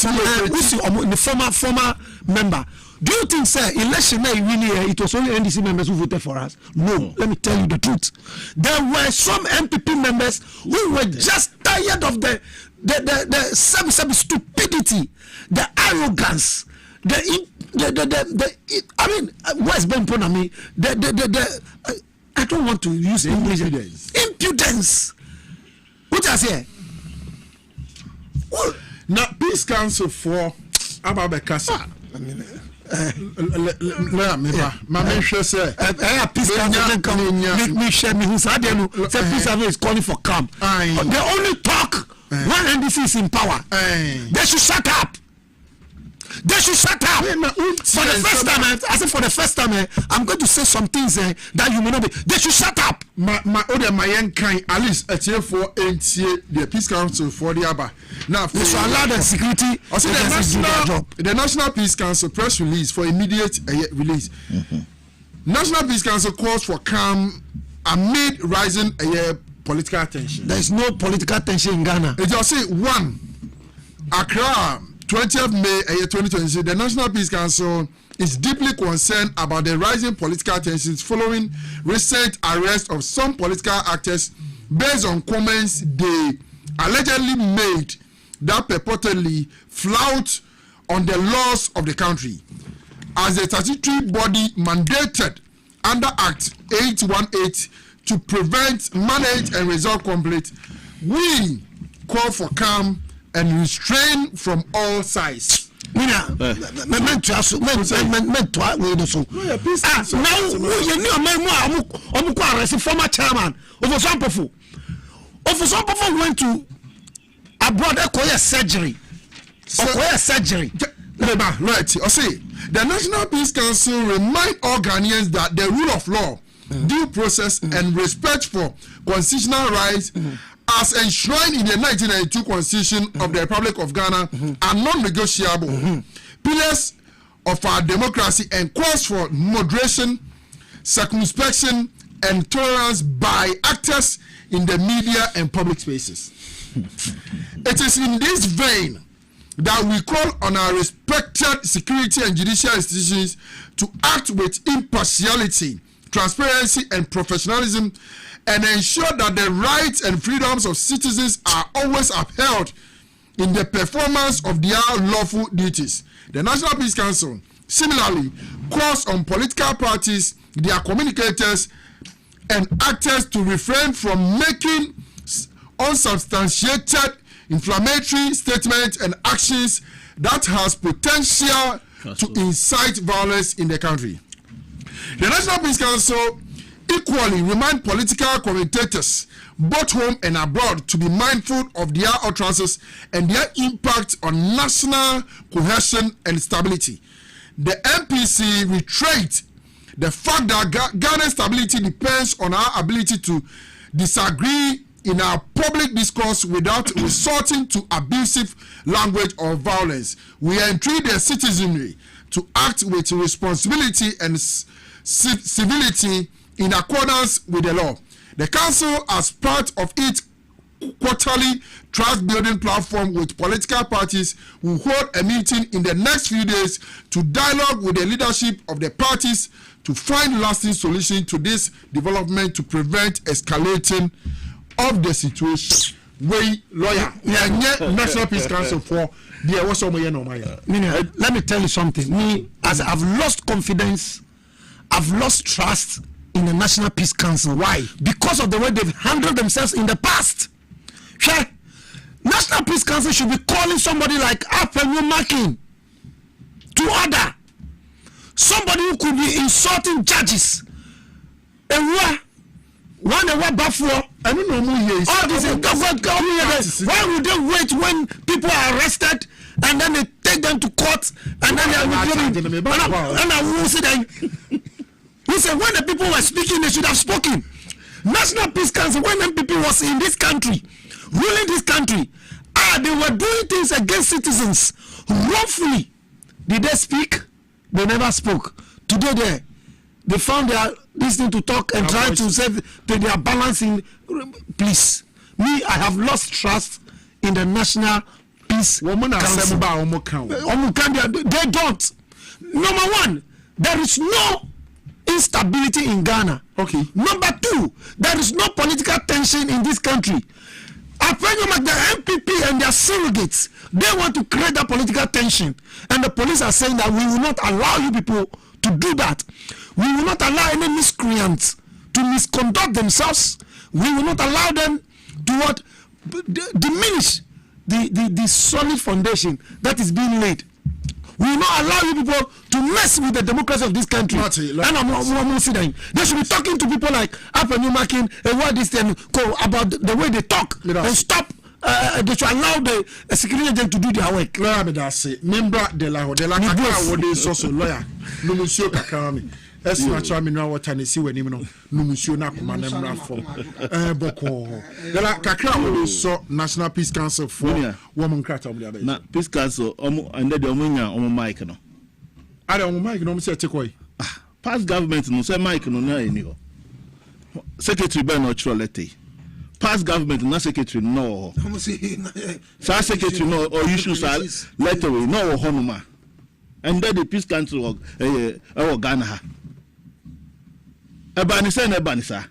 former member. Do you think, sir, election really it was only NDC members who voted for us? No, let me tell you the truth. There were some MPP members who were just tired of the stupidity, the arrogance, I mean, what's been put on me? I don't want to use English. Impudence. What I say? Now, Peace Council for Ababekasa. Peace is calling for calm. They only talk when NDC is in power. They should shut up. They should shut up. For the first time, I said for the first time, I'm going to say some things that you may not be. They should shut up. My young kind, at least a tier for the Peace Council for the Abba. Now, they should allow the security. Also, the National Peace Council press release for immediate release. National Peace Council calls for calm amid rising political tension. There is no political tension in Ghana. It just say one, Accra. 20th May 2026, the National Peace Council is deeply concerned about the rising political tensions following recent arrest of some political actors based on comments they allegedly made that purportedly flout on the laws of the country. As a statutory body mandated under Act 818 to prevent, manage, and resolve conflict, we call for calm and restrain from all sides. Now, you know, former chairman of some went to abroad surgery. Right. I say the National Peace Council remind all Ghanaians that the rule of law, due process, and respect for constitutional rights as enshrined in the 1992 Constitution of the Republic of Ghana are non-negotiable pillars of our democracy and calls for moderation, circumspection, and tolerance by actors in the media and public spaces. It is in this vein that we call on our respected security and judicial institutions to act with impartiality, transparency, and professionalism, and ensure that the rights and freedoms of citizens are always upheld in the performance of their lawful duties. The National Peace Council similarly calls on political parties, their communicators, and actors to refrain from making unsubstantiated, inflammatory statements and actions that has potential to incite violence in the country. The National Peace Council equally remind political commentators, both home and abroad, to be mindful of their utterances and their impact on national cohesion and stability. The MPC reiterates the fact that Ghana's stability depends on our ability to disagree in our public discourse without resorting to abusive language or violence. We entreat the citizenry to act with responsibility and civility in accordance with the law. The council, as part of its quarterly trust building platform with political parties, will hold a meeting in the next few days to dialogue with the leadership of the parties to find lasting solutions to this development to prevent escalating of the situation. we lawyer National Peace Council for the what's on my let me tell you something. Me, as I've lost confidence, I've lost trust in the National Peace Council. Why? Because of the way they've handled themselves in the past. Okay? National Peace Council should be calling somebody like Obrempong Makin to order. Somebody who could be insulting judges. One buffer. I don't know who is. All this why would they wait when people are arrested and then they take them to court and then they are and I will say that he said when the people were speaking they should have spoken. National Peace Council, when MPP was in this country, ruling this country, they were doing things against citizens wrongfully. Did they speak? They never spoke. Today they found this thing to talk and try to say that they are balancing. Please, me, I have lost trust in the National Peace Council. They don't. Number one, there is no instability in Ghana. Okay. Number two, there is no political tension in this country. Obrempong, the MPP and their surrogates, they want to create that political tension, and the police are saying that we will not allow you people to do that. We will not allow any miscreants to misconduct themselves. We will not allow them to diminish the solid foundation that is being laid. We will not allow you people to mess with the democracy of this country. And I'm saying they should be talking to people like Obrempong Makin and what this thing about the way they talk and stop. They should allow the security agent to do their work. Member de la also lawyer. No monsieur Kakami. Esi na cha minwa water ne si wani no monsieur na kuma na mra fo. Boko. De la kakra wo so National Peace Council for woman krata omo dia. Na Peace Council omo ande de omo nya omo mic no. Ade omo mic no omo se tekoi. Past government no say mic no na eni ho. Secretary Ben no chro letter. Past government na secretary no. Sa secretary no or issues letter we no ho no ma. And then the Peace Council Ghana. Ebanisa.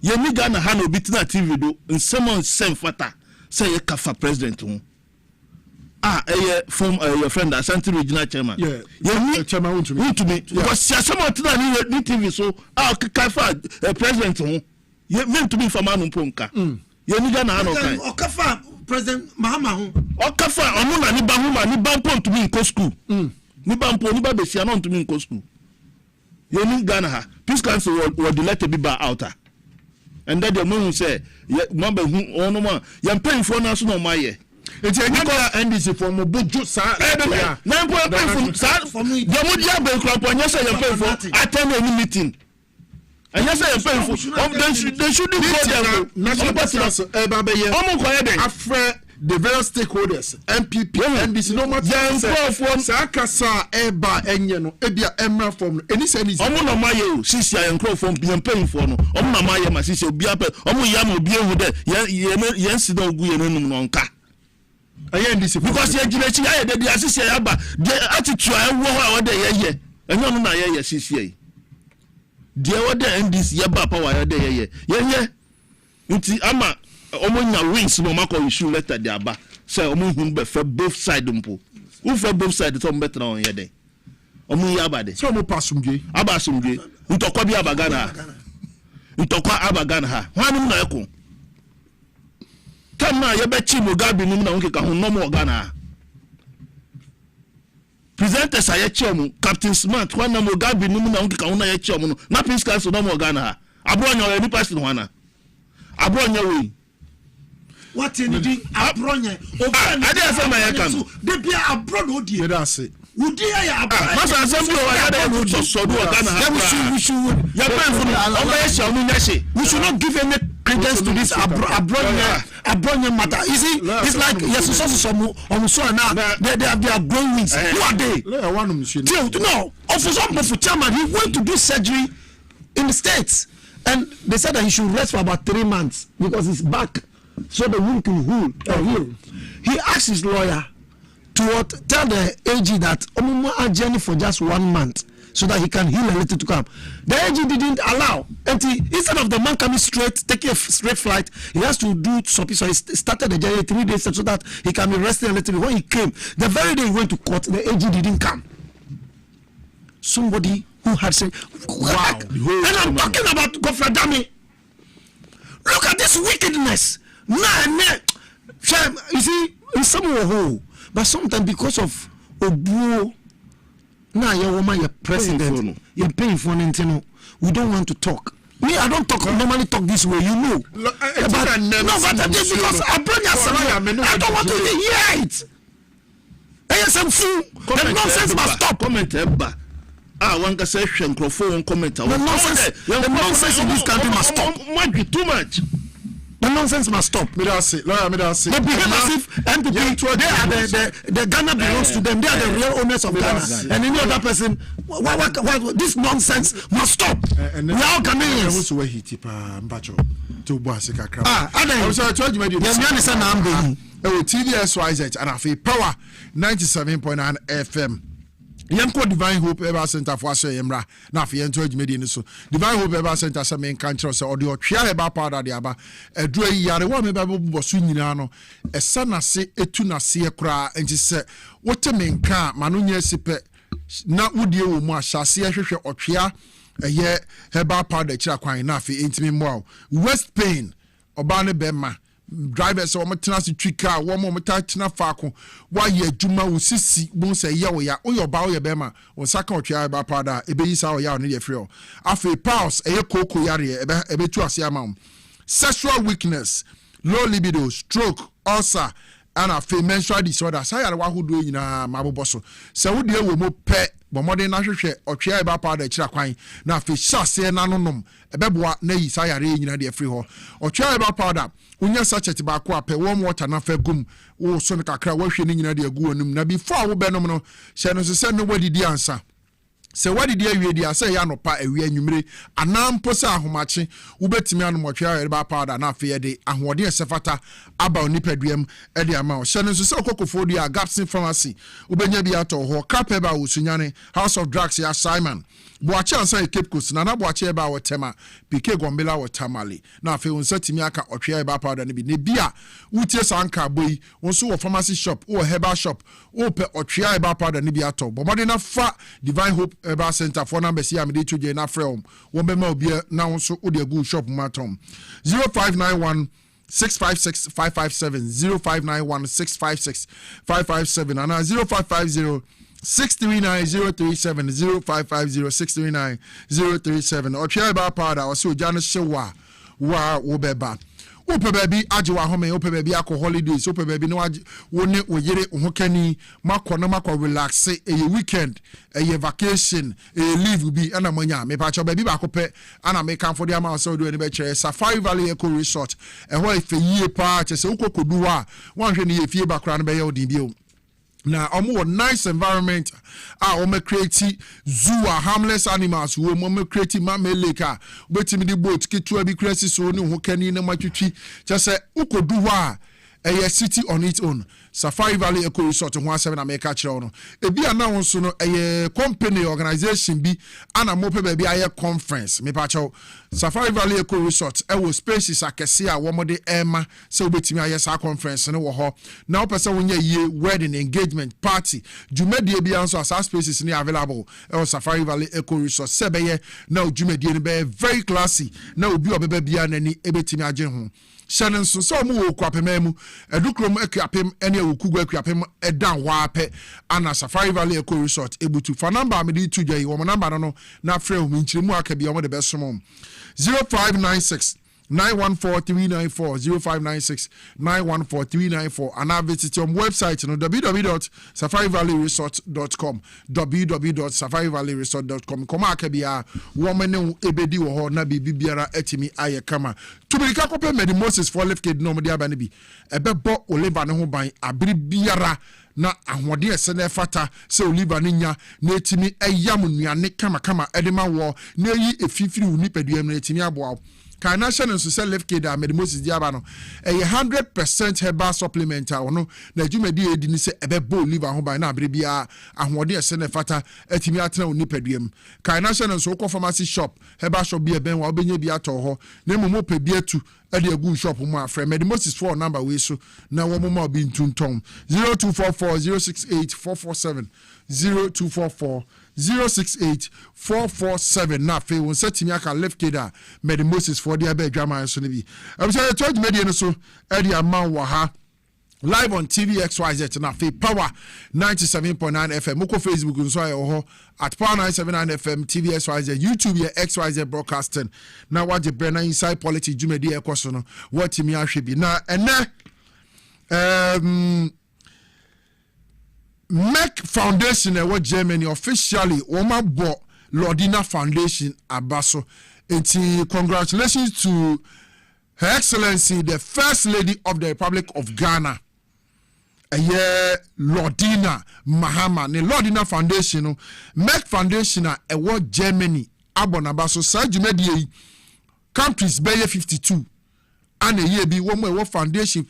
Yemi Ghana ha no bitina TV do nsemo nsem fata say ye kafa president ho. From your friend Asante regional chairman. Yeah. Yemi chairman want to me. Because someone tina ni TV so kafa president ho. Ye meant to be for man mponka. Yemi Ghana ha no kan. Okafa President Mahama ho. Okafa onu na ni ba ho ma ni ba pon to me in school. Ni ba mpo ni ba be sia no to me in school. Yemi Ghana ha Peace Council will let be ba outer. And then the moon say number who ono ma yam pay for na so no ma ye. Enti enga NDC for mo bojo sa ya. Na mpo pay for me. The mo dia be krampo anya say yam pay for attend any meeting. And yes, I pay for they shouldn't go there. National Council ba be ye. Omo ko ye den. Afre the various stakeholders, MPP, NDC, no matter Sakasa, Eba, Enyano, Ebia, Emra from any sense. Omo my you, Sisia and Crow from being paying for no. Omo my my sister, Biape, Omo Yamo, Bio, yes, don't go in Nonka. I NDC because you're the assistant, the attitude I wore day, and no, no, yes, Sisia. Dear, what the NDC, Yaba power day, yeah, Uti Ama. Omonya wings no mako issue letter de aba say omo hu be fe both side mpo who fe both side to better on here dey omo ya aba de so omo pasumge ntokwa bi aba Ghana ha hwanum na eko tam na ye be chi Mugabe nim na nkeka hu no mo Ghana presenters aye chi omo Captain Smart hwana Mugabe nim na nkeka hu na ye chi omo no na Peace Council no mo Ghana ha abronya ni person hwana abronya we what in the abronya I didn't say my account. They be abroad odi. That's it. Would you ya abroad? Master assembly or other would so do Ghana. We should not give any credence to this abronya matter. You see, it's like yes, so now they are growing wings. Who are they? No, for some of chairman, he went to do surgery in the States, and they said that he should rest for about 3 months because his back. So the wound can heal. He asked his lawyer tell the AG that Omuma journey for just 1 month so that he can heal a little to come. The AG didn't allow. And instead of the man coming straight, taking a straight flight, he has to do something. So he started the journey 3 days so that he can be resting a little bit. When he came, the very day he went to court, the AG didn't come. Somebody who had said, wow. And I'm talking about Godfrey Dami. Look at this wickedness. You see, in some way, but sometimes because of Obuo, now your woman, your president, you're paying for anything. We don't want to talk. Me, I don't talk. Normally talk this way, you know. But this because I bring us. I don't want to hear it. ASM fool. The nonsense must stop. Comment one can say microphone comment. The nonsense in this country must stop. Might be too much. The nonsense must stop. Me don't say. They behave as if MPP, they are the Ghana belongs to them. They are the real owners of Ghana. And any other person, why, this nonsense must stop. We are all Ghanaians. TVSYZ and I Power 97.9 FM. Yanko Divine Hope Ever Center for Aso Yemra na fi ento adwumedi ni so Divine Hope Ever Center se men kan kire se ode otwea eba powder de aba eduro yare wo me ba bo so nyina no esa na se etu na se kura enti se wote men kan manu nya sipe na wodie wo mu ahyase hwehwe otwea eye heba powder kira kwan na fi enti mo West Pain oba ne bema drivers o metena se twika wo mo metena faako wa ye adwuma wo sisi bo se ye wo ya o yo ba o ye be ma o saka otwa ba pada ebe yi sa o ya o ne ye free o afi pause eye koko yare ebe tu ase ama sexual weakness, low libido, stroke, ulcer and afi menstrual disorder sa yare wa hodo nyina maboboso se wo de wo mo pe bomode na hwehwe otwa ba pada kira kwan na afi hyase na nonom ebeboa na yi sa yare nyina de free ho otwa ba pada unya sachet ba ko apɛ warm water na fa gum wo so ne kakra wa hwe ne nyina de agu onum na before wo bɛnom no hye no se no wadidi ansa se wadidi awie dia se ya no pa awie anwumre anampo se ahomache wo betimi anomotwe ya ba powder na afa ye de ahode esefata aba onipaduam e de ama hye no se okokofo dia Gapsin Pharmacy wo benya bi ato ho kapeba wo sunyane House of Drugs ya Simon Boache ansa e Cape Coast na boache ba wotema PK Gombela wotamale na afa unsa timi aka otwe ba powder ne bi ne bia wutie sanka boyi wonso wo pharmacy shop wo herbal shop wo pe otwe ba powder ne bi ato bomode na fa Divine Hope Herbal Center for number see am dey choje na frem wo be ma obi na wonso wo de go shop matom 0591 656 557 0591 656 557 and 0550 639-037 0550-639-037 Otwea ba powder o se oja no hyewa wa wo beba wo pe baby age wa home wo pe baby akọ holidays wo pe baby no wo ne wo yere ho kani makọ no makọ relax e weekend e vacation e leave bi ana manya me pa cho baby ba ko pe ana me kan for the amount so do any be chere Safari Valley Eco Resort e ho ife yie pa che se wo kokodu wa wan hwe ne ye fie bakra no be ye odin bi o na omo nice environment omo create zoo harmless animals who omo create mama lake betimi di boat kitu abi cresi so ni ho kani na matwitwi chese ukodu ho a city on its own Safari Valley Eco Resort ho asem na make kire no ebi ana wonso no company organization bi ana mo pe ba bi aye conference me pa chaw Safari Valley Eco Resort wo spaces akese a wo mo de ema se obetimi aye sa conference no wo ho na wo pese wonya ye wedding engagement party jumedie bi anso asa spaces ni available Safari Valley Eco Resort se be ye na jumedie ni be very classy na obi obeba bia nani ebetimi agye ho Shannon so mu wo kwapem edukrom akwapem ene awukugu akwapem edan waape ana Safari Valley Eco Resort ebutu fa number me di tuja yi wo number no na frɛ wo nkyiremu aka bia wo de besom 0596 914394 0596 914394 and I visit your website no www.safarivalleyresort.com www.safarivalleyresort.com koma akabia woman ne ebedi wo ho na bibiara atimi aye kama tubirika kope medi Moses for left kid no mo dia ba ne bi ebebo Oliver ne ho ban abiri biara na ahode ese na fata se Oliver ne nya na etimi eyam nuane kama kama edema wo na yi efifiri uni peduam na etimi aboa Carnation and Social Left Kid are Medimosis Diabano, a 100% herbal supplement. I know that you may be a dinner a bowl liver home by now, Bribia, and what dear Senefata, Etimiatra Nipedium. Carnation and Soko Pharmacy Shop, herbal shop be a ben while being be at all. Nemo Mope beer to a good shop of my friend. Medimosis 4 number we so now one more being tuned Tom 0244 068 447 0244 068-447 na fe won setimi aka left kida made Moses for the abeg drama so bi am say told media no so e dia man wo ha live on TV XYZ na fe power 97.9 FM moko Facebook nso ayo ho at power 979 FM TV XYZ YouTube ye XYZ broadcasting na waje brand inside politics jumedi ekoso no what mi ahwe bi na ene Make Foundation in Germany officially Omabo Lordina Foundation Abaso. Congratulations to Her Excellency the First Lady of the Republic of Ghana. Lordina Mahama. The Lordina Foundation Make Foundation in Germany Abonabaso Sajumedi countries Bay 52. And a year be one more foundation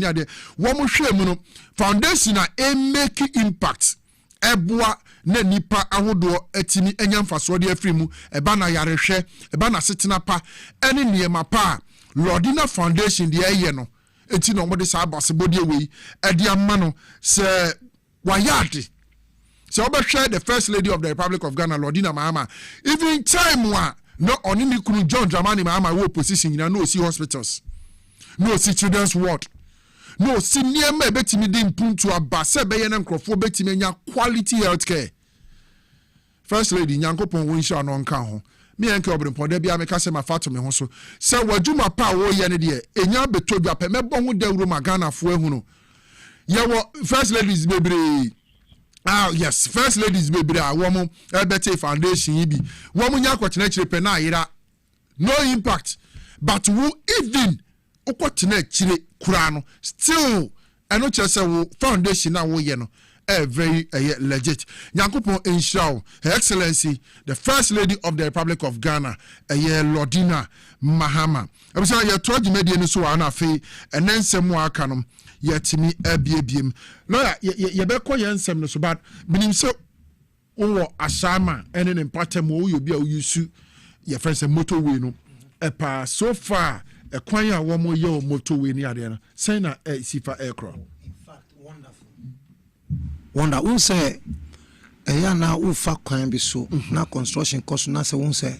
ya de one more share foundation a make impact ebua na nipa ahodo etimi enyamfa so de afrimu eba na yarehwe eba na setena pa ene niema pa Lordina Foundation de eye no enti no mo de sa basebodi ewe e de ama no se wayade se obehwe the First Lady of the Republic of Ghana Lordina Mahama even time wa no oni ni kunu John Dramani Mahama wo position na no see hospitals no see children's ward no see near me betimi de impuntu abase be na nkrofo betimi nya quality healthcare. First Lady Nyankopon won sha no nka ho me enke Obrempong da bia me ka se ma fato me ho so se wadwuma pa wo ye ne de enya betodwa pe me bon ho dawuro magana fo ehunu ye wo First Ladies bebre. Yes, First Ladies bebre a wo mo ebete foundation yi bi wo mo nya kwotena kire pe na ayira no impact but wo even okotena kire kura no still eno chese wo foundation na wo ye no very legit. Nyankopon Enshao, Her Excellency the First Lady of the Republic of Ghana, Lordina Mahama. I was saying you told you media no so ana fe and then some more canom yetimi ebiebiem. Lawyer ye be ko yensem no so bad minim so wo asama ene ne patem wo you be use your friends a motorway no epa so far a kwan a wo mo ye o motorway ni ade no say na sifa aircraft. Wonder who say na ufa kwan bi so na construction cost na say won say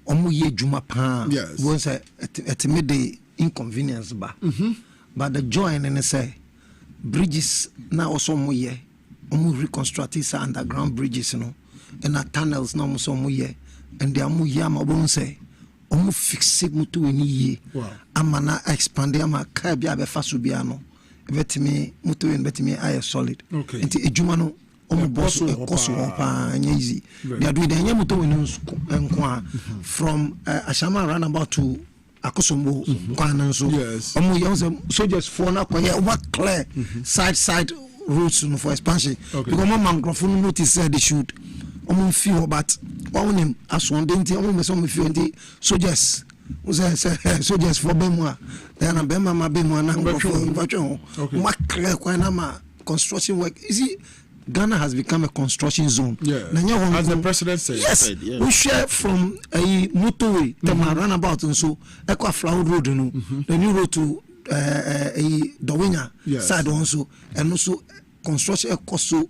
omu ye juma pa won say etime de inconvenience ba but the joy and say bridges na also omu ye omu reconstruct is underground bridges no and tunnels na omu so omu ye and they amu ye ma won say omu fix mutu eni ye amana expand ama ka bia be fa so bia no betimi mutu en betimi ay solid enti ejuma no omo boss ekoso pa anya easy they are doing the anya mutu en nko from ashama roundabout to akosombo kwan so omo ye soldiers for na kwaye over clear side routes for expansion because mangrove no notice they should omo feel but one aswon denti omo me so me feel enti soldiers soldiers for Bemwa. Then a Bema Bemwa na construction work. You see, Ghana has become a construction zone. As the president said. Yes, we share from a motorway, the runabout and so Equa Flower Road, the new road to a Dowina side also, and also construction cost so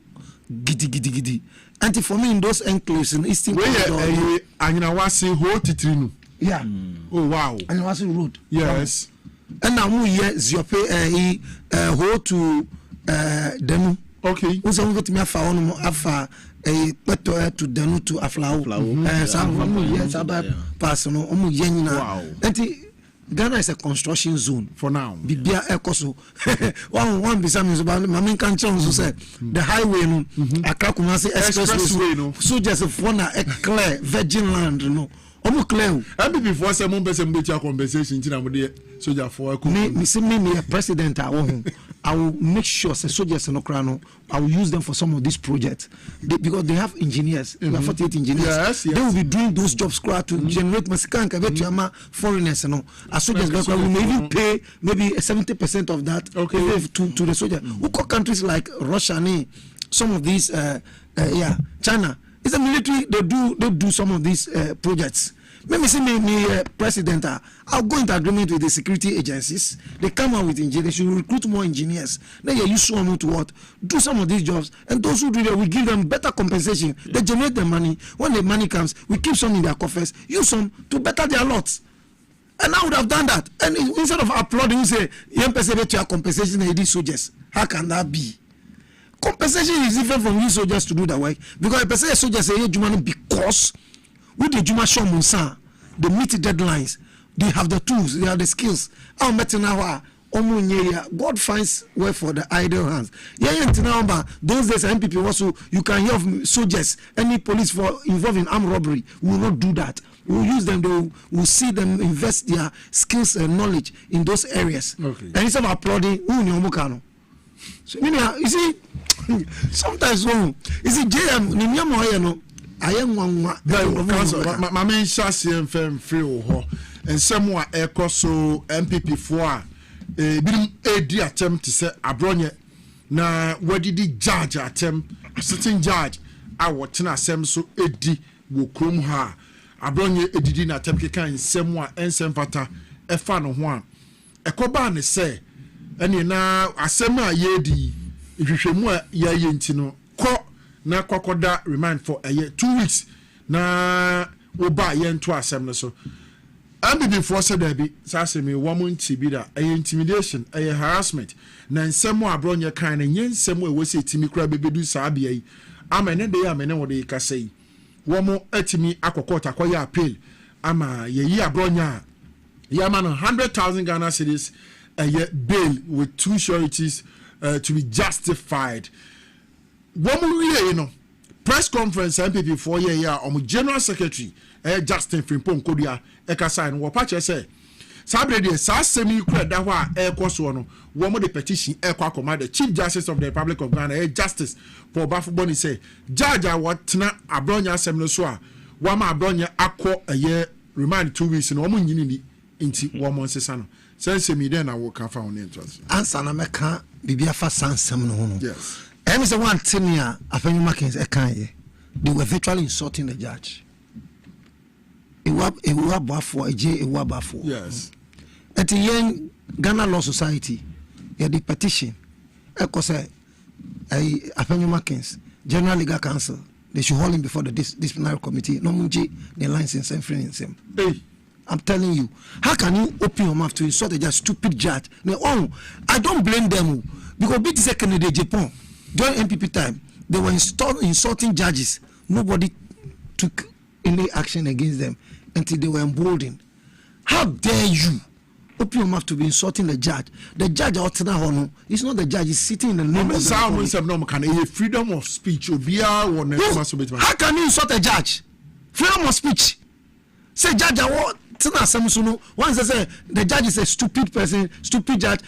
giddy. And for me in those enclaves in Eastern Corridor, I was saying whole titrinu. Yeah. Oh wow. And was road. Yes. And now we hear Ziope ho to Denu. Okay. We say we go to me afa beto to Denu to Aflao. Some yes about personal omu yenina. Wow. Enti Ghana is a construction zone for now. Bibia ekoso. One besame so mama kan chon so say the highway no Accra Kumasi expressway no. So just for na a clear virgin land no. Omo clear. MPP for some better compensation soldier for me a president I will make sure say soldiers no crano I will use them for some of these projects because they have engineers. We have 48 engineers. Yes. They will be doing those jobs to generate Masikan foreigners as soldiers we may even pay maybe 70% of that to the soldier. Who call countries like Russia some of these China. It's a military. They do some of these projects. Maybe see me president. I'll go into agreement with the security agencies. They come out with engineers. They should recruit more engineers. Then you use someone to what? Do some of these jobs. And those who do that, we give them better compensation. Yeah. They generate the money. When the money comes, we keep some in their coffers. Use some to better their lots. And I would have done that. And instead of applauding, you say, "Young person to your compensation, these soldiers." How can that be? Compensation is different from you soldiers to do that work because a person soldiers say because with the Juma show Munsa, they meet deadlines, they have the tools, they have the skills. God finds way for the idle hands. Those days MPP also you can hear of soldiers, any police for involved in armed robbery will not do that. We will use them, we will see them invest their skills and knowledge in those areas. Okay. And instead of applauding, so, you see, sometimes you see, JM, I am one. My main chassis and fem free and somewhere echo so MPP for a dear attempt to say Abronya. Now, what did the judge attempt? A sitting judge, I want to sem so Eddie will come her. Abronya Eddie attempt can somewhere and some pata a fan of one. A coban say. And now asema yedi ihwehwemu ya yentino ko na kwakoda remind for a year 2 weeks na oba ye nto asem no so ambi for said there be sasemi woman tibi da intimidation harassment na nsemo abronye kan na nyensemo e wose timi kura bebedu saabia yi amene de amene wo de kasei womo atimi akokota akoya appeal ama ye yi abronya ya man 100,000 Ghana cedis bail with 2 sureties to be justified. One more press conference MPP 4 year General Secretary Justin Frimpong Kodia Ekasign Wapache say Sabre sa semi da wa so no one the petition the Chief Justice of the Republic of Ghana Justice Paul Bafuboni say judge what na abronya semno so a wama abronya akọ a year remand 2 weeks no omo nyini inti wo mo nsesa no sense me then I will come found interest answer na meka bibia fa sansem no no yes em say one thing here afenyu makins e kan here they were virtually insulting the judge ewa bafo ewa bafo yes at the young Ghana Law Society the petition e say afenyu makins General Legal Council they should hold him before the disciplinary committee no munji the license and friends him I'm telling you, how can you open your mouth to insult a stupid judge? I don't blame them because bit second in Japan during MPP time they were insulting judges. Nobody took any action against them until they were emboldened. How dare you open your mouth to be insulting the judge? The judge it's not the judge. He's sitting in the name of the freedom of speech. How can you insult a judge? Freedom of speech. Say judge once they say the judge is a stupid person, stupid judge,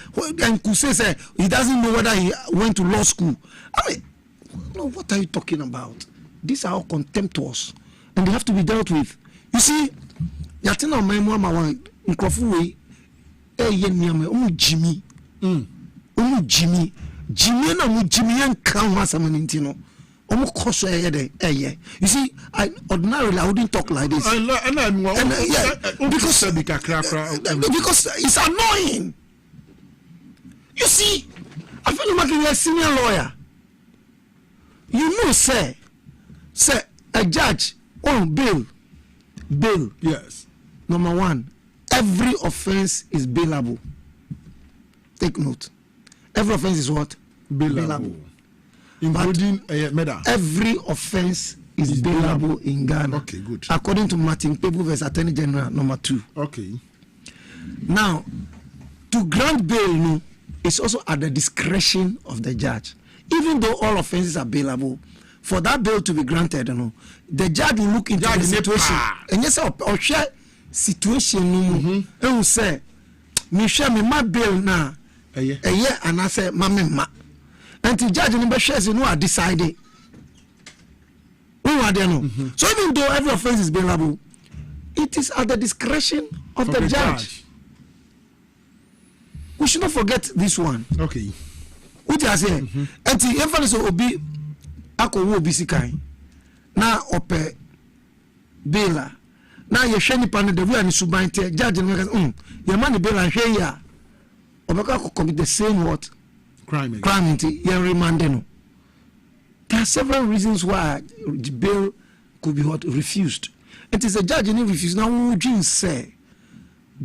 and could say he doesn't know whether he went to law school. I mean, no, what are you talking about? These are all contemptuous, and they have to be dealt with. You see, yatina mama nkrofuwe Jimmy, Jimmy na mu Jimmy enkan wasamanintino. You see, ordinarily I wouldn't talk like this. Because it's annoying. You see, I feel like you're a senior lawyer. You know, say a judge on bail. Yes. Number one, every offense is bailable. Take note. Every offense is what? Bailable. Including every offense is bailable in Ghana. Okay, good. According to Martin Pebu vs. Attorney General number 2. Okay. Now, to grant bail is also at the discretion of the judge. Even though all offenses are bailable, for that bail to be granted, the judge will look into the situation. And yes, or share situation. And say, me share me my bail now. A year, and I say, Mamma. And the judge number shares you know are decided. So even though every offense is bailable, it is at the discretion of the judge. We should not forget this one. Okay. What I say, and the emphasis will be Ako Bisikai. Now, ope baila. Now, you're shiny pan the way and subante judge and your money bail and here. Obaka commit the same what? Crime into your remandeno. There are several reasons why bail could be refused. It is a judge and refuse. Now, what say?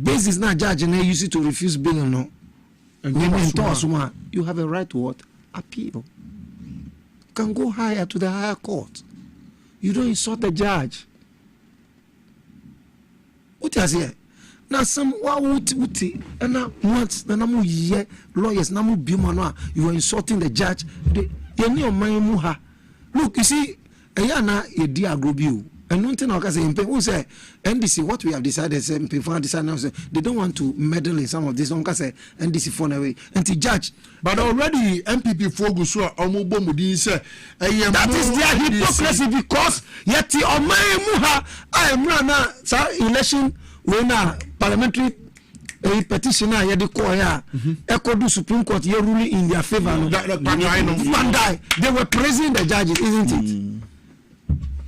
Basis now judge and use it to refuse bail or no. You have a right to what? Appeal. You can go higher to the higher court. You don't insult the judge. What is here? Now some and now once the namu ye lawyers namu bimano you are insulting the judge. Look, you see, ayana ye dia agrobio. And one thing I can say, who say NDC, what we have decided, they don't want to meddle in some of this. One can say NDC phone away and the judge. But already MPP focus on that is their hypocrisy because yet I am running election when parliamentary petitioner yet the choir echo do Supreme Court here ruling in their favor. They were praising the judges, isn't it?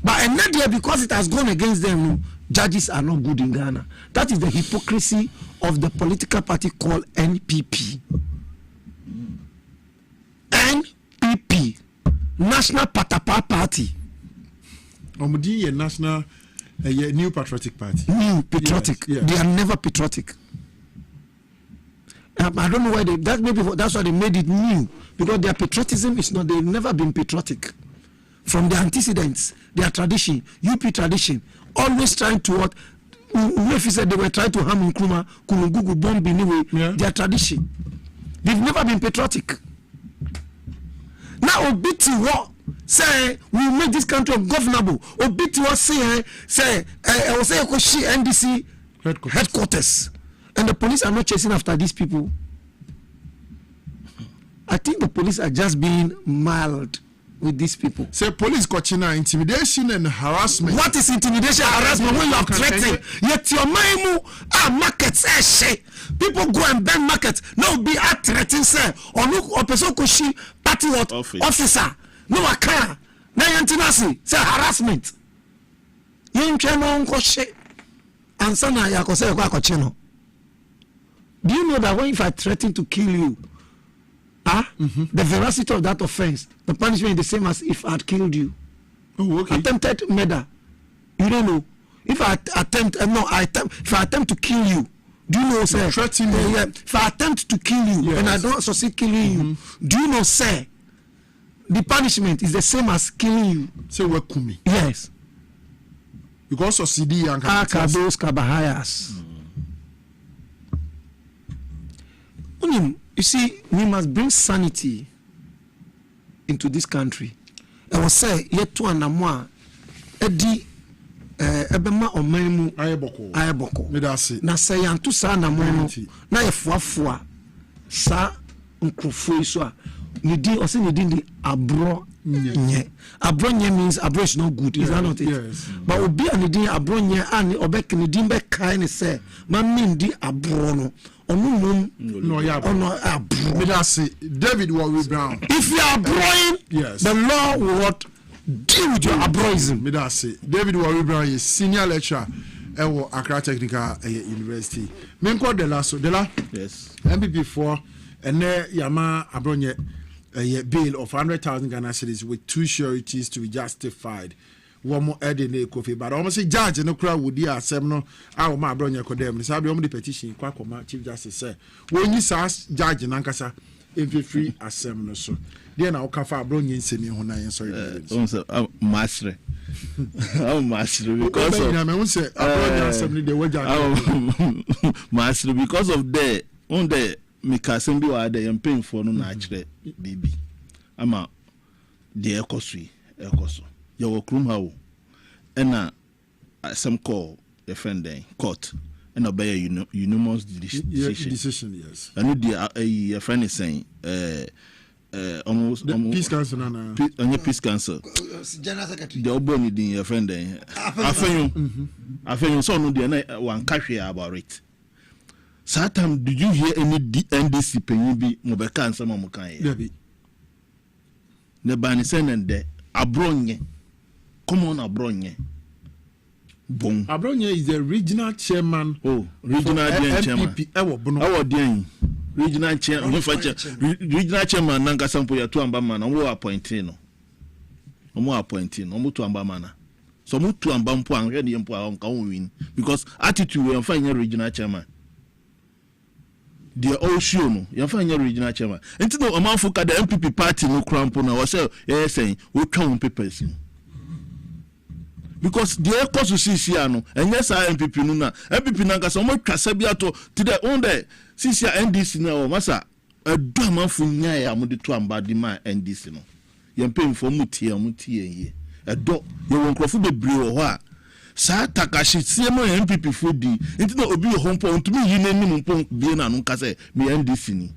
But another because it has gone against them, judges are not good in Ghana. That is the hypocrisy of the political party called NPP. NPP, National Patapa Party. National New Patriotic Party. New Patriotic. Yes. They are never patriotic. I don't know why that's why they made it new, because their patriotism is not. They've never been patriotic. From their antecedents, their tradition, UP tradition, always trying to what? If said they were trying to harm Nkrumah, Kulungugu, bomb anyway, their tradition. They've never been patriotic. Now, Obiti what say we make this country ungovernable. Obiti what say I will say NDC headquarters, and the police are not chasing after these people. I think the police are just being mild with these people. Say police coaching intimidation and harassment. What is intimidation and harassment when you are threatening? Yet your maimu markets people go and bend markets. No be at threatening say or look or person kushi party what officer. No aka. Na yantinasi say harassment. Yin cheno nkoshe. Ansana ya kose kwa kocheno. Do you know that when if I threaten to kill you, the veracity of that offense, the punishment is the same as if I had killed you. Oh, okay. Attempted murder. You don't know. If I attempt to kill you, do you know, sir? If I attempt to kill you and I don't succeed killing you, do you know, sir? The punishment is the same as killing you. Say what kumi? Yes. Because of CD and those kabahayas. You see, we must bring sanity into this country. I will say, yet to an amwa, Eddie Ebema or Memu Ayaboko. Na say, and to Sana Mono, na a fuafua, sa uncrofua, you did or say you didn't abro. Abronye means abro is not good, is that not it? Yes. But obi and the abronye and obek ni dimbe kind say, man mean di abrono. David Warwick Brown. If you are abroing, yes, the law will what deal with your abroism. David Warwick Brown is senior lecturer at Accra Technical University. Menko Dela. Yes. MPP4 and there Yama Abronye a bail of 100,000 Ghana cedis with two sureties to be justified. One more adding a coffee, but almost a judge and no crowd would dear seminal. Our my brother condemned. So the petition, Quackoma, Chief Justice said, when you ask Judge and Ankasa, if you free as seminal, so then I'll come for bringing in semi on I sorry. Master. Oh, master, because of master, because of the on the Mikasembi or the paying for no natural baby. I'm a dear costly. ekoso ye wo krum ha wo ena some call your friend then court and obey a unanimous decision. Yes. I know your friend is saying almost peace council on your peace council. General Secretary. The Oboni din your friend then. I feel you so no dey one cash about it. Satam, did you hear any NDC penny be Mobeka and some Mokai? Debbie. The Banisen and de Abronye. Come on, Abronye. Bon. Abronye is the regional chairman. Oh, regional chairman. Regional chairman. Regional chairman. Nanga sampo ya tuamba mana. Omo appointing no. Omo tuamba mana. So omo tuamba mpo anre di mpo anka win because attitude we find regional chairman. They all show no. You find regional chairman. Enti no amanfo ka the MPP party no crampo na. Was saying we count papers. Because the cause to see no and yes I MPP no na MPP na kasa mo twasa bi ato to the on the CC NDC na o masa edu amanfo nya ya mo de to amba di ma NDC no ye mpem fo mu tie ye edo ye won krofo bebre wo ho a sa takashi sie mo MPP fo di nti na obi ho mpo ntumi yi na nim mpo bi na no kasa me NDC ni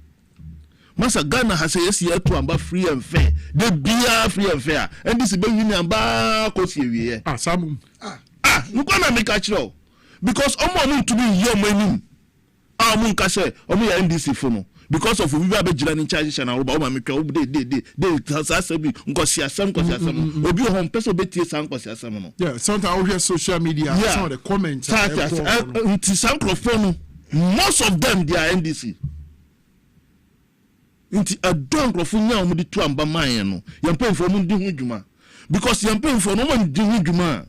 Masa Ghana has a yes year to amba free and fair. The beer free and fair. And this is be winning amba kosi we. Some. You gonna make a show. Because omo to be your money. Mun ka say omo ya NDC for no. Because of we be jira in charge na oba o ma make they say bi nkosi asem obi home person be tie san nkosi asem no. Yeah, sometimes we hear social media some of the comments most of them they are NDC. Inti adon krofo nya o mudi to amba man no yempemfo mu di hu dwuma because yempemfo no mo di hu dwuma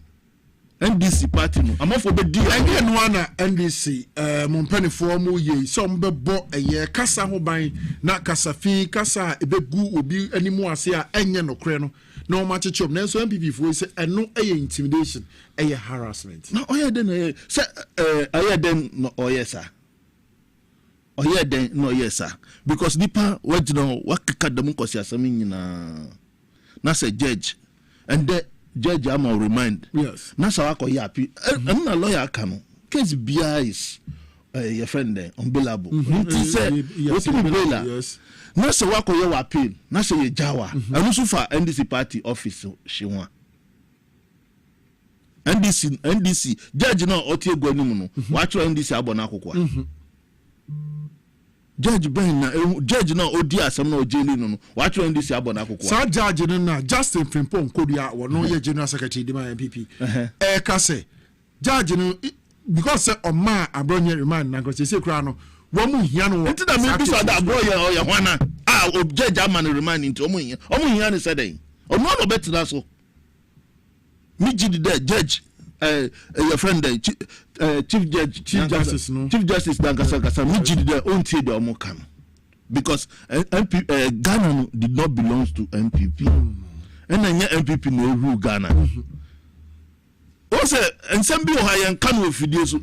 NDC party no amafo be di enge no na NDC mo mpanifo mo ye so mo be bo eye kasa ho ban na kasafi kasa ebegu obi animu ase a enye no kre no na o ma chechom na so MPP fo say eno eye intimidation eye harassment na oye den say oye den no oye sa oye den no yes sir because nipa wajino wakaka dem kosi asami nyina na say judge and the judge am remind yes na sa wakoye api na lawyer aka no case bia is your friend there unbailable nti say wetin baila yes na sa wakoye wa appeal na say ye jawa anu so fa NDC party office shiwa NDC judge na otie gwa nimu no wa tro NDC abona akokwa Judge Ben judge na odi asem na ojeli no wa tro NDC abona akokwa sa judge no na Justin Frimpong Kodia wo no ye general secretary di ma MPP ka say judge no because say o ma Abronye remind na go say kura no wo mu hia no nti na me bi so da Abronye o ye hwana o judge am remind nti o mu hia ne say den o no no betina so mi jidi the judge your friend chief justice Dankasa mi jidi the onti the omokan because Ghana did not belong to MPP and then MPP no rule Ghana also and some people high can with videos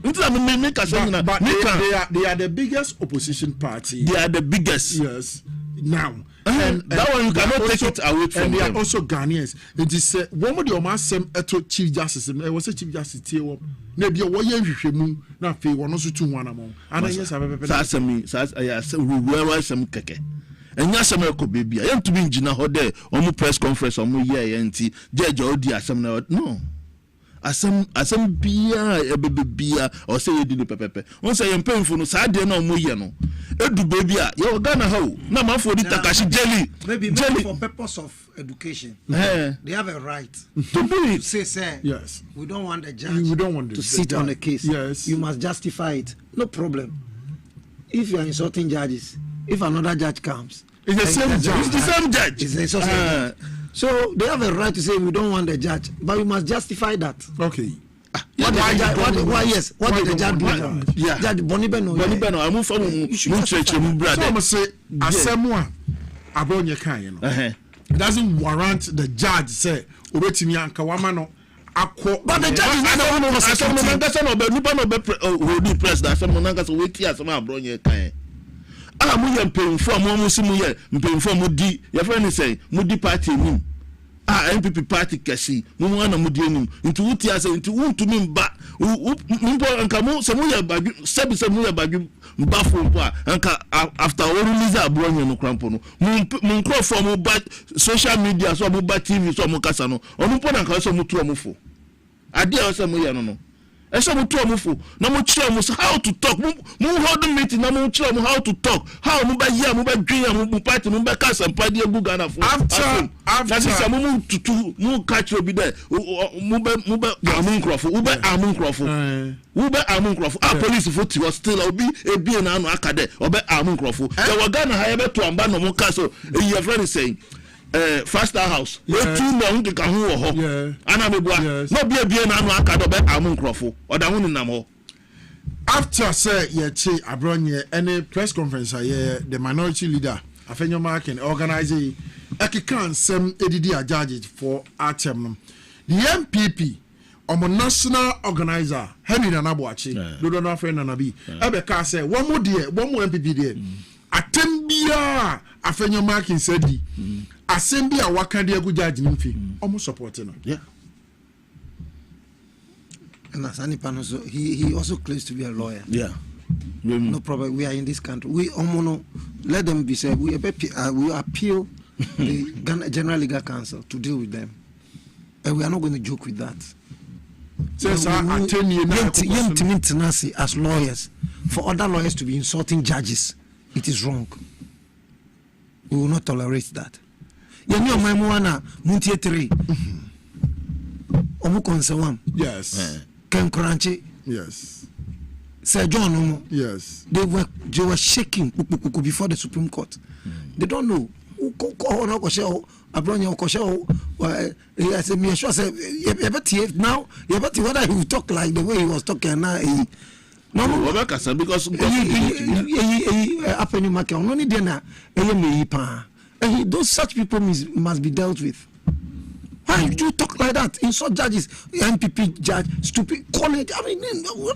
make us they are the biggest opposition party. They are the biggest, yes now. And that one you cannot take it away from and they them. are also Ghanaians. It is one of the Omasem eto Chief Justice. I was a Chief Justice here. Maybe a warrior na fe one also 2 1 among. And yes, I have we wear some keke. And yes, I'm a baby. I am to be in Jina Hode on press conference on my year and judge Odi Assam. No. Asem bia e bebia or say you do pepepe won say yem painful no sa de na mo ye no edu baby a ye Ghana ha o na man for the takashi jelly maybe for purpose of education they have a right to do it say yes we don't want the judge to sit on the case yes you must justify it no problem if you are insulting judges if another judge comes it's the same judge it's the same judge it's the same judge. So they have a right to say we don't want the judge, but we must justify that. Okay. What did the judge do? Yeah. Judge Bonibeno. I move from brother. So I must say, Asemwa Abronye kan, you know. It doesn't warrant the judge say obetimi anka wamano akọ. But the judge is not one of us. Asem no ngasa no be nipa no be hold press that asem no ngasa weti asem Abronye kan. Mu ye mpemfo mo si mu ye mpemfo mu di your friend say mu di party nim MPP party kesi mu wana mu die nim nti wuti ase nti wuntumi mba mbo anka mu se mu ya badwu sebi se mu ya badwu mba fo mpo anka after we release abronye no krampo no mu nkrofo mu ba social media so mu ba TV so mu kasa no onu mpo na nka so mu tu omufo ade a so mu ya no eso mu tu omufo na mu kire mu how to talk mu hold meeting na mu kire mu how to talk how mu ba ya mu ba dwen mu party mu ba kasa mpade egu Ghana fo after that mu tutu mu catch obi there mu ba amun krofo u ba amun krofo a police fo ti was still obi ebie na anu akade obi amun krofo the Ghana ha be to amba no mu kaso your friend is saying Faster House we too long to kan ho ho ana mebua no bia na anu akade obi amun krofo oda hu ni nam ho after say ye che abronye any press conference the minority leader afenyo marking organizing Akikan sem edidi a judge for atem the MPP omo national organizer Henry Nanabuachi dodo na friend Nanabi ebe ka say one more MPP there atem bia afenyo marking said assembly a wakande agu judge nimfi omo support no and Asani Pano, so he also claims to be a lawyer. No problem. We are in this country. We let them be said. We appeal the Ghana General Legal Council to deal with them, and we are not going to joke with that. As lawyers, for other lawyers to be insulting judges, it is wrong. We will not tolerate that. Yes. Ken Kranchi. Yes. Sir John Omo. Yes. They were shaking before the Supreme Court. They don't know. Now, whether he will talk like the way he was talking now. Because those such people must be dealt with. Why do you talk like that? Insult judges, MPP judge, stupid, call it. I mean, no.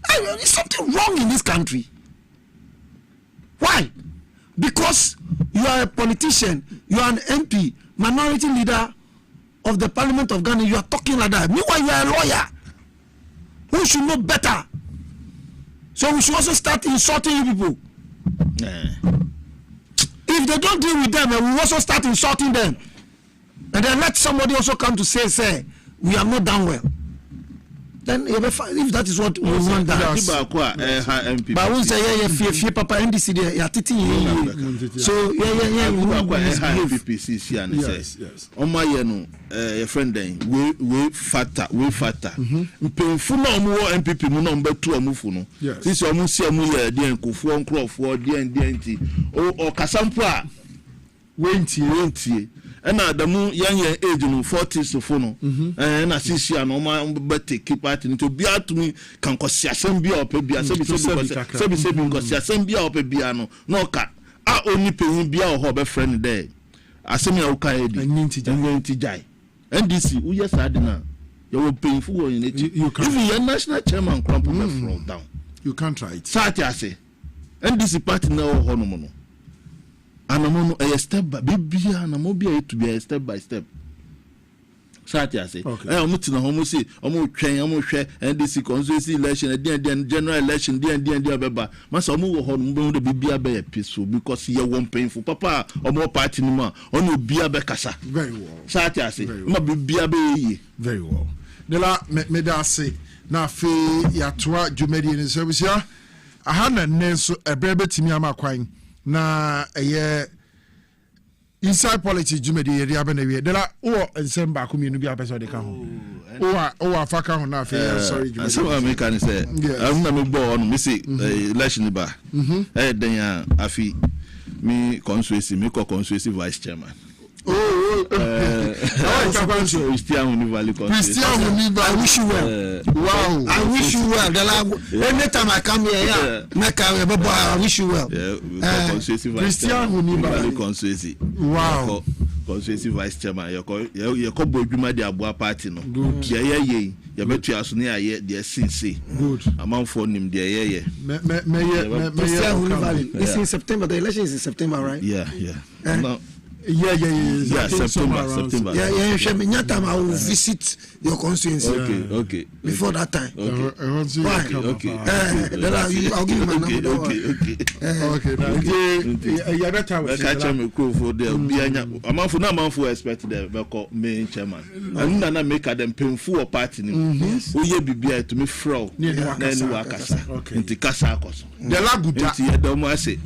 There's something wrong in this country. Why? Because you are a politician, you are an MP, minority leader of the Parliament of Ghana, you are talking like that. Meanwhile, you are a lawyer who should know better. So we should also start insulting you people. If they don't deal with them, we will also start insulting them. And then let somebody also come to say, we are not done well. Then if that is what we want that. But we say, yeah, Papa NDC there, yeah, so yes. On my your friend then, we fatter. Painful no more MPP no number 2 amufu no. This almost see amu here, the Kufu on Crawford, DNT, or Kasampra, went and the moon young age no 40s to phone and I see an oma but keep out to be out to me can cause assembly or pebia assembly or pebiano no cat I only pay be our hobby friend there assembly okay and jai NDC who yes I didn't you will pay for in it you can even your national chairman crumple from down you can't try it Sati I say NDC party now honomono anamono a step by baby anamobia to be a step by step. Sati I say, I am to homo see, almost train, almost share, and this constituency election, and general election, dear Baba. Must almost hold the baby a peaceful because he won't pay for papa or more party no more, only be a becassa. Very well. Sati I say, not be a baby. Very well. Nela me da say, na fe ya toa jumedi in service ya. I had a name a brebe timiama quine. Na inside politics jumedi yeri abenewe de la o ensem ba komi nu bi apeso de ka ho o afaka ho na fe sorry jumedi so American say am na me bo on me say election ba den ya afi me constituency vice chairman Christian Unival. I wish you well. Wow. I wish you well. Anytime I come here, I wish you well. Christian Unival constituency. Wow. Constituency vice chairman. You ko bodwuma de aboa party no. Ye betu aso ne aye de sinse. Good. Amount for nim de ye. Christian Unival. It's in September. The election is in September, right? Yeah. No. Yeah, September. Yeah, time I will visit your constituency. Okay. Before that time. Okay. I'll give you my number. Okay. Yeah, better. I catch him for the amount for no amount for expect the main chairman. And then I make them painful party. Oh, yeah, be to me fro. Then Wakasa. Into Kasakos. The Laguta. The Domase.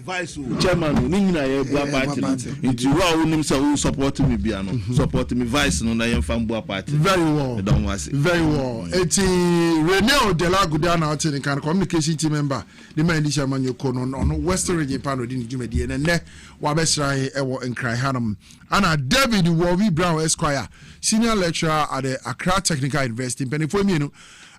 Vice chairman nina ye bua party nti wa wonim say who support me bia no support me vice no na ye fam bua party very well eti Reneo de la Guda na ati kan communication team member the man chairman yoko no Western region pano di djumedi ne wa be sran e wo nkran hanum ana David Wowi Brown Esquire senior lecturer at the Accra Technical University penifo mienu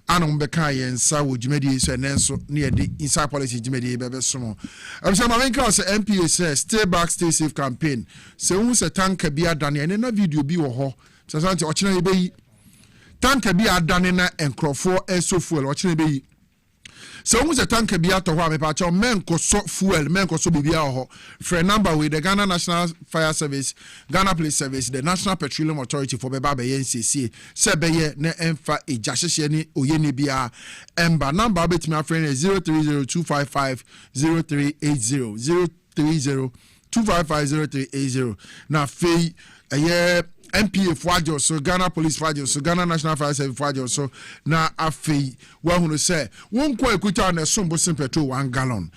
ana mbeka yensa wo djumedi so enenso ne yedi inside policy djumedi bebe somo abisa ma menka se MPA say stay back stay safe campaign se hu se tanka bia dane ne na video bi wo ho se santi o kina yebeyi tanka bia dane na enkrofo eso fuel o kina yebeyi se hu se tanka bia to ho amepa cha men ko so fuel men ko so bibia ho free number with the Ghana National Fire Service, Ghana Police Service, the National Petroleum Authority for beba be NCC se be ye ne emfa ejahye ne oyeni bia emba number betimi afrene 0302550380 0302550380 na fei MPA Fwajo, so Ghana Police Fwajo, so Ghana National Fire Service Fwajo, so na afei, wahunu say, won't quite quit on a sumbo simple to 1 gallon.